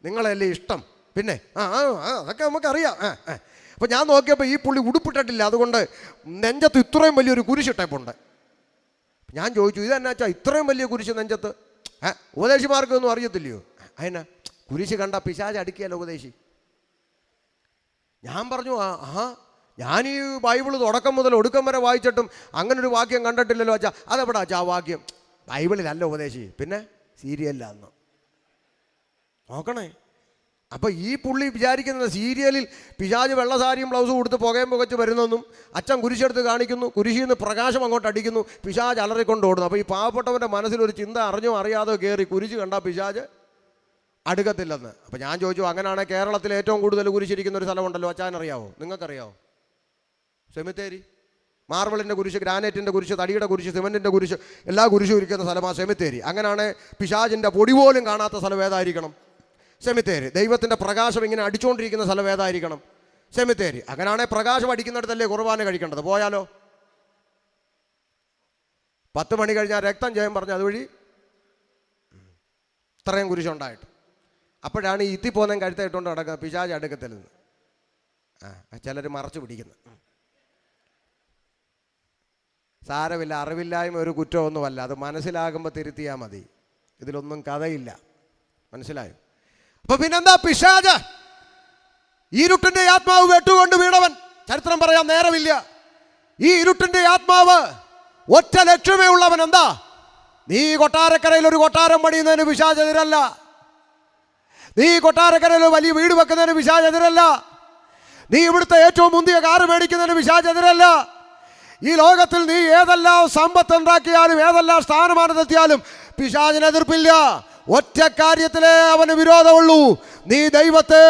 നിങ്ങളല്ലേ ഇഷ്ടം. പിന്നെ അതൊക്കെ നമുക്കറിയാം. അപ്പോൾ ഞാൻ നോക്കിയപ്പോൾ ഈ പുള്ളി ഉടുപ്പിട്ടിട്ടില്ല, അതുകൊണ്ട് നെഞ്ചത്ത് ഇത്രയും വലിയൊരു കുരിശിട്ടേപ്പുണ്ട്. ഞാൻ ചോദിച്ചു, ഇതെന്നാച്ചാ ഇത്രയും വലിയ കുരിശ് നെഞ്ചത്ത്? ഉപദേശിമാർക്കൊന്നും അറിയത്തില്ലയോ? അതിനാ കുരിശ് കണ്ട പിശാച് അടിക്കുകയല്ല ഉപദേശി. ഞാൻ പറഞ്ഞു, ഞാൻ ഈ ബൈബിള് തുടക്കം മുതൽ ഒടുക്കം വരെ വായിച്ചിട്ടും അങ്ങനൊരു വാക്യം കണ്ടിട്ടില്ലല്ലോ അച്ഛാ. അതെവിടാ അച്ഛാ ആ വാക്യം? ബൈബിളിലല്ല ഉപദേശി, പിന്നെ സീരിയലിലാന്ന്. നോക്കണേ. അപ്പോൾ ഈ പുള്ളി വിചാരിക്കുന്നത് സീരിയലിൽ പിശാച് വെള്ളസാരിയും ബ്ലൗസും കൊടുത്ത് പുകയും പുകച്ച് വരുന്നെന്നും അച്ഛൻ കുരിശെടുത്ത് കാണിക്കുന്നു, കുരിശിൽ നിന്ന് പ്രകാശം അങ്ങോട്ട് അടിക്കുന്നു, പിശാച് അലറിക്കൊണ്ട് ഓടുന്നു. അപ്പോൾ ഈ പാവപ്പെട്ടവൻ്റെ മനസ്സിലൊരു ചിന്ത അറിഞ്ഞോ അറിയാതോ കയറി, കുരിശ് കണ്ടാൽ പിശാച് അടുക്കത്തില്ലെന്ന്. അപ്പം ഞാൻ ചോദിച്ചു, അങ്ങനെയാണെങ്കിൽ കേരളത്തിൽ ഏറ്റവും കൂടുതൽ കുരിശിരിക്കുന്ന ഒരു സ്ഥലമുണ്ടല്ലോ, അച്ഛനറിയാവോ? നിങ്ങൾക്കറിയാവോ? സെമിത്തേരി. മാർബിളിൻ്റെ കുരിശ്, ഗ്രാനൈറ്റിൻ്റെ കുരിശ്, തടിയുടെ കുരിശ്, സിമൻറ്റിൻ്റെ കുരിശ്, എല്ലാ കുരിശും ഇരിക്കുന്ന സ്ഥലമാണ് സെമിത്തേരി. അങ്ങനെയാണ് പിശാചിൻ്റെ പൊടി പോലും കാണാത്ത സ്ഥലം ഏതായിരിക്കണം? സെമിത്തേരി. ദൈവത്തിൻ്റെ പ്രകാശം ഇങ്ങനെ അടിച്ചുകൊണ്ടിരിക്കുന്ന സ്ഥലം ഏതായിരിക്കണം? സെമിത്തേരി. അങ്ങനെയാണെങ്കിൽ പ്രകാശം അടിക്കുന്നിടത്തല്ലേ കുർബാന കഴിക്കേണ്ടത്. പോയാലോ 10 മണി കഴിഞ്ഞാൽ രക്തം ജയം പറഞ്ഞ് അതുവഴി ഇത്രയും കുരിശുണ്ടായിട്ട്. അപ്പോഴാണ് ഈ ഇത്തിപ്പോന്നേം കഴുത്തായിട്ടുകൊണ്ട് നടക്കുക പിശാച് അടുക്കത്തിൽ നിന്ന്. ചിലർ മറച്ചു പിടിക്കുന്നു. സാരമില്ല, അറിവില്ലായ്മ ഒരു കുറ്റമൊന്നുമല്ല, അത് മനസ്സിലാകുമ്പോൾ തിരുത്തിയാൽ മതി. ഇതിലൊന്നും കഥയില്ല, മനസ്സിലായോ? അപ്പൊ പിന്നെന്താ? പിശാച് ഇരുട്ടിന്റെ ആത്മാവ് വെട്ടുകൊണ്ട് വീണവൻ. ചരിത്രം പറയാൻ നേരമില്ല. ഈ ഇരുട്ടിന്റെ ആത്മാവ് ഒറ്റ ലക്ഷ്യമേ ഉള്ളവൻ. എന്താ? നീ കൊട്ടാരക്കരയിൽ ഒരു കൊട്ടാരം പണിയുന്നതിന് പിശാച് എതിരല്ല. നീ കൊട്ടാരക്കരയിൽ വലിയ വീട് വെക്കുന്നതിന് പിശാച് എതിരല്ല. നീ ഇവിടുത്തെ ഏറ്റവും മുന്തിയ കാറ് മേടിക്കുന്നതിന് പിശാച് എതിരല്ല. ഈ ലോകത്തിൽ നീ ഏതെല്ലാം സമ്പത്ത് ഉണ്ടാക്കിയാലും ഏതെല്ലാം സ്ഥാനമാനത്തെത്തിയാലും പിശാചിന് എതിർപ്പില്ല. ഒറ്റ കാര്യത്തിലേ അവന് വിരോധമുള്ളൂ. നീ ദൈവത്തെ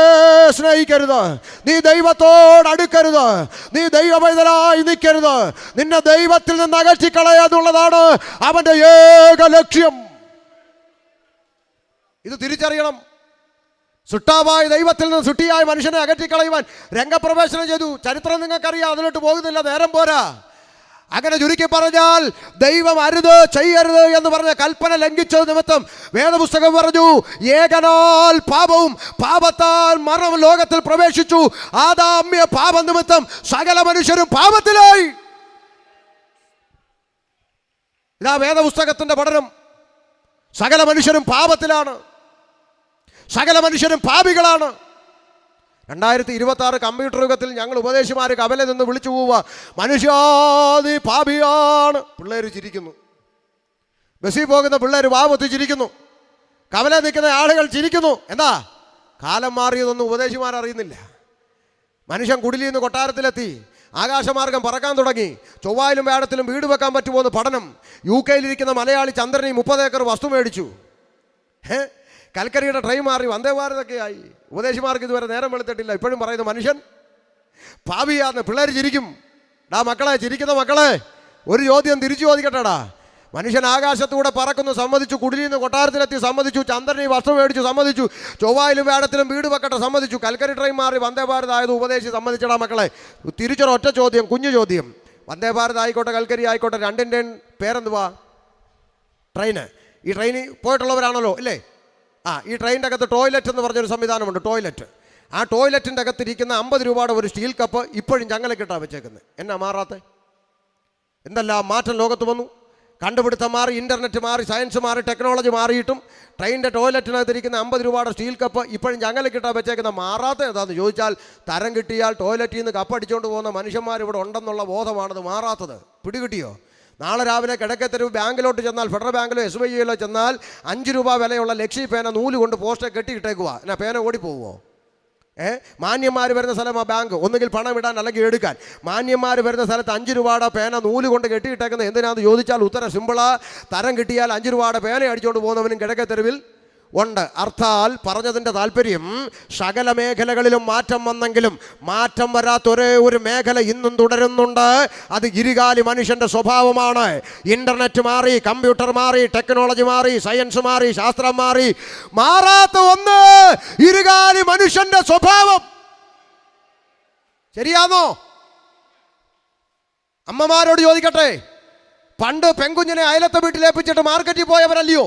സ്നേഹിക്കരുത്, നീ ദൈവത്തോട് അടുക്കരുത്, നീ ദൈവപൈതലായി നിൽക്കരുത്, നിന്നെ ദൈവത്തിൽ നിന്ന് അകറ്റിക്കളയുക എന്നുള്ളതാണ് അവന്റെ ഏക ലക്ഷ്യം. ഇത് തിരിച്ചറിയണം. സൃഷ്ടാവായ ദൈവത്തിൽ നിന്ന് സൃഷ്ടിയായ മനുഷ്യനെ അകറ്റിക്കളയുവാൻ രംഗപ്രവേശനം ചെയ്തു. ചരിത്രം നിങ്ങൾക്കറിയാം, അതിലോട്ട് പോകുന്നില്ല, നേരം പോരാ. അങ്ങനെ ചുരുക്കി പറഞ്ഞാൽ ദൈവം അരുത്, ചെയ്യരുത് എന്ന് പറഞ്ഞ കൽപ്പന ലംഘിച്ചത് നിമിത്തം വേദപുസ്തകം പറഞ്ഞു, ഏകനാൽ പാപവും പാപത്താൽ മരണം ലോകത്തിൽ പ്രവേശിച്ചു. ആദാമ്യ പാപം നിമിത്തം സകല മനുഷ്യരും പാപത്തിലായി. ഇതാ വേദപുസ്തകത്തിന്റെ പഠനം. സകല മനുഷ്യരും പാപത്തിലാണ്, സകല മനുഷ്യരും പാപികളാണ്. 2026 കമ്പ്യൂട്ടർ യുഗത്തിൽ ഞങ്ങൾ ഉപദേശിമാർ കവലെ നിന്ന് വിളിച്ചു പോവുക, മനുഷ്യാദി പാപിയാണ്. പിള്ളേർ ചിരിക്കുന്നു. ബസ്സിൽ പോകുന്ന പിള്ളേർ വാവത്തി ചിരിക്കുന്നു. കവലെ നിൽക്കുന്ന ആളുകൾ ചിരിക്കുന്നു. എന്താ? കാലം മാറിയതൊന്നും ഉപദേശിമാർ അറിയുന്നില്ല. മനുഷ്യൻ കുടിലിൽ നിന്ന് കൊട്ടാരത്തിലെത്തി, ആകാശമാർഗം പറക്കാൻ തുടങ്ങി. ചൊവ്വായിലും വ്യാഴത്തിലും വീട് വെക്കാൻ പറ്റുമോ എന്ന് പഠനം. UK-യിലിരിക്കുന്ന മലയാളി ചന്ദ്രനി 30 ഏക്കർ വസ്തു മേടിച്ചു. കൽക്കരിയുടെ ട്രെയിൻ മാറി വന്ദേ ഭാരതൊക്കെ ആയി. ഉപദേശിമാർക്ക് ഇതുവരെ നേരം വെളുത്തിട്ടില്ല. ഇപ്പോഴും പറയുന്നു മനുഷ്യൻ പാപിയാന്ന്. പിള്ളേർ ചിരിക്കും. മക്കളെ, ചിരിക്കുന്ന മക്കളെ, ഒരു ചോദ്യം തിരിച്ചു ചോദിക്കട്ടെടാ. മനുഷ്യൻ ആകാശത്തൂടെ പറക്കുന്നു, സമ്മതിച്ചു. കുടിലിൽ നിന്ന് കൊട്ടാരത്തിലെത്തി, സമ്മതിച്ചു. ചന്ദ്രനി വസ്തു മേടിച്ചു, സമ്മതിച്ചു. ചൊവ്വായിലും വ്യാഴത്തിലും വീട് വെക്കട്ടെ, സമ്മതിച്ചു. കൽക്കരി ട്രെയിൻ മാറി വന്ദേ ഭാരത് ആയത് ഉപദേശി സമ്മതിച്ചടാ മക്കളെ. തിരിച്ചൊരൊറ്റ ചോദ്യം, കുഞ്ഞു ചോദ്യം. വന്ദേ ഭാരത് ആയിക്കോട്ടെ, കൽക്കരി ആയിക്കോട്ടെ, രണ്ടിൻ്റെയും പേരെന്തുവാ? ട്രെയിന്. ഈ ട്രെയിനിൽ പോയിട്ടുള്ളവരാണല്ലോ ഇല്ലേ? ഈ ട്രെയിനിൻ്റെ അകത്ത് ടോയ്ലറ്റ് എന്ന് പറഞ്ഞൊരു സംവിധാനമുണ്ട്. ടോയ്ലറ്റ്. ആ ടോയ്ലറ്റിൻ്റെ അകത്തിരിക്കുന്ന 50 രൂപയുടെ ഒരു സ്റ്റീൽ കപ്പ് ഇപ്പോഴും ചങ്ങലക്കിട്ടാണ് വെച്ചേക്കുന്നത്. എന്നാ മാറാത്തെ? എന്തെല്ലാം മാറ്റം ലോകത്ത് വന്നു. കണ്ടുപിടുത്തം മാറി, ഇൻ്റർനെറ്റ് മാറി, സയൻസ് മാറി, ടെക്നോളജി മാറിയിട്ടും ട്രെയിനിൻ്റെ ടോയ്ലറ്റിനകത്തിരിക്കുന്ന 50 രൂപയുടെ സ്റ്റീൽ കപ്പ് ഇപ്പോഴും ചങ്ങലക്കിട്ടാണ് വെച്ചേക്കുന്ന. മാറാത്ത എന്താണെന്ന് ചോദിച്ചാൽ, തരം കിട്ടിയാൽ ടോയ്ലറ്റിൽ നിന്ന് കപ്പടിച്ചുകൊണ്ട് പോകുന്ന മനുഷ്യന്മാർ ഇവിടെ ഉണ്ടെന്നുള്ള ബോധമാണത് മാറാത്തത്. പിടികിട്ടിയോ? നാളെ രാവിലെ കിഴക്കേത്തെരുവ് ബാങ്കിലോട്ട് ചെന്നാൽ, ഫെഡറൽ ബാങ്കിലോ SBIയിലോ ചെന്നാൽ 5 രൂപ വിലയുള്ള ലക്ഷ്മി പേന നൂല് കൊണ്ട് പോസ്റ്റെ കെട്ടിയിട്ടേക്കുക. എന്നാ പേന ഓടിപ്പോവുമോ? മാന്യന്മാർ വരുന്ന സ്ഥലമാണ് ബാങ്ക്. ഒന്നുകിൽ പണം ഇടാൻ അല്ലെങ്കിൽ എടുക്കാൻ. മാന്യന്മാർ വരുന്ന സ്ഥലത്ത് 5 രൂപയുടെ പേന നൂല് കൊണ്ട് കെട്ടിയിട്ടേക്കുന്നത് എന്തിനാണെന്ന് ചോദിച്ചാൽ ഉത്തരം സിമ്പിളാ. തരം കിട്ടിയാൽ 5 രൂപയുടെ പേന അടിച്ചുകൊണ്ട് പോകുന്നവനും കിഴക്കേത്തെരുവിൽ ഉണ്ട്. അർത്ഥാൽ പറഞ്ഞതിൻ്റെ താല്പര്യം, സകല മേഖലകളിലും മാറ്റം വന്നെങ്കിലും മാറ്റം വരാത്ത ഒരേ ഒരു മേഖല ഇന്നും തുടരുന്നുണ്ട്. അത് ഇരുകാലി മനുഷ്യൻ്റെ സ്വഭാവമാണ്. ഇൻ്റർനെറ്റ് മാറി, കമ്പ്യൂട്ടർ മാറി, ടെക്നോളജി മാറി, സയൻസ് മാറി, ശാസ്ത്രം മാറി, മാറാത്ത ഒന്ന് ഇരുകാലി മനുഷ്യൻ്റെ സ്വഭാവം. ശരിയാണോ? അമ്മമാരോട് ചോദിക്കട്ടെ, പണ്ട് പെൺകുഞ്ഞിനെ അയലത്തെ വീട്ടിലേപ്പിച്ചിട്ട് മാർക്കറ്റിൽ പോയവരല്ലയോ?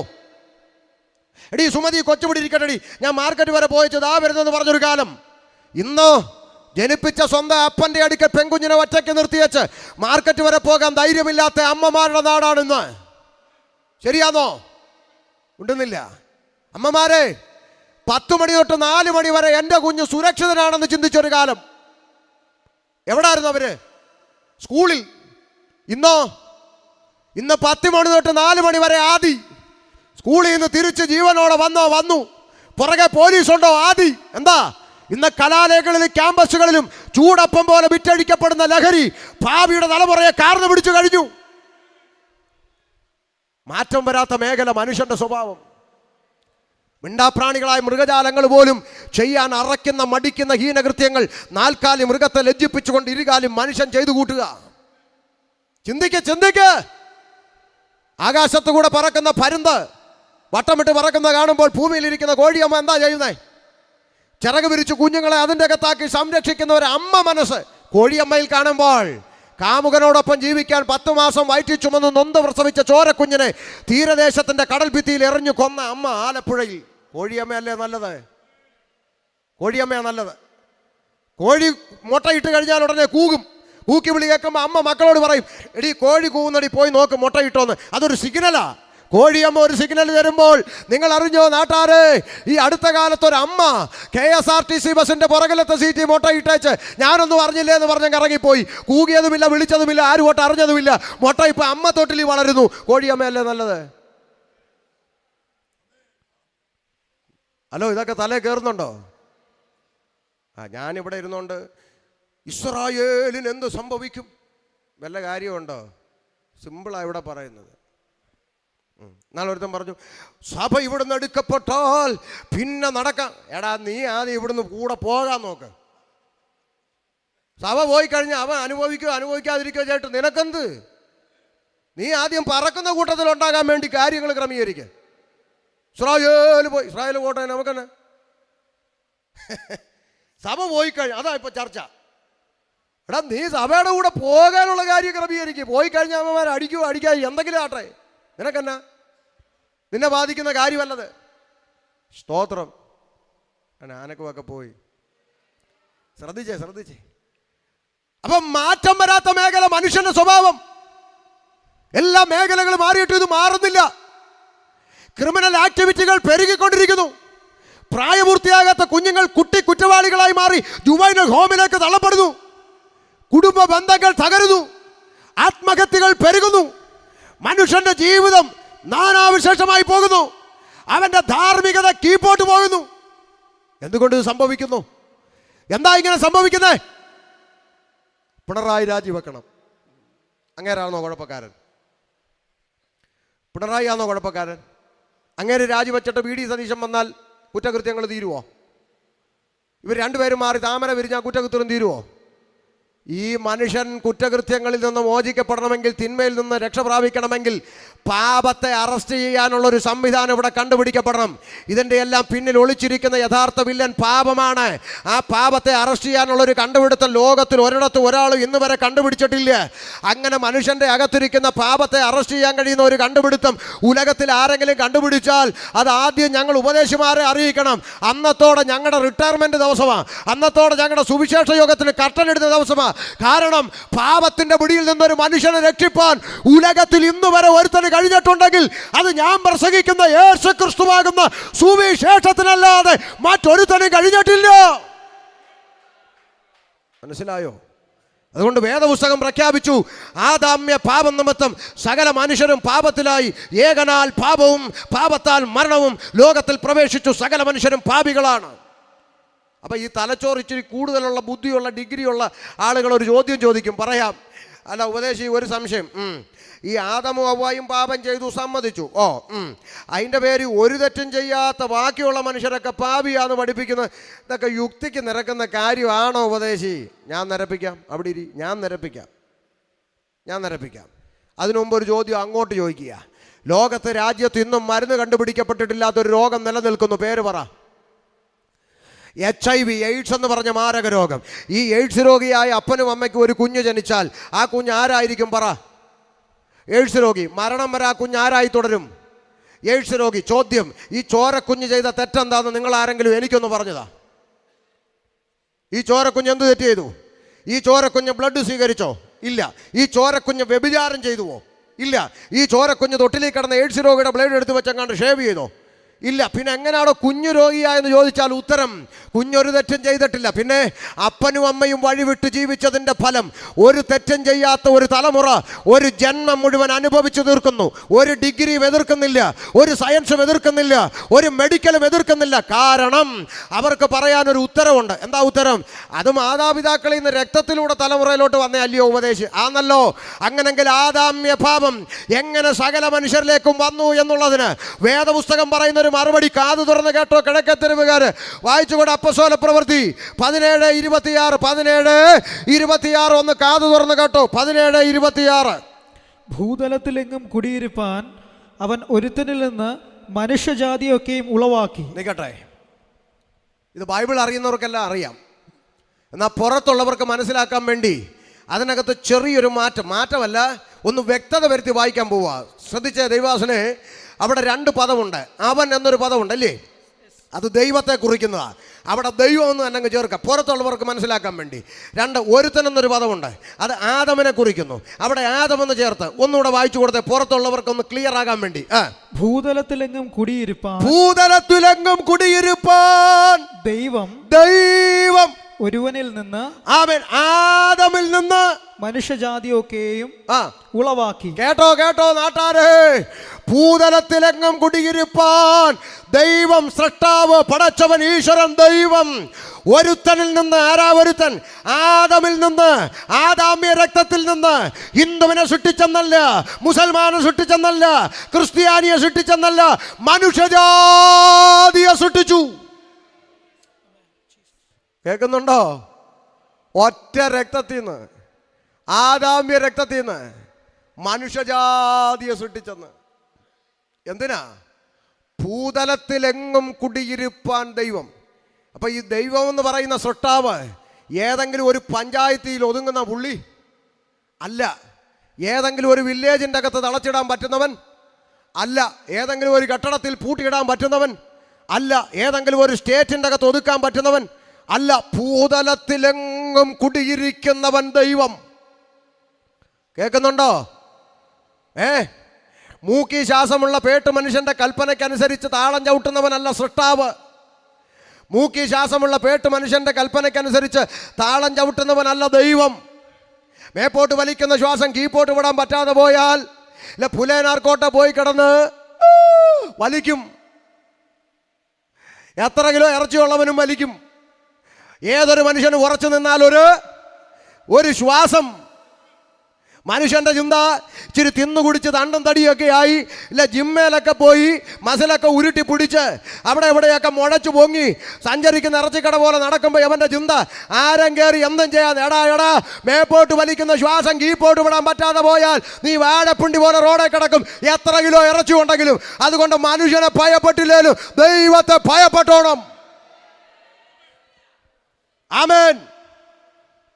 എടീ സുമതി, കൊച്ചുപിടി ഇരിക്കട്ടെടി, ഞാൻ മാർക്കറ്റ് വരെ പോയിച്ചത് വരുന്നെന്ന് പറഞ്ഞൊരു കാലം. ഇന്ന് ജനിപ്പിച്ച സ്വന്തം അപ്പൻ്റെ അടുക്കൽ പെൺകുഞ്ഞിനെ ഒറ്റയ്ക്ക് നിർത്തിവെച്ച് മാർക്കറ്റ് വരെ പോകാൻ ധൈര്യമില്ലാത്ത അമ്മമാരുടെ നാടാണ് ഇന്ന്. ശരിയാണോ? ഉണ്ടെന്നില്ല. അമ്മമാരെ, 10 മണി തൊട്ട് 4 മണി വരെ എൻ്റെ കുഞ്ഞ് സുരക്ഷിതനാണെന്ന് ചിന്തിച്ചൊരു കാലം. എവിടായിരുന്നു അവര്? സ്കൂളിൽ. ഇന്ന് 10 മണി തൊട്ട് 4 മണി വരെ ആദി. സ്കൂളിൽ നിന്ന് തിരിച്ച് ജീവനോടെ വന്നു. പുറകെ പോലീസുണ്ടോ? ആദി. എന്താ? ഇന്ന് കലാലയങ്ങളിലും ക്യാമ്പസുകളിലും ചൂടപ്പം പോലെ വിറ്റഴിക്കപ്പെടുന്ന ലഹരി ഭാവിയുടെ തലമുറയെ കാർന്നു പിടിച്ചു കഴിഞ്ഞു. മാറ്റം വരാത്ത മേഖല മനുഷ്യന്റെ സ്വഭാവം. മിണ്ടാപ്രാണികളായ മൃഗജാലങ്ങൾ പോലും ചെയ്യാൻ അറയ്ക്കുന്ന മടിക്കുന്ന ഹീനകൃത്യങ്ങൾ 4 കാലി മൃഗത്തെ ലജ്ജിപ്പിച്ചുകൊണ്ട് 2 കാലി മനുഷ്യൻ ചെയ്തു കൂട്ടുക. ചിന്തിക്ക്. ആകാശത്തു കൂടെ പറക്കുന്ന പരുന്ത് വട്ടമിട്ട് പറക്കുന്ന കാണുമ്പോൾ ഭൂമിയിലിരിക്കുന്ന കോഴിയമ്മ എന്താ ചെയ്യുന്നേ? ചിറക് വിരിച്ച് കുഞ്ഞുങ്ങളെ അതിൻ്റെ അകത്താക്കി സംരക്ഷിക്കുന്ന ഒരു അമ്മ മനസ്സ് കോഴിയമ്മയിൽ കാണുമ്പോൾ കാമുകനോടൊപ്പം ജീവിക്കാൻ 10 മാസം വയറ്റി ചുമന്ന് നൊന്ത് പ്രസവിച്ച ചോരക്കുഞ്ഞിനെ തീരദേശത്തിൻ്റെ കടൽ ഭിത്തിയിൽ എറിഞ്ഞു കൊന്ന അമ്മ ആലപ്പുഴയിൽ. കോഴിയമ്മയല്ലേ നല്ലത്? കോഴിയമ്മയാണ് നല്ലത്. കോഴി മുട്ടയിട്ട് കഴിഞ്ഞാൽ ഉടനെ കൂകും. കൂക്കി വിളി കേൾക്കുമ്പോൾ അമ്മ മക്കളോട് പറയും, എടി കോഴി കൂവുന്നടി പോയി നോക്ക് മുട്ടയിട്ടോന്ന്. അതൊരു സിഗ്നലാ. കോഴിയമ്മ ഒരു സിഗ്നൽ തരുമ്പോൾ നിങ്ങൾ അറിഞ്ഞോ നാട്ടാരെ, ഈ അടുത്ത കാലത്ത് ഒരു അമ്മ KSRTC ബസിന്റെ പുറകിലത്തെ സീറ്റിൽ മുട്ടയിട്ടേച്ച് ഞാനൊന്നും അറിഞ്ഞില്ലേ എന്ന് പറഞ്ഞ് ഇറങ്ങിപ്പോയി. കൂകിയതുമില്ല, വിളിച്ചതുമില്ല, ആരും ഒട്ട് അറിഞ്ഞതുമില്ല. മുട്ട ഇപ്പൊ അമ്മ തൊട്ടിൽ വളരുന്നു. കോഴിയമ്മയല്ലേ നല്ലത്? ഹലോ, ഇതൊക്കെ തലേ കയറുന്നുണ്ടോ? ഞാനിവിടെ ഇരുന്നുകൊണ്ട് ഇസ്രായേലിന് എന്ത് സംഭവിക്കും വല്ല കാര്യമുണ്ടോ? സിമ്പിളാണ് ഇവിടെ പറയുന്നത്. നാളെ ഒരുത്തൻ പറഞ്ഞു, സഭ ഇവിടുന്ന് എടുക്കപ്പെട്ടാൽ പിന്നെ നടക്കാം. എടാ, നീ ആദ്യം ഇവിടുന്ന് കൂടെ പോകാൻ നോക്ക്. സഭ പോയി കഴിഞ്ഞാൽ അവൻ അനുഭവിക്കാതിരിക്കുകയോ ചേട്ടൻ നിനക്കെന്ത്? നീ ആദ്യം പറക്കുന്ന കൂട്ടത്തിൽ ഉണ്ടാകാൻ വേണ്ടി കാര്യങ്ങൾ ക്രമീകരിക്കുക. ഇസ്രായേൽ പോട്ടെ, നമുക്കെന്നെ. സഭ പോയി കഴിഞ്ഞാൽ അതാ ഇപ്പൊ ചർച്ച. എടാ, നീ സഭയുടെ കൂടെ പോകാനുള്ള കാര്യം ക്രമീകരിക്കുക. പോയി കഴിഞ്ഞാൽ അമ്മമാർ അടിക്കാൻ എന്തെങ്കിലും ആട്ടെ, നിനക്കെന്നാ? നിന്നെ ബാധിക്കുന്ന കാര്യമല്ലത്. സ്തോത്രം. ആനക്കുമൊക്കെ പോയി. ശ്രദ്ധിച്ചേ. അപ്പം മാറ്റം വരാത്ത മേഖല മനുഷ്യന്റെ സ്വഭാവം. എല്ലാ മേഖലകളും മാറിയിട്ട് ഇത് മാറുന്നില്ല. ക്രിമിനൽ ആക്ടിവിറ്റികൾ പെരുകിക്കൊണ്ടിരിക്കുന്നു. പ്രായപൂർത്തിയാകാത്ത കുഞ്ഞുങ്ങൾ കുറ്റവാളികളായി മാറി ജുവൈനൽ ഹോമിലേക്ക് തള്ളപ്പെടുന്നു. കുടുംബ ബന്ധങ്ങൾ തകരുന്നു. ആത്മഹത്യകൾ പെരുകുന്നു. മനുഷ്യന്റെ ജീവിതം നാനാവിശേഷമായി പോകുന്നു. അവന്റെ ധാർമ്മികത കീപ്പോട്ട് പോകുന്നു. എന്തുകൊണ്ട് ഇത് സംഭവിക്കുന്നു? എന്താ ഇങ്ങനെ സംഭവിക്കുന്നത്? പിണറായി രാജിവെക്കണം. അങ്ങേരാണോ കുഴപ്പക്കാരൻ? പിണറായി ആണോ കുഴപ്പക്കാരൻ? അങ്ങേര് രാജിവെച്ചിട്ട് VD സതീശൻ വന്നാൽ കുറ്റകൃത്യങ്ങൾ തീരുവോ? ഇവർ രണ്ടുപേരും മാറി താമര വിരിഞ്ഞാൽ കുറ്റകൃത്യം തീരുവോ? ഈ മനുഷ്യൻ കുറ്റകൃത്യങ്ങളിൽ നിന്ന് മോചിക്കപ്പെടണമെങ്കിൽ, തിന്മയിൽ നിന്ന് രക്ഷ പ്രാപിക്കണമെങ്കിൽ പാപത്തെ അറസ്റ്റ് ചെയ്യാനുള്ളൊരു സംവിധാനം ഇവിടെ കണ്ടുപിടിക്കപ്പെടണം. ഇതിൻ്റെ എല്ലാം പിന്നിൽ ഒളിച്ചിരിക്കുന്ന യഥാർത്ഥ വില്ലൻ പാപമാണ്. ആ പാപത്തെ അറസ്റ്റ് ചെയ്യാനുള്ളൊരു കണ്ടുപിടുത്തം ലോകത്തിൽ ഒരിടത്തും ഒരാളും ഇന്ന് വരെ കണ്ടുപിടിച്ചിട്ടില്ല. അങ്ങനെ മനുഷ്യൻ്റെ അകത്തിരിക്കുന്ന പാപത്തെ അറസ്റ്റ് ചെയ്യാൻ കഴിയുന്ന ഒരു കണ്ടുപിടുത്തം ഉലകത്തിൽ ആരെങ്കിലും കണ്ടുപിടിച്ചാൽ അത് ആദ്യം ഞങ്ങൾ ഉപദേശിമാരെ അറിയിക്കണം. അന്നത്തോടെ ഞങ്ങളുടെ റിട്ടയർമെൻറ്റ് ദിവസമാണ്. അന്നത്തോടെ ഞങ്ങളുടെ സുവിശേഷ യോഗത്തിന് കർട്ടനെടുത്ത ദിവസമാണ്. കാരണം പാപത്തിന്റെ പിടിയിൽ നിന്നൊരു മനുഷ്യനെ രക്ഷിപ്പാൻ ഉലകത്തിൽ ഇന്ന് വരെ ഒരുത്തന് കഴിഞ്ഞിട്ടുണ്ടെങ്കിൽ അത് ഞാൻ പ്രസംഗിക്കുന്ന യേശുക്രിസ്തുവാകുന്ന സുവിശേഷത്തിനല്ലാതെ മറ്റൊരുത്തനും കഴിഞ്ഞിട്ടില്ല. മനസ്സിലായോ? അതുകൊണ്ട് വേദപുസ്തകം പ്രഖ്യാപിച്ചു, ആദാമ്യ പാപം നിമിത്തം സകല മനുഷ്യരും പാപത്തിലായി, ഏകനാൽ പാപവും പാപത്താൽ മരണവും ലോകത്തിൽ പ്രവേശിച്ചു, സകല മനുഷ്യരും പാപികളാണ്. അപ്പം ഈ തലച്ചോറ് ഇച്ചിരി കൂടുതലുള്ള ബുദ്ധിയുള്ള ഡിഗ്രിയുള്ള ആളുകൾ ഒരു ചോദ്യം ചോദിക്കും, പറയാം, അല്ല ഉപദേശി ഒരു സംശയം, ഈ ആദമും ഹവ്വായും പാപം ചെയ്തു സമ്മതിച്ചു, അതിൻ്റെ പേര് ഒരു തെറ്റും ചെയ്യാത്ത ബാക്കിയുള്ള മനുഷ്യരൊക്കെ പാപിയാന്ന് പഠിപ്പിക്കുന്നത് ഇതൊക്കെ യുക്തിക്ക് നിരക്കുന്ന കാര്യമാണോ ഉപദേശി? ഞാൻ നിരപ്പിക്കാം. അവിടെ ഇരി, ഞാൻ നിരപ്പിക്കാം. അതിനു മുമ്പ് ഒരു ചോദ്യം അങ്ങോട്ട് ചോദിക്കുക. ലോകത്തെ രാജ്യത്ത് ഇന്നും മരുന്ന് കണ്ടുപിടിക്കപ്പെട്ടിട്ടില്ലാത്തൊരു രോഗം നിലനിൽക്കുന്നു. പേര് പറ. HIV, എയ്ഡ്സ് എന്ന് പറഞ്ഞ മാരക രോഗം. ഈ എയ്ഡ്സ് രോഗിയായ അപ്പനും അമ്മയ്ക്കും ഒരു കുഞ്ഞ് ജനിച്ചാൽ ആ കുഞ്ഞ് ആരായിരിക്കും? പറ. എയ്ഡ്സ് രോഗി. മരണം വരെ ആ കുഞ്ഞ് ആരായി തുടരും? എയ്ഡ്സ് രോഗി. ചോദ്യം, ഈ ചോരക്കുഞ്ഞ് ചെയ്ത തെറ്റെന്താന്ന് നിങ്ങൾ ആരെങ്കിലും എനിക്കൊന്ന് പറഞ്ഞതാ? ഈ ചോരക്കുഞ്ഞ് എന്ത് തെറ്റ് ചെയ്തു? ഈ ചോരക്കുഞ്ഞ് ബ്ലഡ് സ്വീകരിച്ചോ? ഇല്ല. ഈ ചോരക്കുഞ്ഞ് വ്യഭിചാരം ചെയ്തുവോ? ഇല്ല. ഈ ചോരക്കുഞ്ഞ് തൊട്ടിലേക്ക് കിടന്ന എയ്ഡ്സ് രോഗിയുടെ ബ്ലേഡ് എടുത്ത് വെച്ചങ്ങാണ്ട് ഷേവ് ചെയ്തോ? ഇല്ല. പിന്നെ എങ്ങനെയാണോ കുഞ്ഞു രോഗിയായെന്ന് ചോദിച്ചാൽ ഉത്തരം, കുഞ്ഞൊരു തെറ്റും ചെയ്തിട്ടില്ല. പിന്നെ അപ്പനും അമ്മയും വഴിവിട്ട് ജീവിച്ചതിൻ്റെ ഫലം ഒരു തെറ്റും ചെയ്യാത്ത ഒരു തലമുറ ഒരു ജന്മം മുഴുവൻ അനുഭവിച്ചു തീർക്കുന്നു. ഒരു ഡിഗ്രിയും എതിർക്കുന്നില്ല, ഒരു സയൻസും എതിർക്കുന്നില്ല, ഒരു മെഡിക്കലും എതിർക്കുന്നില്ല. കാരണം അവർക്ക് പറയാനൊരു ഉത്തരവുണ്ട്. എന്താ ഉത്തരം? അത് മാതാപിതാക്കളിൽ നിന്ന് രക്തത്തിലൂടെ തലമുറയിലോട്ട് വന്നേ അല്ലയോ ഉപദേശി? ആന്നല്ലോ. അങ്ങനെങ്കിൽ ആദാമ്യ പാപം എങ്ങനെ സകല മനുഷ്യരിലേക്കും വന്നു എന്നുള്ളതിന് വേദപുസ്തകം പറയുന്ന പറയുന്നൊരു മറുപടി കാതു തുറന്ന് കേട്ടോ കിഴക്കത്തെരുവുകാര്. വായിച്ചുകൂടെ അപ്പോസ്തല പ്രവൃത്തി 17:26. 17:26 ഒന്ന് കാതു തുറന്ന് കേട്ടോ. 17:26. ഭൂതലത്തിലെങ്ങും കുടിയിരുപ്പാൻ അവൻ ഒരുത്തനിൽ നിന്ന് മനുഷ്യജാതിയൊക്കെയും ഉളവാക്കി. നിൽക്കട്ടെ, ഇത് ബൈബിൾ അറിയുന്നവർക്കെല്ലാം അറിയാം. എന്നാൽ പുറത്തുള്ളവർക്ക് മനസ്സിലാക്കാൻ വേണ്ടി അതിനകത്ത് ചെറിയൊരു മാറ്റമല്ല, ഒന്ന് വ്യക്തത വരുത്തി വായിക്കാൻ പോവുക. ശ്രദ്ധിച്ച ദൈവാസനെ, അവിടെ 2 പദമുണ്ട്. അവൻ എന്നൊരു പദമുണ്ട് അല്ലേ, അത് ദൈവത്തെ കുറിക്കുന്നതാണ്. അവിടെ ദൈവം എന്ന് തന്നെ ചേർക്കാം പുറത്തുള്ളവർക്ക് മനസ്സിലാക്കാൻ വേണ്ടി. 2 ഒരുത്തൻ എന്നൊരു പദമുണ്ട്, അത് ആദമിനെ കുറിക്കുന്നു. അവിടെ ആദമെന്ന് ചേർത്ത് ഒന്നുകൂടെ വായിച്ചു കൊടുത്തേ പുറത്തുള്ളവർക്ക് ഒന്ന് ക്ലിയർ ആകാൻ വേണ്ടി. ഭൂതലത്തിലെങ്ങും കുടിയിരുപ്പാൻ ദൈവം ഒരുവനിൽ നിന്ന്, ആമേൻ, ആദമിൽ നിന്ന് മനുഷ്യജാതിയൊക്കെയും ഉളവാക്കി. കേട്ടോ നാട്ടാരെ, ഭൂതലത്തിലെങ്ങും കുടിയിരുപ്പാൻ ദൈവം, സൃഷ്ടാവ്, പടച്ചവൻ, ഈശ്വരൻ ദൈവം ഒരുത്തനിൽ നിന്ന്, ആരാ ഒരുത്തൻ? ആദമിൽ നിന്ന്, ആദാമ്യ രക്തത്തിൽ നിന്ന്. ഹിന്ദുവിനെ സൃഷ്ടിച്ചെന്നല്ല, മുസൽമാനെ സൃഷ്ടിച്ചെന്നല്ല, ക്രിസ്ത്യാനിയെ സൃഷ്ടിച്ചെന്നല്ല, മനുഷ്യജാതിയെ സൃഷ്ടിച്ചു. കേൾക്കുന്നുണ്ടോ? ഒറ്റ രക്തത്തിൽ നിന്ന്, ആദാമ്യ രക്തത്തിൽ നിന്ന് മനുഷ്യജാതിയെ സൃഷ്ടിച്ചെന്ന്. എന്തിനാ? ഭൂതലത്തിലെങ്ങും കുടിയിരുപ്പാൻ ദൈവം. അപ്പം ഈ ദൈവം എന്ന് പറയുന്ന സൃഷ്ടാവ് ഏതെങ്കിലും ഒരു പഞ്ചായത്തിൽ ഒതുങ്ങുന്ന പുള്ളി അല്ല, ഏതെങ്കിലും ഒരു വില്ലേജിൻ്റെ അകത്ത് തളച്ചിടാൻ പറ്റുന്നവൻ അല്ല, ഏതെങ്കിലും ഒരു കെട്ടിടത്തിൽ പൂട്ടിയിടാൻ പറ്റുന്നവൻ അല്ല, ഏതെങ്കിലും ഒരു സ്റ്റേറ്റിൻ്റെ അകത്ത് ഒതുക്കാൻ പറ്റുന്നവൻ അല്ല. ഭൂതലത്തിലെങ്ങും കുടിയിരിക്കുന്നവൻ ദൈവം. കേൾക്കുന്നുണ്ടോ? മൂക്കി ശ്വാസമുള്ള പേട്ട് മനുഷ്യൻ്റെ കൽപ്പനയ്ക്കനുസരിച്ച് താളം ചവിട്ടുന്നവനല്ല സൃഷ്ടാവ്. മൂക്കി ശ്വാസമുള്ള പേട്ട് മനുഷ്യൻ്റെ കൽപ്പനയ്ക്കനുസരിച്ച് താളം ചവിട്ടുന്നവനല്ല ദൈവം. മേപ്പോട്ട് വലിക്കുന്ന ശ്വാസം കീപ്പോട്ട് വിടാൻ പറ്റാതെ പോയാൽ പുലേനാർക്കോട്ട പോയി കിടന്ന് വലിക്കും. എത്ര കിലോ ഇറച്ചിയുള്ളവനും വലിക്കും. ഏതൊരു മനുഷ്യന് ഉറച്ചു നിന്നാൽ ഒരു ശ്വാസം. മനുഷ്യൻ്റെ ചിന്ത ഇച്ചിരി തിന്നുകുടിച്ച് തണ്ടും തടിയൊക്കെ ആയി, ഇല്ല ജിമ്മേലൊക്കെ പോയി മസിലൊക്കെ ഉരുട്ടി പിടിച്ച് അവിടെ എവിടെയൊക്കെ മുഴച്ചു പൊങ്ങി സഞ്ചരിക്കുന്ന ഇറച്ചിക്കട പോലെ നടക്കുമ്പോൾ അവൻ്റെ ചിന്ത ആരം കയറി എന്തും ചെയ്യാതെ എടാ മേപ്പോട്ട് വലിക്കുന്ന ശ്വാസം കീപ്പോട്ട് വിടാൻ പറ്റാതെ പോയാൽ നീ വാഴപ്പിണ്ടി പോലെ റോഡെ കിടക്കും, എത്ര കിലോ ഇറച്ചി ഉണ്ടെങ്കിലും. അതുകൊണ്ട് മനുഷ്യനെ ഭയപ്പെട്ടില്ലേലും ദൈവത്തെ ഭയപ്പെട്ടോണം. ആമേൻ.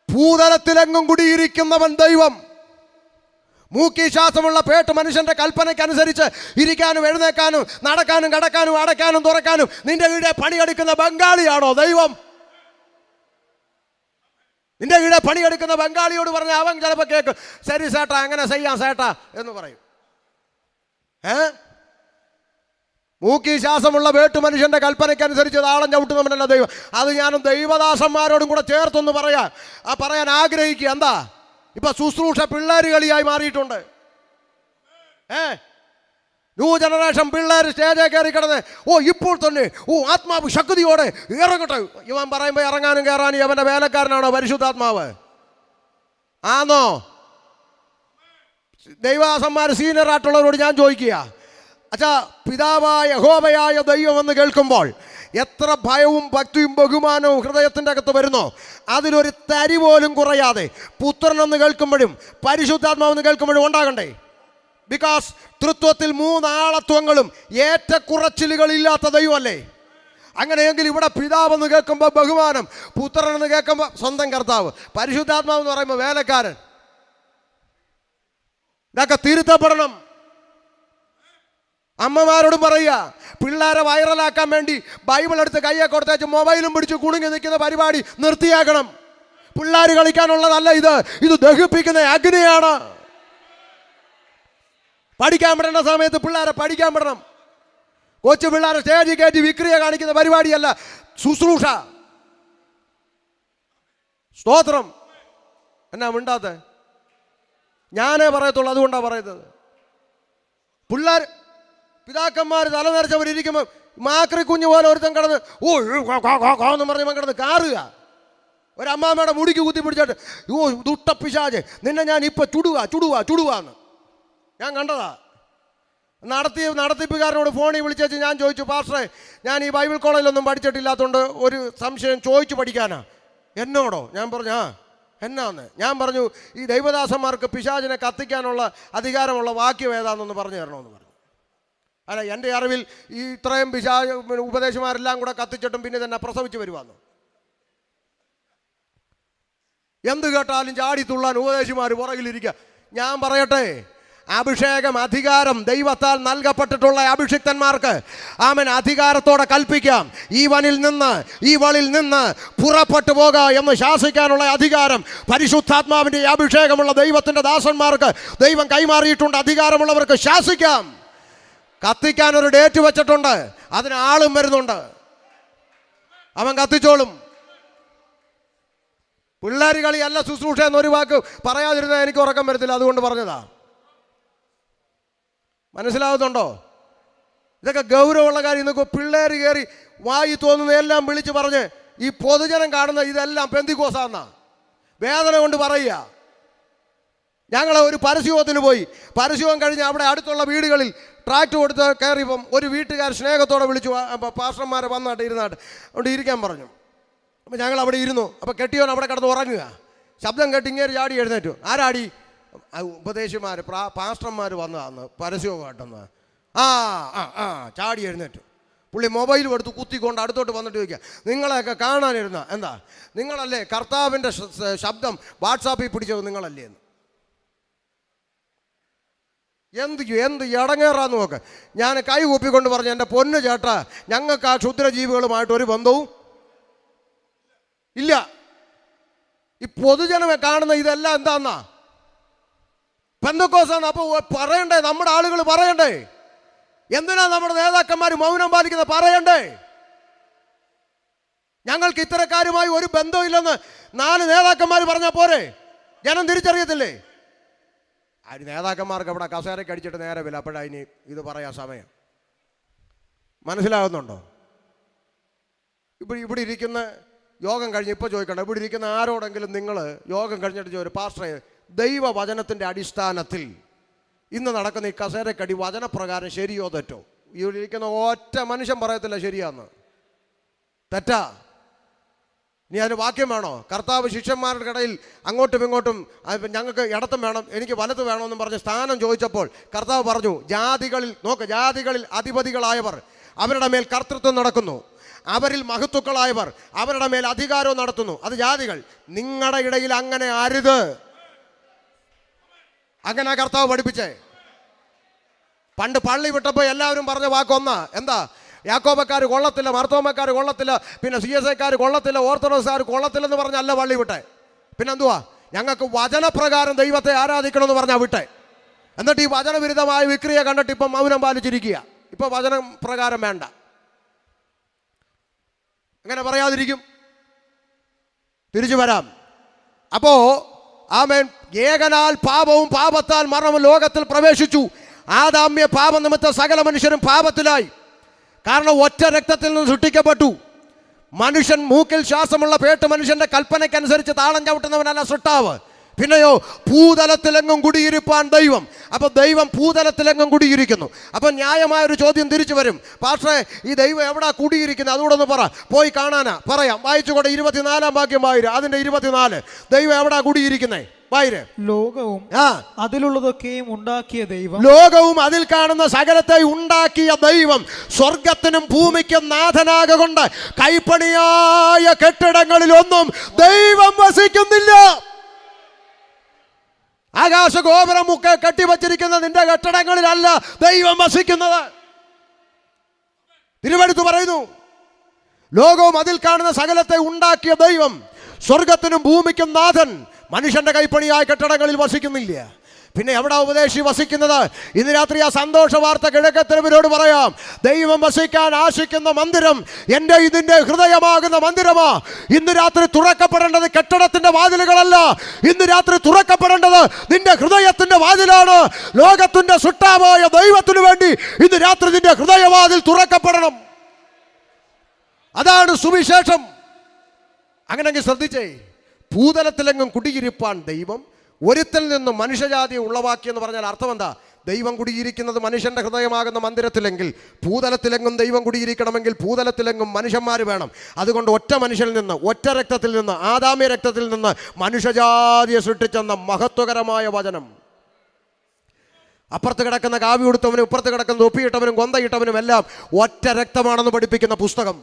ഭൂതലത്തിലെങ്ങും കുടിയിരിക്കുന്നവൻ ദൈവം. മൂക്കി ശ്വാസമുള്ള പേട്ട് മനുഷ്യന്റെ കൽപ്പനയ്ക്കനുസരിച്ച് ഇരിക്കാനും എഴുന്നേക്കാനും നടക്കാനും കടക്കാനും അടയ്ക്കാനും തുറക്കാനും നിന്റെ വീടെ പണിയെടുക്കുന്ന ബംഗാളിയാണോ ദൈവം? നിന്റെ വീടെ പണിയെടുക്കുന്ന ബംഗാളിയോട് പറഞ്ഞ അവൻ ചിലപ്പോൾ കേൾക്കും, ശരി സേട്ടാ അങ്ങനെ ചെയ്യാം സേട്ടാ എന്ന് പറയും. മൂക്കി ശ്വാസമുള്ള പേട്ട് മനുഷ്യന്റെ കൽപ്പനയ്ക്കനുസരിച്ച് താളം ചവിട്ടുന്നവനല്ല ദൈവം. അത് ഞാനും ദൈവദാസന്മാരോടും കൂടെ ചേർത്തൊന്ന് പറയാൻ ആഗ്രഹിക്കുക. എന്താ? ഇപ്പൊ ശുശ്രൂഷ പിള്ളേർ കളിയായി മാറിയിട്ടുണ്ട്. ന്യൂ ജനറേഷൻ പിള്ളേർ സ്റ്റേജേ കയറി കിടന്ന് ഇപ്പോൾ തന്നെ ആത്മാവ് ശക്തിയോടെ ഇറങ്ങട്ടെ. ഇവൻ പറയുമ്പോൾ ഇറങ്ങാനും കയറാനും അവൻ്റെ വേലക്കാരനാണോ പരിശുദ്ധാത്മാവ്? ആണോ? ദൈവദാസന്മാർ സീനിയറായിട്ടുള്ളവരോട് ഞാൻ ചോദിക്കുക, അച്ഛാ പിതാവായ യഹോവയായ ദൈവം എന്ന് കേൾക്കുമ്പോൾ എത്ര ഭയവും ഭക്തിയും ബഹുമാനവും ഹൃദയത്തിൻ്റെ അകത്ത് വരുന്നോ അതിലൊരു തരി പോലും കുറയാതെ പുത്രനെന്ന് കേൾക്കുമ്പോഴും പരിശുദ്ധാത്മാവെന്ന് കേൾക്കുമ്പോഴും ഉണ്ടാകണ്ടേ? ബിക്കോസ് തൃത്വത്തിൽ 3 ആളത്വങ്ങളും ഏറ്റക്കുറച്ചിലുകളില്ലാത്ത ദൈവമല്ലേ? അങ്ങനെയെങ്കിൽ ഇവിടെ പിതാവെന്ന് കേൾക്കുമ്പോൾ ബഹുമാനം, പുത്രനെന്ന് കേൾക്കുമ്പോൾ സ്വന്തം കർത്താവ്, പരിശുദ്ധാത്മാവെന്ന് പറയുമ്പോൾ വേലക്കാരൻ. ഇതൊക്കെ തിരുത്തപ്പെടണം. അമ്മമാരോടും പറയുക, പിള്ളേരെ വൈറലാക്കാൻ വേണ്ടി ബൈബിൾ എടുത്ത് കയ്യെ കൊടുത്തേച്ച് മൊബൈലും പിടിച്ച് കുണുങ്ങി നിൽക്കുന്ന പരിപാടി നിർത്തിയാക്കണം. പിള്ളേർ കളിക്കാനുള്ളതല്ല ഇത് ദഹിപ്പിക്കുന്ന അഗ്നിയാണ്. പഠിക്കാൻ വിടേണ്ട സമയത്ത് പിള്ളേരെ പഠിക്കാൻ വിടണം. കൊച്ചു പിള്ളേരെ സ്റ്റേജിൽ കയറ്റി വിക്രിയ കാണിക്കുന്ന പരിപാടിയല്ല ശുശ്രൂഷ. സ്തോത്രം. എന്നാ മിണ്ടാത്ത? ഞാനേ പറയത്തുള്ളൂ, അതുകൊണ്ടാണ് പറയുന്നത്. പിതാക്കന്മാർ തലനരച്ചവരിയ്ക്കുമ്പോൾ മാക്രി കുഞ്ഞു പോലെ ഒരുത്തൻ കിടന്ന് എന്ന് പറഞ്ഞ് കിടന്ന് കാറുക. ഒരമ്മാമ്മയുടെ മുടിക്ക് കുത്തി പിടിച്ചിട്ട് ദുഷ്ടപ്പിശാച് നിന്നെ ഞാൻ ഇപ്പം ചുടുവാന്ന് ഞാൻ കണ്ടതാ. നടത്തിപ്പുകാരനോട് ഫോണിൽ വിളിച്ചു ഞാൻ ചോദിച്ചു, പാസ്റ്ററെ ഞാൻ ഈ ബൈബിൾ കോളേജിലൊന്നും പഠിച്ചിട്ടില്ലാത്തതുകൊണ്ട് ഒരു സംശയം ചോദിച്ചു പഠിക്കാനാ. എന്നോടോ? ഞാൻ പറഞ്ഞു എന്നാന്ന്. ഞാൻ പറഞ്ഞു ഈ ദൈവദാസന്മാർക്ക് പിശാചിനെ കത്തിക്കാനുള്ള അധികാരമുള്ള വാക്യം ഏതാണെന്നൊന്ന് പറഞ്ഞു തരണമെന്ന് പറഞ്ഞു. അല്ല, എൻ്റെ അറിവിൽ ഈ ഇത്രയും ഉപദേശമാരെല്ലാം കൂടെ കത്തിച്ചിട്ടും പിന്നെ തന്നെ പ്രസവിച്ച് വരുവാന്ന്. എന്ത് കേട്ടാലും ചാടി തുള്ളാൻ ഉപദേശിമാർ പുറകിലിരിക്കുക. ഞാൻ പറയട്ടെ, അഭിഷേകം, അധികാരം ദൈവത്താൽ നൽകപ്പെട്ടിട്ടുള്ള അഭിഷിക്തന്മാർക്ക് ആമേൻ അധികാരത്തോടെ കൽപ്പിക്കാം, ഈ വളിൽ നിന്ന് പുറപ്പെട്ടു പോക എന്ന് ശാസിക്കാനുള്ള അധികാരം പരിശുദ്ധാത്മാവിൻ്റെ അഭിഷേകമുള്ള ദൈവത്തിൻ്റെ ദാസന്മാർക്ക് ദൈവം കൈമാറിയിട്ടുണ്ട്. അധികാരമുള്ളവർക്ക് ശാസിക്കാം. കത്തിക്കാൻ ഒരു ഡേറ്റ് വെച്ചിട്ടുണ്ട്, അതിന് ആളും വരുന്നുണ്ട്, അവൻ കത്തിച്ചോളും. പിള്ളേർ കളിയല്ല ശുശ്രൂഷ എന്നൊരു വാക്ക് പറയാതിരുന്നാൽ എനിക്ക് ഉറക്കം വരത്തില്ല, അതുകൊണ്ട് പറഞ്ഞതാ. മനസ്സിലാവുന്നുണ്ടോ? ഇതൊക്കെ ഗൗരവമുള്ള കാര്യം. ഇന്നൊക്കെ പിള്ളേർ കയറി വായി തോന്നുന്ന എല്ലാം വിളിച്ച് പറഞ്ഞ് ഈ പൊതുജനം കാണുന്ന ഇതെല്ലാം പെന്തിക്കോസാന്നാ വേദന കൊണ്ട് പറയുക. ഞങ്ങൾ ഒരു പരസ്യത്തിന് പോയി, പരസ്യം കഴിഞ്ഞ് അവിടെ അടുത്തുള്ള വീടുകളിൽ ട്രാക്ട് കൊടുത്ത് കയറിയപ്പം ഒരു വീട്ടുകാർ സ്നേഹത്തോടെ വിളിച്ചു, പാസ്റ്റർമാരെ വന്നാട്ട് ഇരുന്നാട്ട് അവിടെ ഇരിക്കാൻ പറഞ്ഞു. അപ്പം ഞങ്ങൾ അവിടെ ഇരുന്നു. അപ്പോൾ കെട്ടിയോൻ അവിടെ കിടന്ന് ഉറങ്ങുക. ശബ്ദം കേട്ട് ഇങ്ങേര് ചാടി എഴുന്നേറ്റു. ആരാടി? ഉപദേശിമാർ, പാസ്റ്റർമാർ വന്നതാന്ന് പരസ്യമായിട്ടെന്ന്. ചാടി എഴുന്നേറ്റു. പുള്ളി മൊബൈൽ എടുത്ത് കുത്തിക്കൊണ്ട് അടുത്തോട്ട് വന്നിട്ട് ചോദിക്കുക, നിങ്ങളെയൊക്കെ കാണാനിരുന്ന എന്താ, നിങ്ങളല്ലേ കർത്താവിൻ്റെ ശബ്ദം വാട്സാപ്പിൽ പിടിച്ചത് നിങ്ങളല്ലേ എന്ന്. എന്ത് ഇടങ്ങേറാന്ന് നോക്ക്. ഞാൻ കൈ കൂപ്പിക്കൊണ്ട് പറഞ്ഞു, എൻ്റെ പൊന്നു ചേട്ടാ, ഞങ്ങൾക്ക് ആ ക്ഷുദ്രജീവികളുമായിട്ട് ഒരു ബന്ധവും ഇല്ല. ഈ പൊതുജനമെ കാണുന്ന ഇതെല്ലാം എന്താന്നാ, പെന്തക്കോസാന്ന്. അപ്പോൾ പറയണ്ടേ, നമ്മുടെ ആളുകൾ പറയണ്ടേ? എന്തിനാ നമ്മുടെ നേതാക്കന്മാർ മൗനം പാലിക്കുന്നത്? പറയണ്ടേ? ഞങ്ങൾക്ക് ഇത്തരക്കാരുമായി ഒരു ബന്ധമില്ലെന്ന് 4 നേതാക്കന്മാർ പറഞ്ഞാൽ പോരെ? ജനം തിരിച്ചറിയത്തില്ലേ? അതിന് നേതാക്കന്മാർക്ക് അവിടെ കസേരയ്ക്ക് അടിച്ചിട്ട് നേരെ വില. അപ്പോഴതിന് ഇത് പറയാൻ സമയം. മനസ്സിലാകുന്നുണ്ടോ? ഇവിടെ ഇരിക്കുന്ന യോഗം കഴിഞ്ഞ് ഇപ്പോൾ ചോദിക്കണം, ഇവിടെ ഇരിക്കുന്ന ആരോടെങ്കിലും നിങ്ങൾ യോഗം കഴിഞ്ഞിട്ട് ചോദിക്കും, പാസ്റ്ററെ, ദൈവവചനത്തിൻ്റെ അടിസ്ഥാനത്തിൽ ഇന്ന് നടക്കുന്ന ഈ കസേരക്കടി വചനപ്രകാരം ശരിയോ തെറ്റോ? ഇവിടെ ഇരിക്കുന്ന ഒറ്റ മനുഷ്യൻ പറയത്തില്ല ശരിയാന്ന്. തെറ്റാ? ഇനി അതിന് വാക്യം വേണോ? കർത്താവ് ശിഷ്യന്മാരുടെ ഇടയിൽ അങ്ങോട്ടും ഇങ്ങോട്ടും ഞങ്ങൾക്ക് ഇടത്തും വേണം, എനിക്ക് വലത്ത് വേണമെന്നും പറഞ്ഞ് സ്ഥാനം ചോദിച്ചപ്പോൾ കർത്താവ് പറഞ്ഞു, ജാതികളിൽ അധിപതികളായവർ അവരുടെ മേൽ കർത്തൃത്വം നടക്കുന്നു, അവരിൽ മഹത്തുക്കളായവർ അവരുടെ മേൽ അധികാരവും നടത്തുന്നു. അത് ജാതികൾ. നിങ്ങളുടെ ഇടയിൽ അങ്ങനെ അരുത്. അങ്ങനെ കർത്താവ് പഠിപ്പിച്ചേ. പണ്ട് പള്ളി വിട്ടപ്പോൾ എല്ലാവരും പറഞ്ഞ വാക്കൊന്നാ. എന്താ? യാക്കോബക്കാർ കൊള്ളത്തില്ല, മർത്തോമക്കാർ കൊള്ളത്തില്ല, പിന്നെ CSIക്കാർ കൊള്ളത്തില്ല, ഓർത്തഡോക്സുകാർ കൊള്ളത്തില്ലെന്ന് പറഞ്ഞല്ല പള്ളി വിട്ടെ. പിന്നെന്തുവാ? ഞങ്ങൾക്ക് വചനപ്രകാരം ദൈവത്തെ ആരാധിക്കണമെന്ന് പറഞ്ഞാൽ വിട്ടെ. എന്നിട്ട് ഈ വചനവിരുദ്ധമായ വിക്രിയ കണ്ടിട്ട് ഇപ്പം മൗനം പാലിച്ചിരിക്കുക. ഇപ്പം വചനം പ്രകാരം വേണ്ട. അങ്ങനെ പറയാതിരിക്കും. തിരിച്ചു വരാം. അപ്പോ ആമേൻ, ഏകനാൽ പാപവും പാപത്താൽ മരണവും ലോകത്തിൽ പ്രവേശിച്ചു. ആദാമ്യ പാപനിമിത്തം സകല മനുഷ്യരും പാപത്തിലായി. കാരണം ഒറ്റ രക്തത്തിൽ നിന്ന് സൃഷ്ടിക്കപ്പെട്ടു. മനുഷ്യൻ മൂക്കിൽ ശ്വാസമുള്ള പേട്ട് മനുഷ്യന്റെ കൽപ്പനയ്ക്കനുസരിച്ച് താളം ചവിട്ടുന്നവനല്ല സൃഷ്ടാവ്. പിന്നെയോ ഭൂതലത്തിലെങ്ങും കുടിയിരിപ്പാൻ ദൈവം. അപ്പൊ ദൈവം ഭൂതലത്തിലെങ്ങും കുടിയിരിക്കുന്നു. അപ്പൊ ന്യായമായൊരു ചോദ്യം തിരിച്ചു വരും, പാസ്റ്ററെ, ഈ ദൈവം എവിടാ കുടിയിരിക്കുന്നത്? അതുകൂടെ ഒന്ന് പറ. പോയി കാണാനാ പറയാം. വായിച്ചുകൂടെ 24-ാം വാക്യം വായിര്. അതിന്റെ 24. ദൈവം എവിടാ കുടിയിരിക്കുന്നേ? വായിര്. ലോകവും അതിലുള്ളതൊക്കെയും ഉണ്ടാക്കിയ ദൈവം. ലോകവും അതിൽ കാണുന്ന സകലത്തെ ഉണ്ടാക്കിയ ദൈവം സ്വർഗത്തിനും ഭൂമിക്കും നാഥനാകൊണ്ട് കൈപ്പണിയായ കെട്ടിടങ്ങളിലൊന്നും ദൈവം വസിക്കുന്നില്ല. ആകാശഗോപുരം മുക്കെ കെട്ടിവച്ചിരിക്കുന്ന നിന്റെ കെട്ടിടങ്ങളിലല്ല ദൈവം വസിക്കുന്നത്. തിരുവെടുത്ത് പറയുന്നു, ലോകവും അതിൽ കാണുന്ന സകലത്തെ ഉണ്ടാക്കിയ ദൈവം സ്വർഗത്തിനും ഭൂമിക്കും നാഥൻ മനുഷ്യന്റെ കൈപ്പണിയായ കെട്ടിടങ്ങളിൽ വസിക്കുന്നില്ല. പിന്നെ എവിടെ ഉപദേശി വസിക്കുന്നത്? ഇന്ന് രാത്രി ആ സന്തോഷ വാർത്ത കിഴക്കത്തരവിനോട് പറയാം. ദൈവം വസിക്കാൻ ആശിക്കുന്ന മന്ദിരം ഇതിന്റെ ഹൃദയമാകുന്ന മന്ദിരമാ. ഇന്ന് രാത്രി തുറക്കപ്പെടേണ്ടത് കെട്ടിടത്തിന്റെ വാതിലുകളല്ല. ഇന്ന് രാത്രി തുറക്കപ്പെടേണ്ടത് നിന്റെ ഹൃദയത്തിന്റെ വാതിലാണ്. ലോകത്തിന്റെ സൃഷ്ടാവായ ദൈവത്തിനു വേണ്ടി ഇന്ന് രാത്രി നിന്റെ ഹൃദയവാതിൽ തുറക്കപ്പെടണം. അതാണ് സുവിശേഷം. അങ്ങനെങ്കിൽ ശ്രദ്ധിച്ചേ, ഭൂതലത്തിലെങ്ങും കുടിയിരിപ്പാൻ ദൈവം ഒരുത്തിൽ നിന്നും മനുഷ്യജാതിയെ ഉളവാക്കി എന്ന് പറഞ്ഞാൽ അർത്ഥം എന്താ? ദൈവം കുടിയിരിക്കുന്നത് മനുഷ്യൻ്റെ ഹൃദയമാകുന്ന മന്ദിരത്തിലെങ്കിൽ ഭൂതലത്തിലെങ്ങും ദൈവം കുടിയിരിക്കണമെങ്കിൽ ഭൂതലത്തിലെങ്ങും മനുഷ്യന്മാർ വേണം. അതുകൊണ്ട് ഒറ്റ മനുഷ്യനിൽ നിന്ന്, ഒറ്റ രക്തത്തിൽ നിന്ന്, ആദാമ്യ രക്തത്തിൽ നിന്ന് മനുഷ്യജാതിയെ സൃഷ്ടിച്ചെന്ന മഹത്വകരമായ വചനം. അപ്പുറത്ത് കിടക്കുന്ന കാവ്യ ഉടുത്തവനും ഇപ്പുറത്ത് കിടക്കുന്ന തൊപ്പിയിട്ടവനും കൊന്തയിട്ടവനും എല്ലാം ഒറ്റ രക്തമാണെന്ന് പഠിപ്പിക്കുന്ന പുസ്തകം.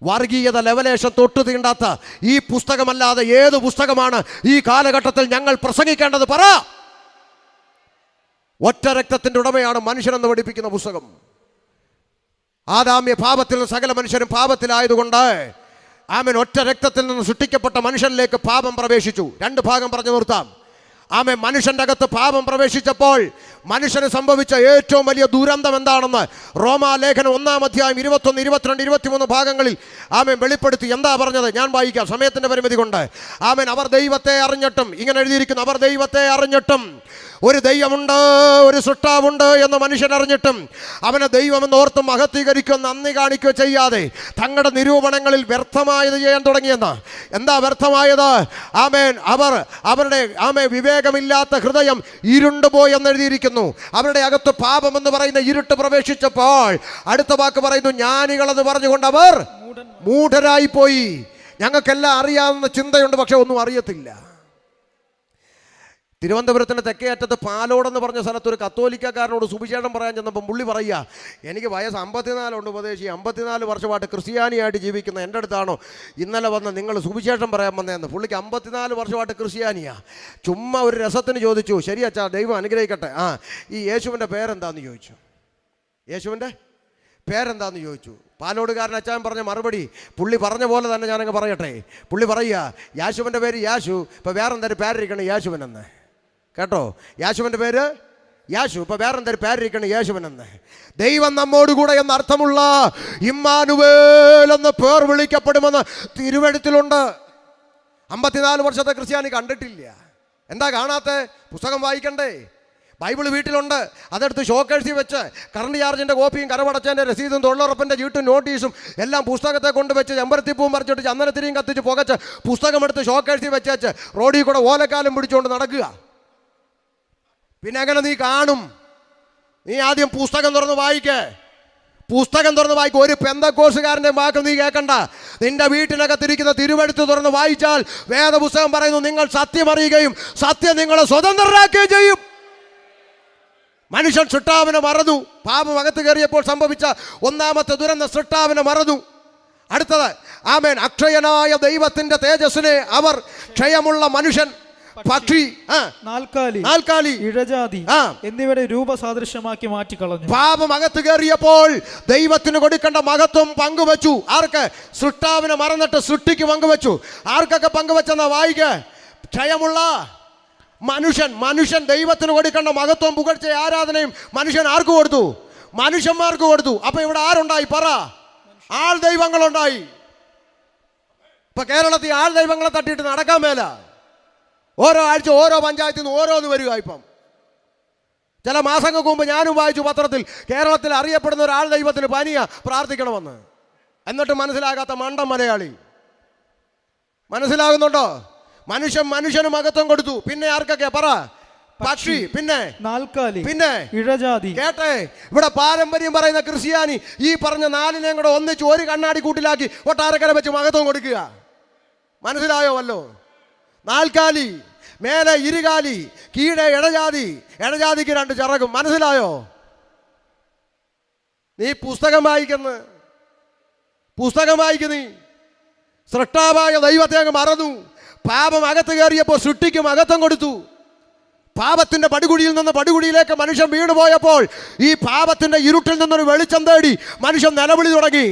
വർഗീയത ലെവലേഷൻ തൊട്ട് തീണ്ടാത്ത ഈ പുസ്തകമല്ലാതെ ഏത് പുസ്തകമാണ് ഈ കാലഘട്ടത്തിൽ ഞങ്ങൾ പ്രസംഗിക്കേണ്ടത്? പറ. ഒറ്റ രക്തത്തിൻ്റെ ഉടമയാണ് മനുഷ്യനെന്ന് പഠിപ്പിക്കുന്ന പുസ്തകം. ആദാമ്യ പാപത്തിൽ നിന്ന് സകല മനുഷ്യരും പാപത്തിലായതുകൊണ്ട് ആമേൻ ഒറ്റ രക്തത്തിൽ നിന്ന് സൃഷ്ടിക്കപ്പെട്ട മനുഷ്യനിലേക്ക് പാപം പ്രവേശിച്ചു. രണ്ട് ഭാഗം പറഞ്ഞു നിർത്താം. ആമേൻ മനുഷ്യൻ്റെ അകത്ത് പാപം പ്രവേശിച്ചപ്പോൾ മനുഷ്യന് സംഭവിച്ച ഏറ്റവും വലിയ ദുരന്തം എന്താണെന്ന് റോമാലേഖനം 1-ാം അധ്യായം 21, 22, 23 ഭാഗങ്ങളിൽ ആമേൻ വെളിപ്പെടുത്തി. എന്താ പറഞ്ഞത്? ഞാൻ വായിക്കാം, സമയത്തിൻ്റെ പരിമിതി കൊണ്ട്. ആമേൻ അവർ ദൈവത്തെ അറിഞ്ഞിട്ടും, ഇങ്ങനെ എഴുതിയിരിക്കുന്നു, അവർ ദൈവത്തെ അറിഞ്ഞിട്ടും ഒരു ദൈവമുണ്ട്, ഒരു സൃഷ്ടാവുണ്ട് എന്ന് മനുഷ്യൻ അറിഞ്ഞിട്ടും അവനെ ദൈവമെന്ന് ഓർത്ത് മഹത്വീകരിക്കുകയോ നന്ദി കാണിക്കുകയോ ചെയ്യാതെ തങ്ങളുടെ നിരൂപണങ്ങളിൽ വ്യർത്ഥമായത് ചെയ്യാൻ തുടങ്ങിയെന്ന്. എന്താ വ്യർത്ഥമായത്? ആമേൻ അവരുടെ വിവേകമില്ലാത്ത ഹൃദയം ഇരുണ്ടുപോയി എന്ന് എഴുതിയിരിക്കുന്നു. അവരുടെ അകത്ത് പാപമെന്ന് പറയുന്ന ഇരുട്ട് പ്രവേശിച്ചപ്പോൾ അടുത്ത വാക്ക് പറയുന്നു, ജ്ഞാനികളെന്ന് പറഞ്ഞുകൊണ്ട് അവർ മൂഢരായി പോയി. ഞങ്ങൾക്കെല്ലാം അറിയാവുന്ന ചിന്തയുണ്ട്, പക്ഷെ ഒന്നും അറിയത്തില്ല. തിരുവനന്തപുരത്തിൻ്റെ തെക്കേ അറ്റത്ത് പാലോടെന്ന് പറഞ്ഞ സ്ഥലത്ത് ഒരു കത്തോലിക്കക്കാരനോട് സുവിശേഷം പറയാൻ ചെന്നപ്പം പുള്ളി പറയുക, എനിക്ക് വയസ്സ് 54 ഉണ്ട് ഉപദേശി, 54 വർഷമായിട്ട് ക്രിസ്ത്യാനിയായിട്ട് ജീവിക്കുന്ന എൻ്റെ അടുത്താണോ ഇന്നലെ വന്ന് നിങ്ങൾ സുവിശേഷം പറയാൻ വന്നതെന്ന്. പുള്ളിക്ക് 54 വർഷമായിട്ട് ക്രിസ്ത്യാനിയാണ്. ചുമ്മാ ഒരു രസത്തിന് ചോദിച്ചു, ശരി അച്ഛാ ദൈവം അനുഗ്രഹിക്കട്ടെ, ഈ യേശുവിൻ്റെ പേരെന്താന്ന് ചോദിച്ചു. യേശുവിൻ്റെ പേരെന്താന്ന് ചോദിച്ചു. പാലോടുകാരൻ അച്ചാൻ പറഞ്ഞ മറുപടി പുള്ളി പറഞ്ഞ പോലെ തന്നെ ഞാനങ്ങ് പറയട്ടെ. പുള്ളി പറയുക, യേശുവിൻ്റെ പേര് യേശു, ഇപ്പോൾ വേറെന്തൊരു പേരിരിക്കണം യേശുവിനെന്ന്. കേട്ടോ, യേശുവിൻ്റെ പേര് യേശു, ഇപ്പോൾ വേറെന്തൊരു പേരിരിക്കണം യേശുവിനെന്ന്. ദൈവം നമ്മോടുകൂടെ എന്നർത്ഥമുള്ള ഇമ്മാനുവേൽ എന്ന് പേർ വിളിക്കപ്പെടുമെന്ന് തിരുവെഴുത്തിലുണ്ട്. 54 വർഷത്തെ ക്രിസ്ത്യാനി കണ്ടിട്ടില്ല. എന്താ കാണാത്ത? പുസ്തകം വായിക്കണ്ടേ? ബൈബിൾ വീട്ടിലുണ്ട്, അതെടുത്ത് ഷോക്കേഴ്സിൽ വെച്ച് കറണ്ട് ചാർജിൻ്റെ കോപ്പിയും കരമടച്ചതിൻ്റെ രസീതും തൊഴിലുറപ്പിൻ്റെ ചീട്ടും നോട്ടീസും എല്ലാം പുസ്തകത്തെ കൊണ്ടുവച്ച് ചെമ്പരത്തിപ്പൂവും പറിച്ചിട്ട് ചന്ദനത്തിരിയും കത്തിച്ച് പുകച്ച് പുസ്തകമെടുത്ത് ഷോക്കേഴ്സിൽ വെച്ചേച്ച് റോഡിൽ കൂടെ ഓലക്കാലം പിടിച്ചുകൊണ്ട് നടക്കുക. പിന്നെ അങ്ങനെ നീ കാണും? നീ ആദ്യം പുസ്തകം തുറന്ന് വായിക്കേ. പുസ്തകം തുറന്ന് വായിക്കും. ഒരു പെന്തക്കോസുകാരൻ്റെ വാക്ക് നീ കേൾക്കണ്ട. നിന്റെ വീട്ടിനകത്തിരിക്കുന്ന തിരുവെഴുത്ത് തുറന്ന് വായിച്ചാൽ വേദപുസ്തകം പറയുന്നു, നിങ്ങൾ സത്യം അറിയുകയും സത്യം നിങ്ങളെ സ്വതന്ത്രരാക്കുകയും ചെയ്യും. മനുഷ്യൻ സൃഷ്ടാവിനെ മറന്നു. പാപം അകത്ത് കയറിയപ്പോൾ സംഭവിച്ച ഒന്നാമത്തെ ദുരന്തം സൃഷ്ടാവിനെ മറന്നു. അടുത്തത് ആമേൻ അക്ഷയനായ ദൈവത്തിന്റെ തേജസ്സിനെ അവർ ക്ഷയമുള്ള മനുഷ്യൻ, പക്ഷി, നാൽക്കാലി, ഇഴജാതി എന്നിവയുടെ രൂപസാദൃശ്യമാക്കി മാറ്റിക്കളഞ്ഞു. പാപം അകത്ത് കയറിയപ്പോൾ ദൈവത്തിന് കൊടുക്കേണ്ട മഹത്വം പങ്കുവച്ചു. ആർക്ക്? സൃഷ്ടാവിനെ മറന്നിട്ട് സൃഷ്ടിക്ക് പങ്കുവച്ചു. ആർക്കൊക്കെ പങ്കുവെച്ചെന്നാ വായിക്ക? ക്ഷയമുള്ള മനുഷ്യൻ ദൈവത്തിന് കൊടുക്കേണ്ട മഹത്വം, പുകഴ്ച, ആരാധനയും മനുഷ്യൻ ആർക്ക് കൊടുത്തു? മനുഷ്യന്മാർക്ക് കൊടുത്തു. അപ്പൊ ഇവിടെ ആരുണ്ടായി? പറ. ആൾ ദൈവങ്ങളുണ്ടായി. ഇപ്പൊ കേരളത്തിൽ ആൾ ദൈവങ്ങളെ തട്ടിയിട്ട് നടക്കാൻ മേല. ഓരോ ആഴ്ച ഓരോ പഞ്ചായത്തിൽ നിന്ന് ഓരോന്ന് വരിക. ഇപ്പം ചില മാസങ്ങൾക്ക് മുമ്പ് ഞാനും വായിച്ചു പത്രത്തിൽ, കേരളത്തിൽ അറിയപ്പെടുന്ന ഒരാൾ ദൈവത്തിന് പനിയാ, പ്രാർത്ഥിക്കണമെന്ന്. എന്നിട്ട് മനസ്സിലാകാത്ത മണ്ടൻ മലയാളി. മനസ്സിലാകുന്നുണ്ടോ? മനുഷ്യന് മഹത്വം കൊടുത്തു. പിന്നെ ആർക്കൊക്കെ? പറ. പക്ഷി, പിന്നെ നാൽക്കാലി, പിന്നെ ഇഴജാതി. കേട്ടെ, ഇവിടെ പാരമ്പര്യം പറയുന്ന ക്രിസ്ത്യാനി ഈ പറഞ്ഞ നാലിനെയും കൂടെ ഒന്നിച്ച് ഒരു കണ്ണാടി കൂട്ടിലാക്കി ഒട്ടാരക്കര വെച്ച് മഹത്വം കൊടുക്കുക. മനസ്സിലായോ വല്ലോ? നാൽക്കാലി, മേലെ ഇരുകാലി, കീഴെ ഇടജാതിക്ക് 2 ചിറകും. മനസ്സിലായോ? നീ പുസ്തകം വായിക്കുന്നു. നീ സൃഷ്ടാവായ ദൈവത്തെ അങ്ങ് മറന്നു. പാപം അകത്ത് കയറിയപ്പോൾ സൃഷ്ടിക്ക് മഹത്വം കൊടുത്തു. പാപത്തിന്റെ പടുകുഴിയിൽ നിന്ന് പടുകുഴിയിലേക്ക് മനുഷ്യൻ വീണുപോയപ്പോൾ ഈ പാപത്തിന്റെ ഇരുട്ടിൽ നിന്നൊരു വെളിച്ചം തേടി മനുഷ്യൻ നിലവിളി തുടങ്ങി.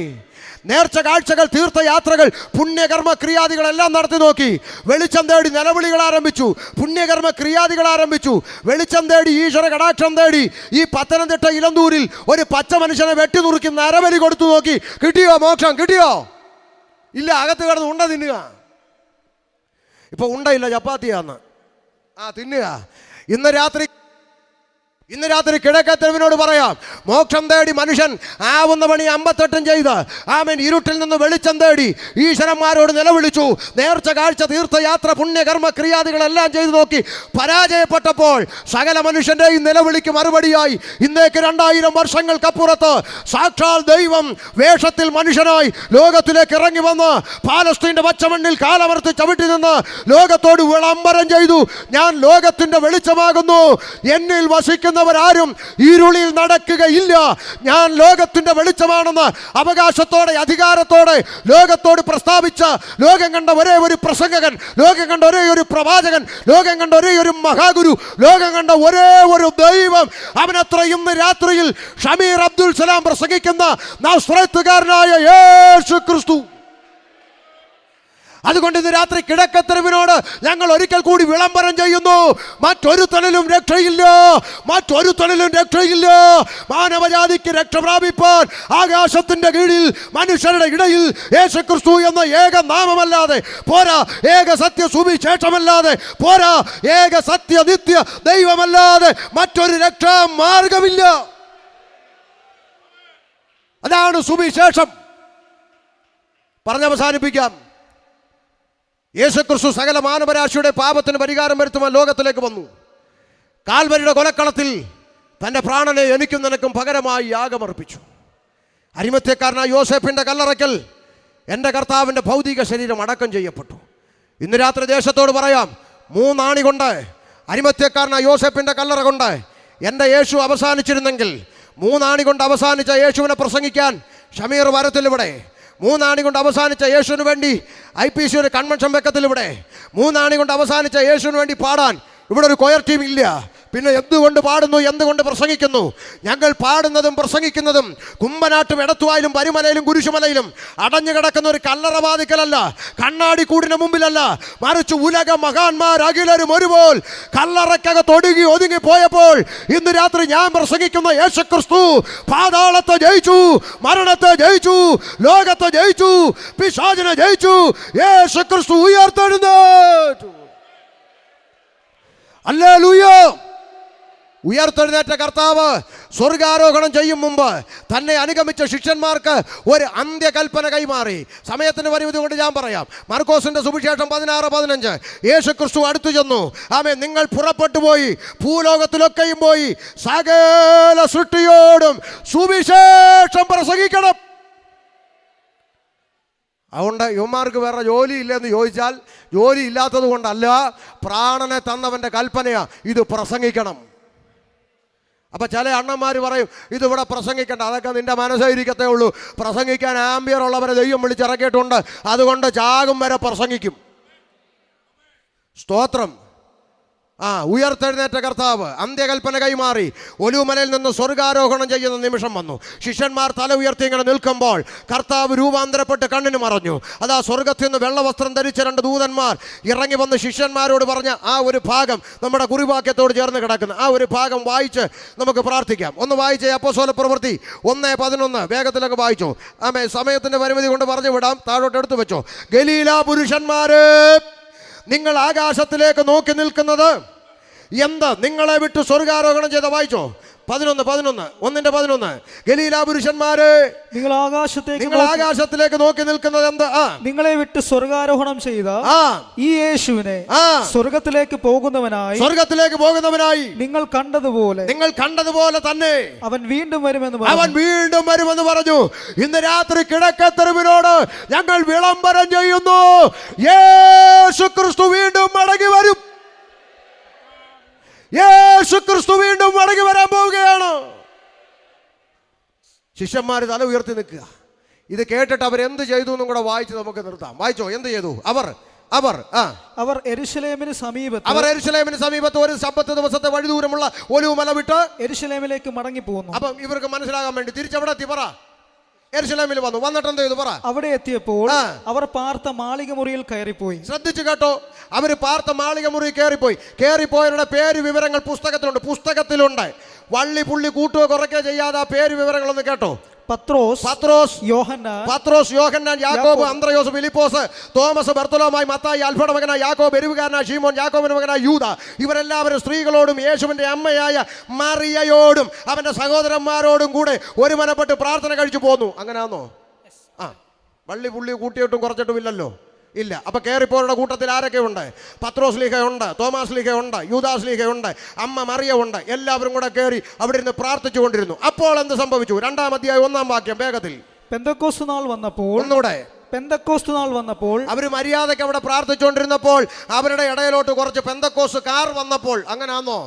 നേർച്ച കാഴ്ചകൾ, തീർത്ഥയാത്രകൾ, പുണ്യകർമ്മ ക്രിയാദികളെല്ലാം നടത്തി നോക്കി. വെളിച്ചം തേടി നിലവിളികൾ ആരംഭിച്ചു, പുണ്യകർമ്മ ക്രിയാദികൾ ആരംഭിച്ചു. വെളിച്ചം തേടി, ഈശ്വര കടാക്ഷം തേടി ഈ പത്തനംതിട്ട ഇലന്തൂരിൽ ഒരു പച്ച മനുഷ്യനെ വെട്ടി നുറുക്കി നരബലി കൊടുത്തു നോക്കി. കിട്ടിയോ? മോക്ഷം കിട്ടിയോ? ഇല്ല. അകത്ത് കിടന്ന് ഉണ്ട തിന്നുക. ഇപ്പൊ ഉണ്ടയില്ല, ചപ്പാത്തിയാന്ന് തിന്നുക. ഇന്ന് രാത്രി ഇന്ന് രാത്രി കിഴക്കത്തെരുവിനോട് പറയാം, മോക്ഷം തേടി മനുഷ്യൻ ആവുന്ന പണി 58 ചെയ്ത് ആമേൻ ഇരുട്ടിൽ നിന്ന് വെളിച്ചം തേടി ഈശ്വരന്മാരോട് നിലവിളിച്ചു. നേർച്ച കാഴ്ച തീർത്ഥയാത്ര പുണ്യകർമ്മ ക്രിയാദികളെല്ലാം ചെയ്തു നോക്കി പരാജയപ്പെട്ടപ്പോൾ സകല മനുഷ്യൻ്റെയും നിലവിളിക്ക് മറുപടിയായി ഇന്നേക്ക് 2000 വർഷങ്ങൾക്കപ്പുറത്ത് സാക്ഷാൽ ദൈവം വേഷത്തിൽ മനുഷ്യനായി ലോകത്തിലേക്ക് ഇറങ്ങി വന്ന് പാലസ്തീൻ്റെ പച്ചമണ്ണിൽ കാലമർത്തി ചവിട്ടി നിന്ന് ലോകത്തോട് വിളംബരം ചെയ്തു, ഞാൻ ലോകത്തിൻ്റെ വെളിച്ചമാകുന്നു, എന്നിൽ വസിക്കുന്ന ാരും ഇരുളിൽ നടക്കുകയില്ല, ഞാൻ ലോകത്തിന്റെ വെളിച്ചമാണെന്ന് അവകാശത്തോടെ അധികാരത്തോടെ ലോകത്തോട് പ്രസ്താവിച്ച ലോകം കണ്ട ഒരേ ഒരു പ്രസംഗകൻ, ലോകം കണ്ട ഒരേ ഒരു പ്രവാചകൻ, ലോകം കണ്ട ഒരേ ഒരു മഹാഗുരു, ലോകം കണ്ട ഒരേ ഒരു ദൈവം, അവനത്ര ഇന്ന് രാത്രിയിൽ ഷമീർ അബ്ദുൽ സലാം പ്രസംഗിക്കുന്ന നസ്രത്തുകാരനായ യേശു ക്രിസ്തു. അതുകൊണ്ട് ഇന്ന് രാത്രി കിഴക്കത്തെരുവിനോട് ഞങ്ങൾ ഒരിക്കൽ കൂടി വിളംബരം ചെയ്യുന്നു, മറ്റൊരു തണലും രക്ഷയില്ല, മറ്റൊരു തണലും രക്ഷയില്ല. മാനവജാതിക്ക് രക്ഷ പ്രാപിപ്പാൻ ആകാശത്തിന്റെ കീഴിൽ മനുഷ്യരുടെ ഇടയിൽ യേശുക്രിസ്തു എന്ന ഏക നാമമല്ലാതെ പോരാ, ഏക സത്യ സുവിശേഷമല്ലാതെ പോരാ, ഏക സത്യ നിത്യ ദൈവമല്ലാതെ മറ്റൊരു രക്ഷാ മാർഗമില്ല. അതാണ് സുവിശേഷം. പറഞ്ഞവസാനിപ്പിക്കാം. യേശുക്രിസ്തു സകല മാനവരാശിയുടെ പാപത്തിന് പരിഹാരം വരുത്തുവാൻ ലോകത്തിലേക്ക് വന്നു. കാൽവരിയുടെ കൊലക്കളത്തിൽ തൻ്റെ പ്രാണനെ എനിക്കും നിനക്കും പകരമായി യാഗമർപ്പിച്ചു. അരിമത്യക്കാരനായ യോസേപ്പിൻ്റെ കല്ലറയ്ക്കൽ എൻ്റെ കർത്താവിൻ്റെ ഭൗതിക ശരീരം അടക്കം ചെയ്യപ്പെട്ടു. ഇന്ന് രാത്രി ദേശത്തോട് പറയാം, 3 ആണി കൊണ്ട് അരിമത്യക്കാരനായ യോസേപ്പിൻ്റെ കല്ലറ കൊണ്ട് എൻ്റെ യേശു അവസാനിച്ചിരുന്നെങ്കിൽ, 3 ആണി കൊണ്ട് അവസാനിച്ച യേശുവിനെ പ്രസംഗിക്കാൻ ഷമീർ വരത്തിലിവിടെ, 3 ആണി കൊണ്ട് അവസാനിച്ച യേശുവിന് വേണ്ടി IPC ഒരു കൺവെൻഷൻ വെക്കത്തിലിവിടെ, 3 ആണി കൊണ്ട് അവസാനിച്ച യേശുവിന് വേണ്ടി പാടാൻ ഇവിടെ ഒരു കൊയർ ടീം ഇല്ല. പിന്നെ എന്തുകൊണ്ട് പാടുന്നു, എന്തുകൊണ്ട് പ്രസംഗിക്കുന്നു? ഞങ്ങൾ പാടുന്നതും പ്രസംഗിക്കുന്നതും കുമ്പനാട്ടും എടത്തുവായിലും പരിമലയിലും കുരിശുമലയിലും അടഞ്ഞു കിടക്കുന്ന ഒരു കല്ലറവാതിക്കലല്ല, കണ്ണാടി കൂടിന് മുമ്പിലല്ല, മറിച്ച് ഉലക മഹാന്മാരകിലരും ഒരുപോൽ കല്ലറക്കകത്ത് ഒതുങ്ങി പോയപ്പോൾ ഇന്ന് രാത്രി ഞാൻ പ്രസംഗിക്കുന്ന യേശുക്രിസ്തു പാതാളത്തെ ജയിച്ചു, മരണത്തെ ജയിച്ചു, ലോകത്തെ ജയിച്ചു, പിശാചിനെ ജയിച്ചു. യേശുക്രിസ്തു ഉയർത്തെഴുന്നേറ്റു. ഹല്ലേലൂയ. ഉയർത്തെഴുന്നേറ്റ കർത്താവ് സ്വർഗാരോഹണം ചെയ്യും മുമ്പ് തന്നെ അനുഗമിച്ച ശിഷ്യന്മാർക്ക് ഒരു അന്ത്യകൽപ്പന കൈമാറി. സമയത്തിന് പരിമിതി കൊണ്ട് ഞാൻ പറയാം. മർക്കോസിന്റെ സുവിശേഷം 16:15 യേശുക്രിസ്തു അടുത്തു ചെന്നു, ആമേൻ, നിങ്ങൾ പുറപ്പെട്ടു പോയി ഭൂലോകത്തിലൊക്കെയും പോയി സകല സൃഷ്ടിയോടും സുവിശേഷം പ്രസംഗിക്കണം. അതുകൊണ്ട് യുവമാർക്ക് വേറെ ജോലി ഇല്ലെന്ന് ചോദിച്ചാൽ ജോലി ഇല്ലാത്തത് കൊണ്ടല്ല, പ്രാണനെ തന്നവൻ്റെ കൽപ്പനയാ ഇത് പ്രസംഗിക്കണം. അപ്പം ചില അണ്ണന്മാർ പറയും ഇതിവിടെ പ്രസംഗിക്കണ്ട, അതൊക്കെ നിൻ്റെ മനസ്സായിരിക്കത്തേ ഉള്ളൂ. പ്രസംഗിക്കാൻ ആംബിയർ ഉള്ളവരെ ദൈവം വിളിച്ചിറക്കിയിട്ടുണ്ട്, അതുകൊണ്ട് ചാകും വരെ പ്രസംഗിക്കും. സ്തോത്രം. ഉയർത്തെഴുന്നേറ്റ കർത്താവ് അന്ത്യകൽപ്പന കൈമാറി ഒലിവുമലയിൽ നിന്ന് സ്വർഗാരോഹണം ചെയ്യുന്ന നിമിഷം വന്നു. ശിഷ്യന്മാർ തല ഉയർത്തി ഇങ്ങനെ നിൽക്കുമ്പോൾ കർത്താവ് രൂപാന്തരപ്പെട്ട് കണ്ണിന് മറഞ്ഞു. അതാ സ്വർഗത്തിൽ നിന്ന് വെള്ളവസ്ത്രം ധരിച്ച 2 ദൂതന്മാർ ഇറങ്ങി വന്ന് ശിഷ്യന്മാരോട് പറഞ്ഞ ആ ഒരു ഭാഗം നമ്മുടെ കുറിവാക്യത്തോട് ചേർന്ന് കിടക്കുന്ന ആ ഒരു ഭാഗം വായിച്ച് നമുക്ക് പ്രാർത്ഥിക്കാം. ഒന്ന് വായിച്ചേ, അപ്പോസ്തലപ്രവൃത്തി 1:11. വേഗത്തിലൊക്കെ വായിച്ചു. സമയത്തിൻ്റെ പരിമിതി കൊണ്ട് പറഞ്ഞു വിടാം, താഴോട്ട് എടുത്തു വെച്ചോ. ഗലീല പുരുഷന്മാരെ, നിങ്ങൾ ആകാശത്തിലേക്ക് നോക്കി നിൽക്കുന്നത് എന്ത്? നിങ്ങളെ വിട്ട് സ്വർഗാരോഹണം ചെയ്ത വായിച്ചോ. 11 ഗലീല പുരുഷന്മാരെ, നിങ്ങൾ ആകാശത്തിലേക്ക് നോക്കി നിൽക്കുന്നത് എന്ത്? നിങ്ങളെ വിട്ട് സ്വർഗാരോഹണം ചെയ്ത ഈ യേശുവിനെ സ്വർഗത്തിലേക്ക് പോകുന്നവനായി നിങ്ങൾ കണ്ടതുപോലെ തന്നെ അവൻ വീണ്ടും വരുമെന്ന് പറഞ്ഞു. ഇന്ന് രാത്രി കിഴക്കത്തെരുവിനോട് ഞങ്ങൾ വിളംബരം ചെയ്യുന്നു, യേശുക്രിസ്തു വീണ്ടും മടങ്ങി വരും. യേശുക്രിസ്തു വീണ്ടും മടങ്ങി വരാൻ പോവുകയാണ്. ശിഷ്യന്മാർ തല ഉയർത്തി നിൽക്കുക. ഇത് കേട്ടിട്ട് അവരെന്ത് ചെയ്തു എന്നും കൂടെ വായിച്ച് നമുക്ക് നിർത്താം. വായിച്ചോ. എന്ത് ചെയ്തു അവർ? യെരൂശലേമിന് സമീപത്ത് ഒരു സബ്ബത്ത് ദിവസത്തെ വഴി ദൂരമുള്ള ഒലിവുമല വിട്ട് യെരൂശലേമിലേക്ക് മടങ്ങി പോകുന്നു. അപ്പം ഇവർക്ക് മനസ്സിലാകാൻ വേണ്ടി തിരിച്ചവിടെ എത്തി. പറ. യെരൂശലേമിൽ വന്നിട്ട് എന്ത് ചെയ്തു? പറ. അവിടെ എത്തിയപ്പോൾ അവർ പാർത്ത മാളിക മുറിയിൽ കയറിപ്പോയി. ശ്രദ്ധിച്ചു കേട്ടോ, അവർ പാർത്ത മാളിക മുറി കയറിപ്പോയവരുടെ പേര് വിവരങ്ങൾ പുസ്തകത്തിലുണ്ട്. വള്ളി പുള്ളി കൂട്ടുകയോ കുറയ്ക്കുകയോ ചെയ്യാതെ ആ പേര് വിവരങ്ങളൊന്ന് കേട്ടോ. പത്രോസ്, യോഹന്നാൻ, യാക്കോബ്, അന്ത്രയോസ്, ഫിലിപ്പോസ്, തോമസ്, ബർത്തലോമായി, മത്തായി, അൽഫയുടെ മകനായ യാക്കോബ്, എരിവുകാരനായ ശീമോൻ, യാക്കോബിന്റെ മകനായ യൂദ, ഇവരെല്ലാവരും സ്ത്രീകളോടും യേശുവിന്റെ അമ്മയായ മറിയയോടും അവന്റെ സഹോദരന്മാരോടും കൂടെ ഒരു മനപ്പെട്ട് പ്രാർത്ഥന കഴിച്ചു പോന്നു. അങ്ങനെയാണോ? വള്ളി പുള്ളി കൂട്ടിയിട്ടും കുറച്ചിട്ടും ഇല്ലല്ലോ. ഇല്ല. അപ്പൊ കയറിപ്പോരുടെ കൂട്ടത്തിൽ ആരൊക്കെ ഉണ്ട്? പത്രോസ് ലീഹയുണ്ട്, തോമാസ് ലീഹയുണ്ട്, യൂദാസ് ലീഹയുണ്ട്, അമ്മ മറിയ ഉണ്ട്. എല്ലാവരും കൂടെ കയറി അവിടെ ഇരുന്ന് പ്രാർത്ഥിച്ചു കൊണ്ടിരുന്നു. അപ്പോൾ എന്ത് സംഭവിച്ചു? 2-ാം അധ്യായം 1-ാം വാക്യം വേഗത്തിൽ. പെന്തക്കോസ്ത് നാൾ വന്നപ്പോൾ, ഒന്നുകൂടെ, പെന്തക്കോസ്ത് നാൾ വന്നപ്പോൾ അവര് മര്യാദയ്ക്ക് അവിടെ പ്രാർത്ഥിച്ചുകൊണ്ടിരുന്നപ്പോൾ അവരുടെ ഇടയിലോട്ട് കുറച്ച് പെന്തക്കോസ്തുകാർ വന്നപ്പോൾ. അങ്ങനെ ആണോ?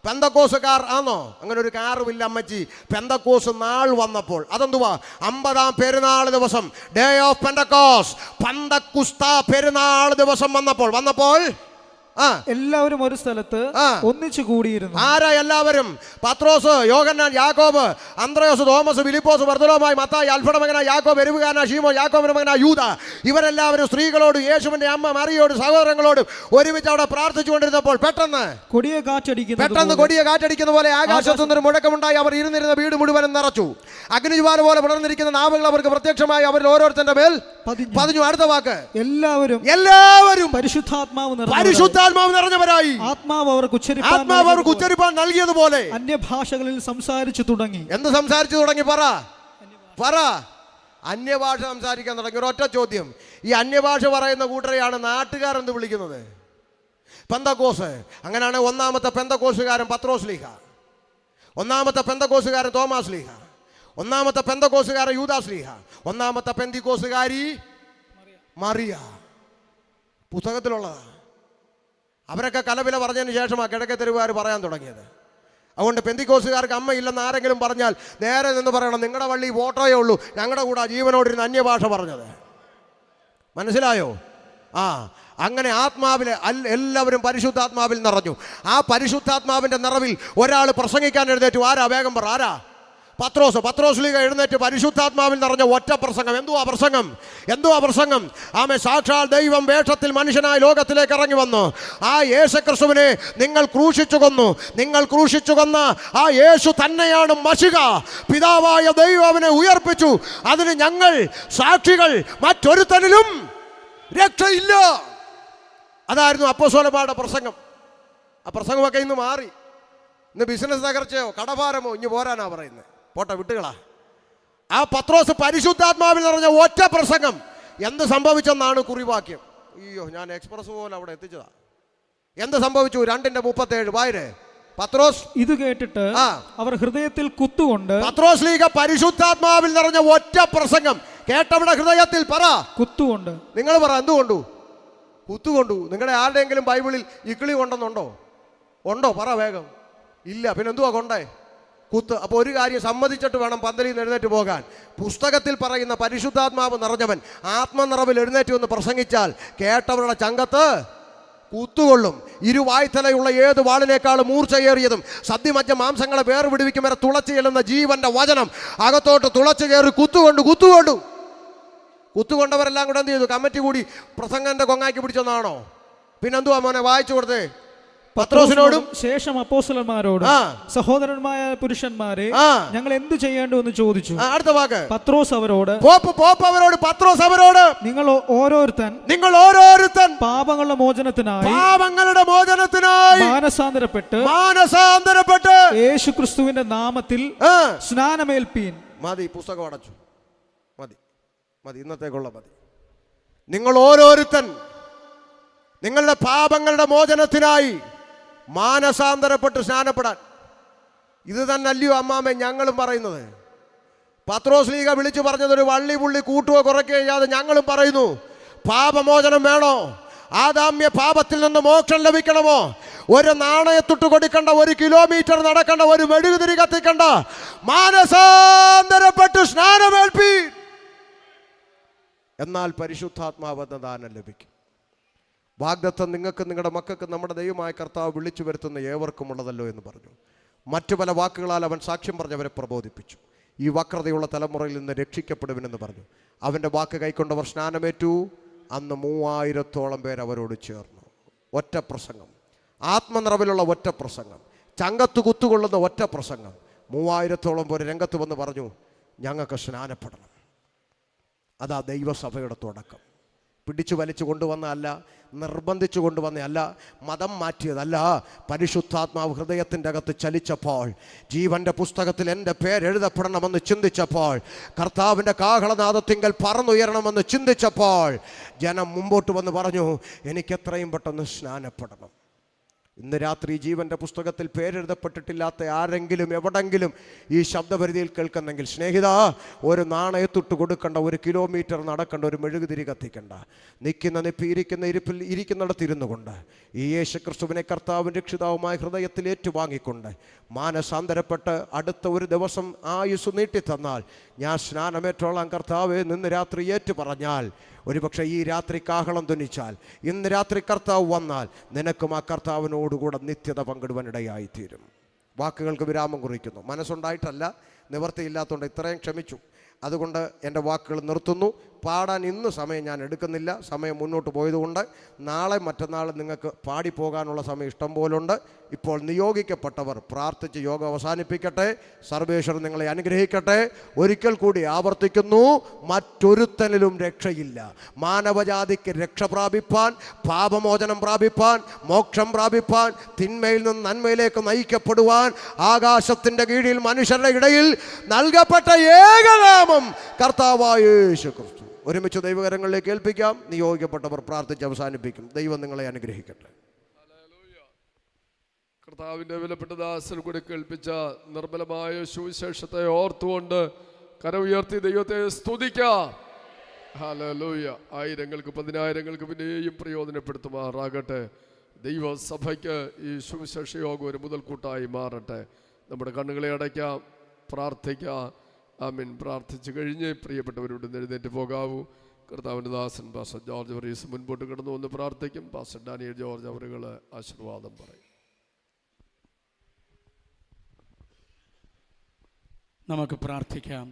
പെന്തക്കോസുകാർ ആണോ? അങ്ങനെ ഒരു കാറുമില്ല അമ്മച്ചി. പെന്തക്കോസ് നാൾ വന്നപ്പോൾ. അതെന്തുവാ? 50-ാം പെരുന്നാൾ ദിവസം, ഡേ ഓഫ് പെന്തക്കോസ്, പന്തക്കുസ്ത പെരുന്നാൾ ദിവസം വന്നപ്പോൾ എല്ലാവരും ഒരു സ്ഥലത്ത് ഒന്നിച്ചു കൂടിയിരുന്നു. ആരാ എല്ലാവരും? പത്രോസ്, യോഹന്നാൻ, യാക്കോബ്, അന്ത്രയോസ്, തോമസ്, ഫിലിപ്പോസ്, ബർത്തലോമായി, മത്തായി, അൽഫയുടെ മകനായ യാക്കോബ്, എരിവുകാരനായ ശീമോൻ, യാക്കോബിന്റെ മകനായ യൂദ, ഇവരെല്ലാവരും സ്ത്രീകളോടും യേശുവിന്റെ അമ്മ മറിയോടും സഹോദരങ്ങളോടും ഒരുമിച്ച് അവിടെ പ്രാർത്ഥിച്ചുകൊണ്ടിരുന്നപ്പോൾ പെട്ടെന്ന് കൊടിയ കാറ്റടിക്കുന്ന പോലെ ആകാശത്തു നിന്നൊരു മുഴക്കമുണ്ടായി. അവർ ഇരുന്നിരുന്ന വീട് മുഴുവനും നിറച്ചു. അഗ്നിജ്വാല പോലെ പടർന്നിരിക്കുന്ന നാവുകൾ അവർക്ക് പ്രത്യക്ഷമായി അവരിൽ ഓരോരുത്തരുടെ മേൽ പതിഞ്ഞു. അടുത്ത വാക്ക്, എല്ലാവരും പരിശുദ്ധാത്മാവ് നിറഞ്ഞവരായി. ആത്മാവ് അവർക്ക് ഉച്ചരിപ്പാൻ നൽകിയതുപോലെ അന്യഭാഷകളിൽ സംസാരിച്ചു തുടങ്ങി. എന്ത് സംസാരിച്ചു തുടങ്ങി? പറ. അന്യഭാഷ സംസാരിക്കാൻ തുടങ്ങി. ഒരൊറ്റ ചോദ്യം, ഈ അന്യഭാഷ പറയുന്ന കൂട്ടരെയാണ് നാട്ടുകാർ എന്ത് വിളിക്കുന്നത്? പെന്തക്കോസ്. അങ്ങനെയാണ് 1-ാമത്തെ പെന്തക്കോസുകാരൻ പത്രോസ് ലീഹ, 1-ാമത്തെ പെന്തക്കോസുകാരൻ തോമാസ് ലീഹ, 1-ാമത്തെ പെന്തക്കോസുകാരൻ യൂദാസ് ലീഹ, 1-ാമത്തെ പെന്തിക്കോസുകാരി മറിയ. പുസ്തകത്തിലുള്ളതാ. അവരൊക്കെ കലവില പറഞ്ഞതിന് ശേഷമാണ് കിഴക്കേ തെരുവുകാർ പറയാൻ തുടങ്ങിയത്. അതുകൊണ്ട് പെന്തിക്കോസുകാർക്ക് അമ്മയില്ലെന്ന് ആരെങ്കിലും പറഞ്ഞാൽ നേരെ നിന്ന് പറയണം, നിങ്ങളുടെ വള്ളി ഫോട്ടോയേ ഉള്ളൂ, ഞങ്ങളുടെ കൂടെ ജീവനോടിരുന്ന് അന്യഭാഷ പറഞ്ഞത്. മനസ്സിലായോ? അങ്ങനെ ആത്മാവിലെ എല്ലാവരും പരിശുദ്ധാത്മാവിൽ നിറഞ്ഞു. ആ പരിശുദ്ധാത്മാവിൻ്റെ നിറവിൽ ഒരാൾ പ്രസംഗിക്കാൻ എഴുന്നേറ്റു. ആരാ? വേഗം പറ. ആരാ? പത്രോസ് ലീഗ എഴുന്നേറ്റ് പരിശുദ്ധാത്മാവിൽ നിറഞ്ഞ ഒറ്റ പ്രസംഗം. എന്തുവാ പ്രസംഗം? ആമേ, സാക്ഷാൽ ദൈവം വേഷത്തിൽ മനുഷ്യനായ ലോകത്തിലേക്ക് ഇറങ്ങി വന്നു. ആ യേശുക്രിസ്തുവിനെ നിങ്ങൾ ക്രൂശിച്ചു കൊന്ന ആ യേശു തന്നെയാണ് മശിഹ. പിതാവായ ദൈവം അവനെ ഉയർപ്പിച്ചു. അതിന് ഞങ്ങൾ സാക്ഷികൾ. മറ്റൊരുത്തനിലും രക്ഷയില്ല. അതായിരുന്നു അപ്പോസ്തലന്മാരുടെ പ്രസംഗം. ആ പ്രസംഗമൊക്കെ ഇന്ന് മാറി. ഇന്ന് ബിസിനസ് തകർച്ചയോ കടഭാരമോ ഇനി പോരാനാ പറയുന്നത്. പോട്ടെ, വിട്ടുകളാ. ആ പത്രോസ് പരിശുദ്ധാത്മാവിൽ നിറഞ്ഞ ഒറ്റ പ്രസംഗം. എന്ത് സംഭവിച്ചെന്നാണ് കുറിവാക്യം. അയ്യോ, ഞാൻ എക്സ്പ്രസ് പോലെ അവിടെ എത്തിച്ചതാ. എന്ത് സംഭവിച്ചു? 2:37 വായരെ. പത്രോസ് ഇത് കേട്ടിട്ട് അവർ ഹൃദയത്തിൽ കുത്തുകൊണ്ട്. പത്രോസ് ലീഗ പരിശുദ്ധാത്മാവിൽ നിറഞ്ഞ ഒറ്റ പ്രസംഗം കേട്ടവിടെ ഹൃദയത്തിൽ കുത്തുകൊണ്ട്. നിങ്ങൾ പറ, എന്തുകൊണ്ടു കുത്തുകൊണ്ടു? നിങ്ങളുടെ ആരുടെയെങ്കിലും ബൈബിളിൽ ഇക്കിളി കൊണ്ടെന്നുണ്ടോ? പറ വേഗം. ഇല്ല. പിന്നെ എന്തുവാ കൊണ്ടേ? കുത്ത്. അപ്പോൾ ഒരു കാര്യം സമ്മതിച്ചിട്ട് വേണം പന്തലിൽ നിന്ന് എഴുന്നേറ്റ് പോകാൻ. പുസ്തകത്തിൽ പറയുന്ന പരിശുദ്ധാത്മാവ് നിറഞ്ഞവൻ ആത്മനിറവിൽ എഴുന്നേറ്റ് വന്ന് പ്രസംഗിച്ചാൽ കേട്ടവരുടെ ചങ്കത്ത് കുത്തുകൊള്ളും. ഇരുവായ്ത്തലയുള്ള ഏത് വാളിനേക്കാളും മൂർച്ചയേറിയതും സദ്യമജ്ജ മാംസങ്ങളെ വേർപിടിവിക്കും വരെ തുളച്ചു ചെല്ലുന്ന ജീവന്റെ വചനം അകത്തോട്ട് തുളച്ചു കയറി കുത്തുകൊണ്ടവരെല്ലാം കൂടെ എന്ത് ചെയ്തു? കമ്മിറ്റി കൂടി പ്രസംഗന്റെ കൊങ്ങാക്കി പിടിച്ചെന്നാണോ? പിന്നെന്തുവാ മോനെ വായിച്ചു കൊടുത്തേ? പത്രോസിനോടും ശേഷം അപ്പോസ്തലന്മാരോടും സഹോദരന്മാരായ പുരുഷന്മാരെ, ഞങ്ങൾ എന്ത് ചെയ്യേണ്ടു എന്ന് ചോദിച്ചു. അടുത്ത വാക്ക്, പത്രോസ് അവരോട് നിങ്ങൾ ഓരോരുത്തൻ പാപങ്ങളുടെ മോചനത്തിനായി മാനസാന്തരപ്പെട്ട് യേശുക്രിസ്തുവിന്റെ നാമത്തിൽ സ്നാനമേൽപ്പീൻ. മതി, പുസ്തകം അടച്ചു. മതി, ഇന്നത്തേക്കുള്ള മതി. നിങ്ങൾ ഓരോരുത്തൻ നിങ്ങളുടെ പാപങ്ങളുടെ മോചനത്തിനായി മാനസാന്തരപ്പെട്ട് സ്നാനപ്പെടാൻ. ഇത് തന്നെ അല്ലയോ അമ്മാമേ ഞങ്ങളും പറയുന്നത്? പത്രോസ് ലീഗ വിളിച്ചു പറഞ്ഞതൊരു വള്ളി പുള്ളി കൂട്ടുകയോ കുറയ്ക്കുകയോ ചെയ്യാതെ ഞങ്ങളും പറയുന്നു, പാപമോചനം വേണോ? ആദാമ്യ പാപത്തിൽ നിന്ന് മോക്ഷം ലഭിക്കണമോ? ഒരു നാണയത്തുട്ട് കൊടുക്കണ്ട, 1 കിലോമീറ്റർ നടക്കണ്ട, ഒരു മെഴുകുതിരി കത്തിക്കണ്ട, മാനസാന്തരപ്പെട്ട് സ്നാനമേൽപ്പി. എന്നാൽ പരിശുദ്ധാത്മാവ് എന്ന ദാനം ലഭിക്കും. വാഗ്ദത്തം നിങ്ങൾക്ക് നിങ്ങളുടെ മക്കൾക്ക് നമ്മുടെ ദൈവമായ കർത്താവ് വിളിച്ചു വരുത്തുന്ന ഏവർക്കുമുള്ളതല്ലോ എന്ന് പറഞ്ഞു. മറ്റു പല വാക്കുകളാൽ അവൻ സാക്ഷ്യം പറഞ്ഞവരെ പ്രബോധിപ്പിച്ചു. ഈ വക്രതയുള്ള തലമുറയിൽ നിന്ന് രക്ഷിക്കപ്പെടുവിനെന്ന് പറഞ്ഞു. അവൻ്റെ വാക്ക് കൈക്കൊണ്ടവർ സ്നാനമേറ്റു. അന്ന് 3000-ഓളം പേർ അവരോട് ചേർന്നു. ഒറ്റ പ്രസംഗം, ആത്മനിറവിലുള്ള ഒറ്റ പ്രസംഗം, ചങ്കത്ത് കുത്തുകൊള്ളുന്ന ഒറ്റ പ്രസംഗം, 3000-ഓളം പേര് രംഗത്ത് വന്ന് പറഞ്ഞു, ഞങ്ങൾക്ക് സ്നാനപ്പെടണം. അതാ ദൈവസഭയുടെ തുടക്കം. പിടിച്ചു വലിച്ചു കൊണ്ടുവന്നതല്ല, നിർബന്ധിച്ചു കൊണ്ടുവന്നതല്ല, മതം മാറ്റിയതല്ല. പരിശുദ്ധാത്മാവ് ഹൃദയത്തിൻ്റെ അകത്ത് ചലിച്ചപ്പോൾ, ജീവൻ്റെ പുസ്തകത്തിൽ എൻ്റെ പേരെഴുതപ്പെടണമെന്ന് ചിന്തിച്ചപ്പോൾ, കർത്താവിൻ്റെ കാഹളനാദത്തിങ്കൽ പറന്നുയരണമെന്ന് ചിന്തിച്ചപ്പോൾ, ജനം മുമ്പോട്ട് വന്ന് പറഞ്ഞു, എനിക്കെത്രയും പെട്ടെന്ന് സ്നാനപ്പെടണം. ഇന്ന് രാത്രി ജീവൻ്റെ പുസ്തകത്തിൽ പേരെഴുതപ്പെട്ടിട്ടില്ലാത്ത ആരെങ്കിലും എവിടെങ്കിലും ഈ ശബ്ദപരിധിയിൽ കേൾക്കുന്നെങ്കിൽ, സ്നേഹിത, ഒരു നാണയത്തൊട്ട് കൊടുക്കണ്ട, 1 കിലോമീറ്റർ നടക്കണ്ട, ഒരു മെഴുകുതിരി കത്തിക്കണ്ട. നിൽക്കുന്ന നിപ്പി ഇരിക്കുന്നിടത്ത് ഇരുന്നു കൊണ്ട് ഈ യേശുക്രിസ്തുവിനെ കർത്താവും രക്ഷിതാവുമായ ഹൃദയത്തിൽ ഏറ്റുവാങ്ങിക്കൊണ്ട് മാനസാന്തരപ്പെട്ട് അടുത്ത ഒരു ദിവസം ആയുസ് നീട്ടിത്തന്നാൽ ഞാൻ സ്നാനമേറ്റോളാം കർത്താവേ നിന്ന് രാത്രി ഏറ്റു പറഞ്ഞാൽ, ഒരുപക്ഷെ ഈ രാത്രി കാഹളം ധ്വനിച്ചാൽ, ഇന്ന് രാത്രി കർത്താവ് വന്നാൽ നിനക്കും ആ കർത്താവിനോടുകൂടെ നിത്യത പങ്കിടുവാനിടയായിത്തീരും. വാക്കുകൾക്ക് വിരാമം കുറിക്കുന്നു. മനസ്സുണ്ടായിട്ടല്ല, നിവർത്തിയില്ലാത്തതുകൊണ്ട് ഇത്രയും ക്ഷമിച്ചു. അതുകൊണ്ട് എൻ്റെ വാക്കുകൾ നിർത്തുന്നു. പാടാൻ ഇന്ന് സമയം ഞാൻ എടുക്കുന്നില്ല. സമയം മുന്നോട്ട് പോയതുകൊണ്ട് നാളെ മറ്റന്നാൾ നിങ്ങൾക്ക് പാടിപ്പോകാനുള്ള സമയം ഇഷ്ടം പോലുണ്ട്. ഇപ്പോൾ നിയോഗിക്കപ്പെട്ടവർ പ്രാർത്ഥിച്ച് യോഗം അവസാനിപ്പിക്കട്ടെ. സർവേശ്വരൻ നിങ്ങളെ അനുഗ്രഹിക്കട്ടെ. ഒരിക്കൽ കൂടി ആവർത്തിക്കുന്നു, മറ്റൊരുത്തനിലും രക്ഷയില്ല. മാനവജാതിക്ക് രക്ഷ പ്രാപിപ്പാൻ, പാപമോചനം പ്രാപിപ്പാൻ, മോക്ഷം പ്രാപിപ്പാൻ, തിന്മയിൽ നിന്ന് നന്മയിലേക്ക് നയിക്കപ്പെടുവാൻ ആകാശത്തിൻ്റെ കീഴിൽ മനുഷ്യരുടെ ഇടയിൽ നൽകപ്പെട്ട ഏകനാമം കർത്താവായ യേശുക്രിസ്തു. ഒരുമിച്ച് ദൈവകരങ്ങളിലേക്ക് ഏൽപ്പിക്കാം. നിയോഗിക്കപ്പെട്ടവർ പ്രാർത്ഥിച്ച് അവസാനിപ്പിക്കും. ദൈവം നിങ്ങളെ അനുഗ്രഹിക്കട്ടെ. കർത്താവിൻ്റെ വിലപ്പെട്ട ദാസൻ കൂടി കേൾപ്പിച്ച നിർമ്മലമായ സുവിശേഷത്തെ ഓർത്തുകൊണ്ട് കരം ഉയർത്തി ദൈവത്തെ സ്തുതിക്കാം. ഹല്ലേലൂയ. ആയിരങ്ങൾക്ക് പതിനായിരങ്ങൾക്ക് പിന്നെയും പ്രയോജനപ്പെടുത്തുമാറാകട്ടെ. ദൈവസഭയ്ക്ക് ഈ സുവിശേഷ യോഗം ഒരു മുതൽക്കൂട്ടായി മാറട്ടെ. നമ്മുടെ കണ്ണുകളെ അടയ്ക്കാം, പ്രാർത്ഥിക്കാം. ആമീൻ. പ്രാർത്ഥിച്ചു കഴിഞ്ഞ് പ്രിയപ്പെട്ടവരോട് എഴുന്നേറ്റ് പോകാവൂ. കർത്താവിൻ്റെ ദാസൻ പാസ്റ്റർ ജോർജ് വർഗീസ് മുൻപോട്ട് കിടന്നു വന്ന് പ്രാർത്ഥിക്കും. പാസ്റ്റർ ഡാനിയൽ ജോർജ് അവരുകൾ ആശീർവാദം പറയും. നമുക്ക് പ്രാർത്ഥിക്കാം.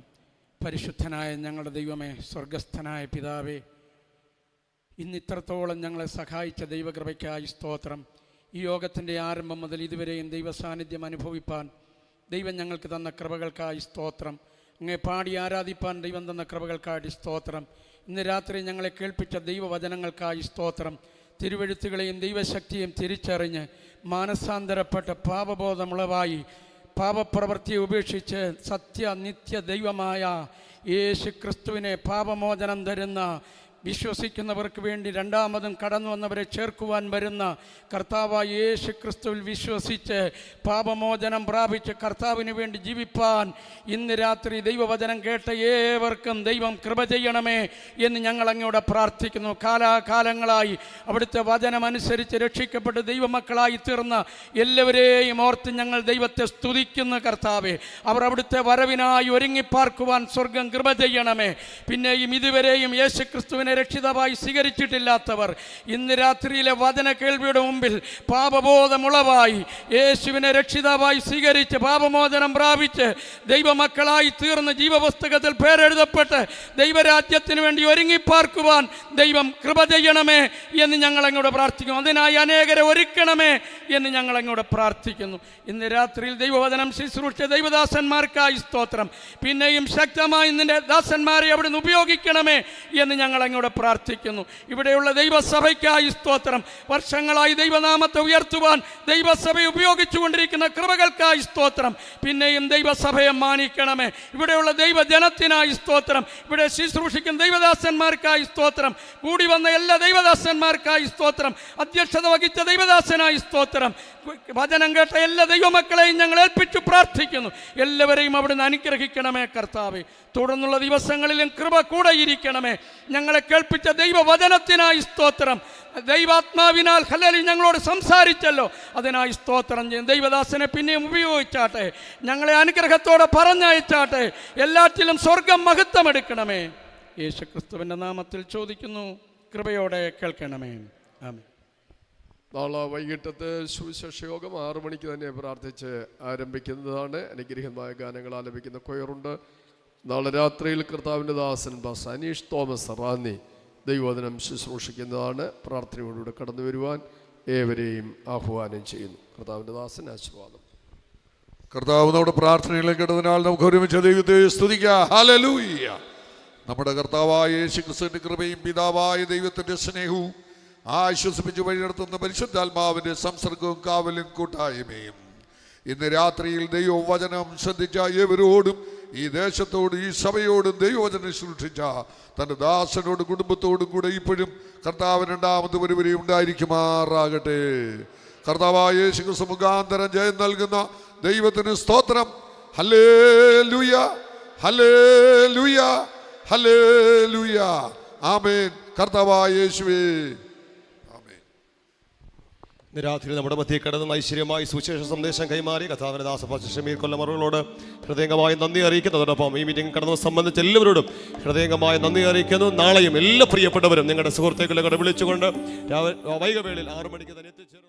പരിശുദ്ധനായ ഞങ്ങളുടെ ദൈവമേ, സ്വർഗസ്ഥനായ പിതാവേ, ഇന്നിത്രത്തോളം ഞങ്ങളെ സഹായിച്ച ദൈവകൃപയ്ക്കായി സ്തോത്രം. ഈ യോഗത്തിൻ്റെ ആരംഭം മുതൽ ഇതുവരെയും ദൈവസാന്നിധ്യം അനുഭവിപ്പാൻ ദൈവം ഞങ്ങൾക്ക് തന്ന കൃപകൾക്കായി സ്തോത്രം. അങ്ങേ പാടി ആരാധിപ്പാൻ ദൈവം തന്ന കൃപകൾക്കായി സ്തോത്രം. ഇന്ന് രാത്രി ഞങ്ങളെ കേൾപ്പിച്ച ദൈവവചനങ്ങൾക്കായി സ്തോത്രം. തിരുവെഴുത്തുകളെയും ദൈവശക്തിയും തിരിച്ചറിഞ്ഞ് മാനസാന്തരപ്പെട്ട പാപബോധമുളവായി പാപപ്രവൃത്തിയെ ഉപേക്ഷിച്ച് സത്യ നിത്യ ദൈവമായ യേശു ക്രിസ്തുവിനെ പാപമോചനം തരുന്ന വിശ്വസിക്കുന്നവർക്ക് വേണ്ടി രണ്ടാമതും കടന്നു വന്നവരെ ചേർക്കുവാൻ വരുന്ന കർത്താവായ യേശു ക്രിസ്തുവിൽ വിശ്വസിച്ച് പാപമോചനം പ്രാപിച്ച് കർത്താവിന് വേണ്ടി ജീവിപ്പാൻ ഇന്ന് രാത്രി ദൈവവചനം കേട്ട ഏവർക്കും ദൈവം കൃപ ചെയ്യണമേ എന്ന് ഞങ്ങൾ അങ്ങോട്ട് പ്രാർത്ഥിക്കുന്നു. കാലാകാലങ്ങളായി അവിടുത്തെ വചനമനുസരിച്ച് രക്ഷിക്കപ്പെട്ട് ദൈവമക്കളായി തീർന്ന എല്ലാവരെയും ഓർത്ത് ഞങ്ങൾ ദൈവത്തെ സ്തുതിക്കുന്നു. കർത്താവേ, അവർ അവിടുത്തെ വരവിനായി ഒരുങ്ങിപ്പാർക്കുവാൻ സ്വർഗം കൃപ ചെയ്യണമേ. പിന്നെയും ഇതുവരെയും യേശു ക്രിസ്തുവിനെ രക്ഷിതാവായി സ്വീകരിച്ചിട്ടില്ലാത്തവർ ഇന്ന് രാത്രിയിലെ വചന കേൾവിയുടെ മുമ്പിൽ പാപബോധമുളവായി യേശുവിനെ രക്ഷിതാവായി സ്വീകരിച്ച് പാപമോചനം പ്രാപിച്ച് ദൈവമക്കളായി തീർന്ന് ജീവപുസ്തകത്തിൽ പേരെഴുതപ്പെട്ട് ദൈവരാജ്യത്തിന് വേണ്ടി ഒരുങ്ങിപ്പാർക്കുവാൻ ദൈവം കൃപ ചെയ്യണമേ എന്ന് ഞങ്ങൾ അങ്ങോട്ട് പ്രാർത്ഥിക്കുന്നു. അതിനായി അനേകരെ ഒരുക്കണമേ എന്ന് ഞങ്ങൾ അങ്ങോട്ട് പ്രാർത്ഥിക്കുന്നു. ഇന്ന് രാത്രിയിൽ ദൈവവചനം ശുശ്രൂഷിച്ച ദൈവദാസന്മാർക്കായി സ്തോത്രം. പിന്നെയും ശക്തമായി നിന്റെ ദാസന്മാരെ അവിടുന്ന് ഉപയോഗിക്കണമേ എന്ന് ഞങ്ങൾ അങ്ങോട്ട് പ്രാർത്ഥിക്കുന്നു. ഇവിടെയുള്ള ദൈവസഭയ്ക്കായി സ്തോത്രം. വർഷങ്ങളായി ദൈവനാമത്തെ ഉയർത്തുവാൻ ദൈവസഭയെ ഉപയോഗിച്ചുകൊണ്ടിരിക്കുന്ന കൃപകൾക്കായി സ്തോത്രം. പിന്നെയും ദൈവസഭയെ മാനിക്കണമേ. ഇവിടെയുള്ള ദൈവജനത്തിനായി സ്തോത്രം. ഇവിടെ ശുശ്രൂഷിക്കുന്ന ദൈവദാസന്മാർക്കായി സ്തോത്രം. കൂടി വന്ന എല്ലാ ദൈവദാസന്മാർക്കായി സ്തോത്രം. അധ്യക്ഷത വഹിച്ച ദൈവദാസനായി സ്തോത്രം. വചനം കേട്ട എല്ലാ ദൈവമക്കളെയും ഞങ്ങൾ ഏൽപ്പിച്ചു പ്രാർത്ഥിക്കുന്നു. എല്ലാവരെയും അവിടുന്ന് അനുഗ്രഹിക്കണമേ കർത്താവേ. തുടർന്നുള്ള ദിവസങ്ങളിലും കൃപ കൂടെ ഇരിക്കണമേ. ഞങ്ങളെ കേൾപ്പിച്ച ദൈവവചനത്തിനായി സ്തോത്രം. ദൈവാത്മാവിനാൽ ഹല്ലേലൂയ ഞങ്ങളോട് സംസാരിച്ചല്ലോ, അതിനായി സ്തോത്രം ചെയ്യും. ദൈവദാസനെ പിന്നെയും ഉപയോഗിച്ചാട്ടെ, ഞങ്ങളെ അനുഗ്രഹത്തോടെ പറഞ്ഞയച്ചാട്ടെ. എല്ലാറ്റിലും സ്വർഗം മഹത്വമെടുക്കണമേ. യേശു ക്രിസ്തുവിൻ്റെ നാമത്തിൽ ചോദിക്കുന്നു, കൃപയോടെ കേൾക്കണമേ. ആമേൻ. നാളെ വൈകിട്ടത്തെ സുവിശേഷ യോഗം 6 മണിക്ക് തന്നെ പ്രാർത്ഥിച്ച് ആരംഭിക്കുന്നതാണ്. അനുഗ്രഹീതമായ ഗാനങ്ങൾ ആലപിക്കുന്ന കൊയറുണ്ട്. നാളെ രാത്രിയിൽ കർത്താവിൻ്റെ ദാസൻ പാസ്റ്റർ അനീഷ് തോമസ് റാന്നി ദൈവവചനം ശുശ്രൂഷിക്കുന്നതാണ്. പ്രാർത്ഥനയോടുകൂടെ കടന്നു വരുവാൻ ഏവരെയും ആഹ്വാനം ചെയ്യുന്നു. കർത്താവിൻ്റെ ദാസൻ ആശീർവാദം. കർത്താവ് നമ്മുടെ പ്രാർത്ഥനയിലേക്ക് ഇടുന്നതിനാൽ നമുക്ക് ഒരുമിച്ച് ദൈവത്തെ സ്തുതിക്കാം. ഹല്ലേലൂയ. നമ്മുടെ കർത്താവായ യേശുക്രിസ്തുവിന്റെ കൃപയും പിതാവായ ദൈവത്തിന്റെ സ്നേഹവും ആശ്വസിപ്പിച്ച് വഴിനടത്തുന്ന പരിശുദ്ധാത്മാവിന്റെ സംസർഗവും കാവലും കൂട്ടായ്മയും ഇന്ന് രാത്രിയിൽ ദൈവവചനം ശ്രദ്ധിച്ച ഏവരോടും ഈ ദേശത്തോടും ഈ സഭയോടും ദൈവവചനം സൃഷ്ടിച്ച തൻ്റെ ദാസനോടും കുടുംബത്തോടും കൂടെ ഇപ്പോഴും കർത്താവിന് രണ്ടാമത് വരെയും ഉണ്ടായിരിക്കുമാറാകട്ടെ. കർത്താവായ യേശുക്രിസ്തു മുഖാന്തരം ജയം നൽകുന്ന ദൈവത്തിന് സ്തോത്രം. ഹല്ലേലൂയ, ഹല്ലേലൂയ, ഹല്ലേലൂയ. ആമേൻ. കർത്താവായ യേശുവേ ആമേൻ. രാത്രി നമ്മുടെ മധ്യേ കടന്ന് ഐശ്വര്യമായി സുവിശേഷ സന്ദേശം കൈമാറി കർത്താവിന്റെ ദാസ ഷമീർ കൊല്ലമറുകളോട് ഹൃദയംഗമായി നന്ദി അറിയിക്കുന്നതോടൊപ്പം ഈ മീറ്റിംഗ് കടന്നു സംബന്ധിച്ച എല്ലാവരോടും ഹൃദയംഗമായി നന്ദി അറിയിക്കുന്നു. നാളെയും എല്ലാ പ്രിയപ്പെട്ടവരും നിങ്ങളുടെ സുഹൃത്തുക്കളെ കൂടെ വിളിച്ചുകൊണ്ട് വൈകവേളയിൽ 6 മണിക്ക് തന്നെ എത്തിച്ചേരും.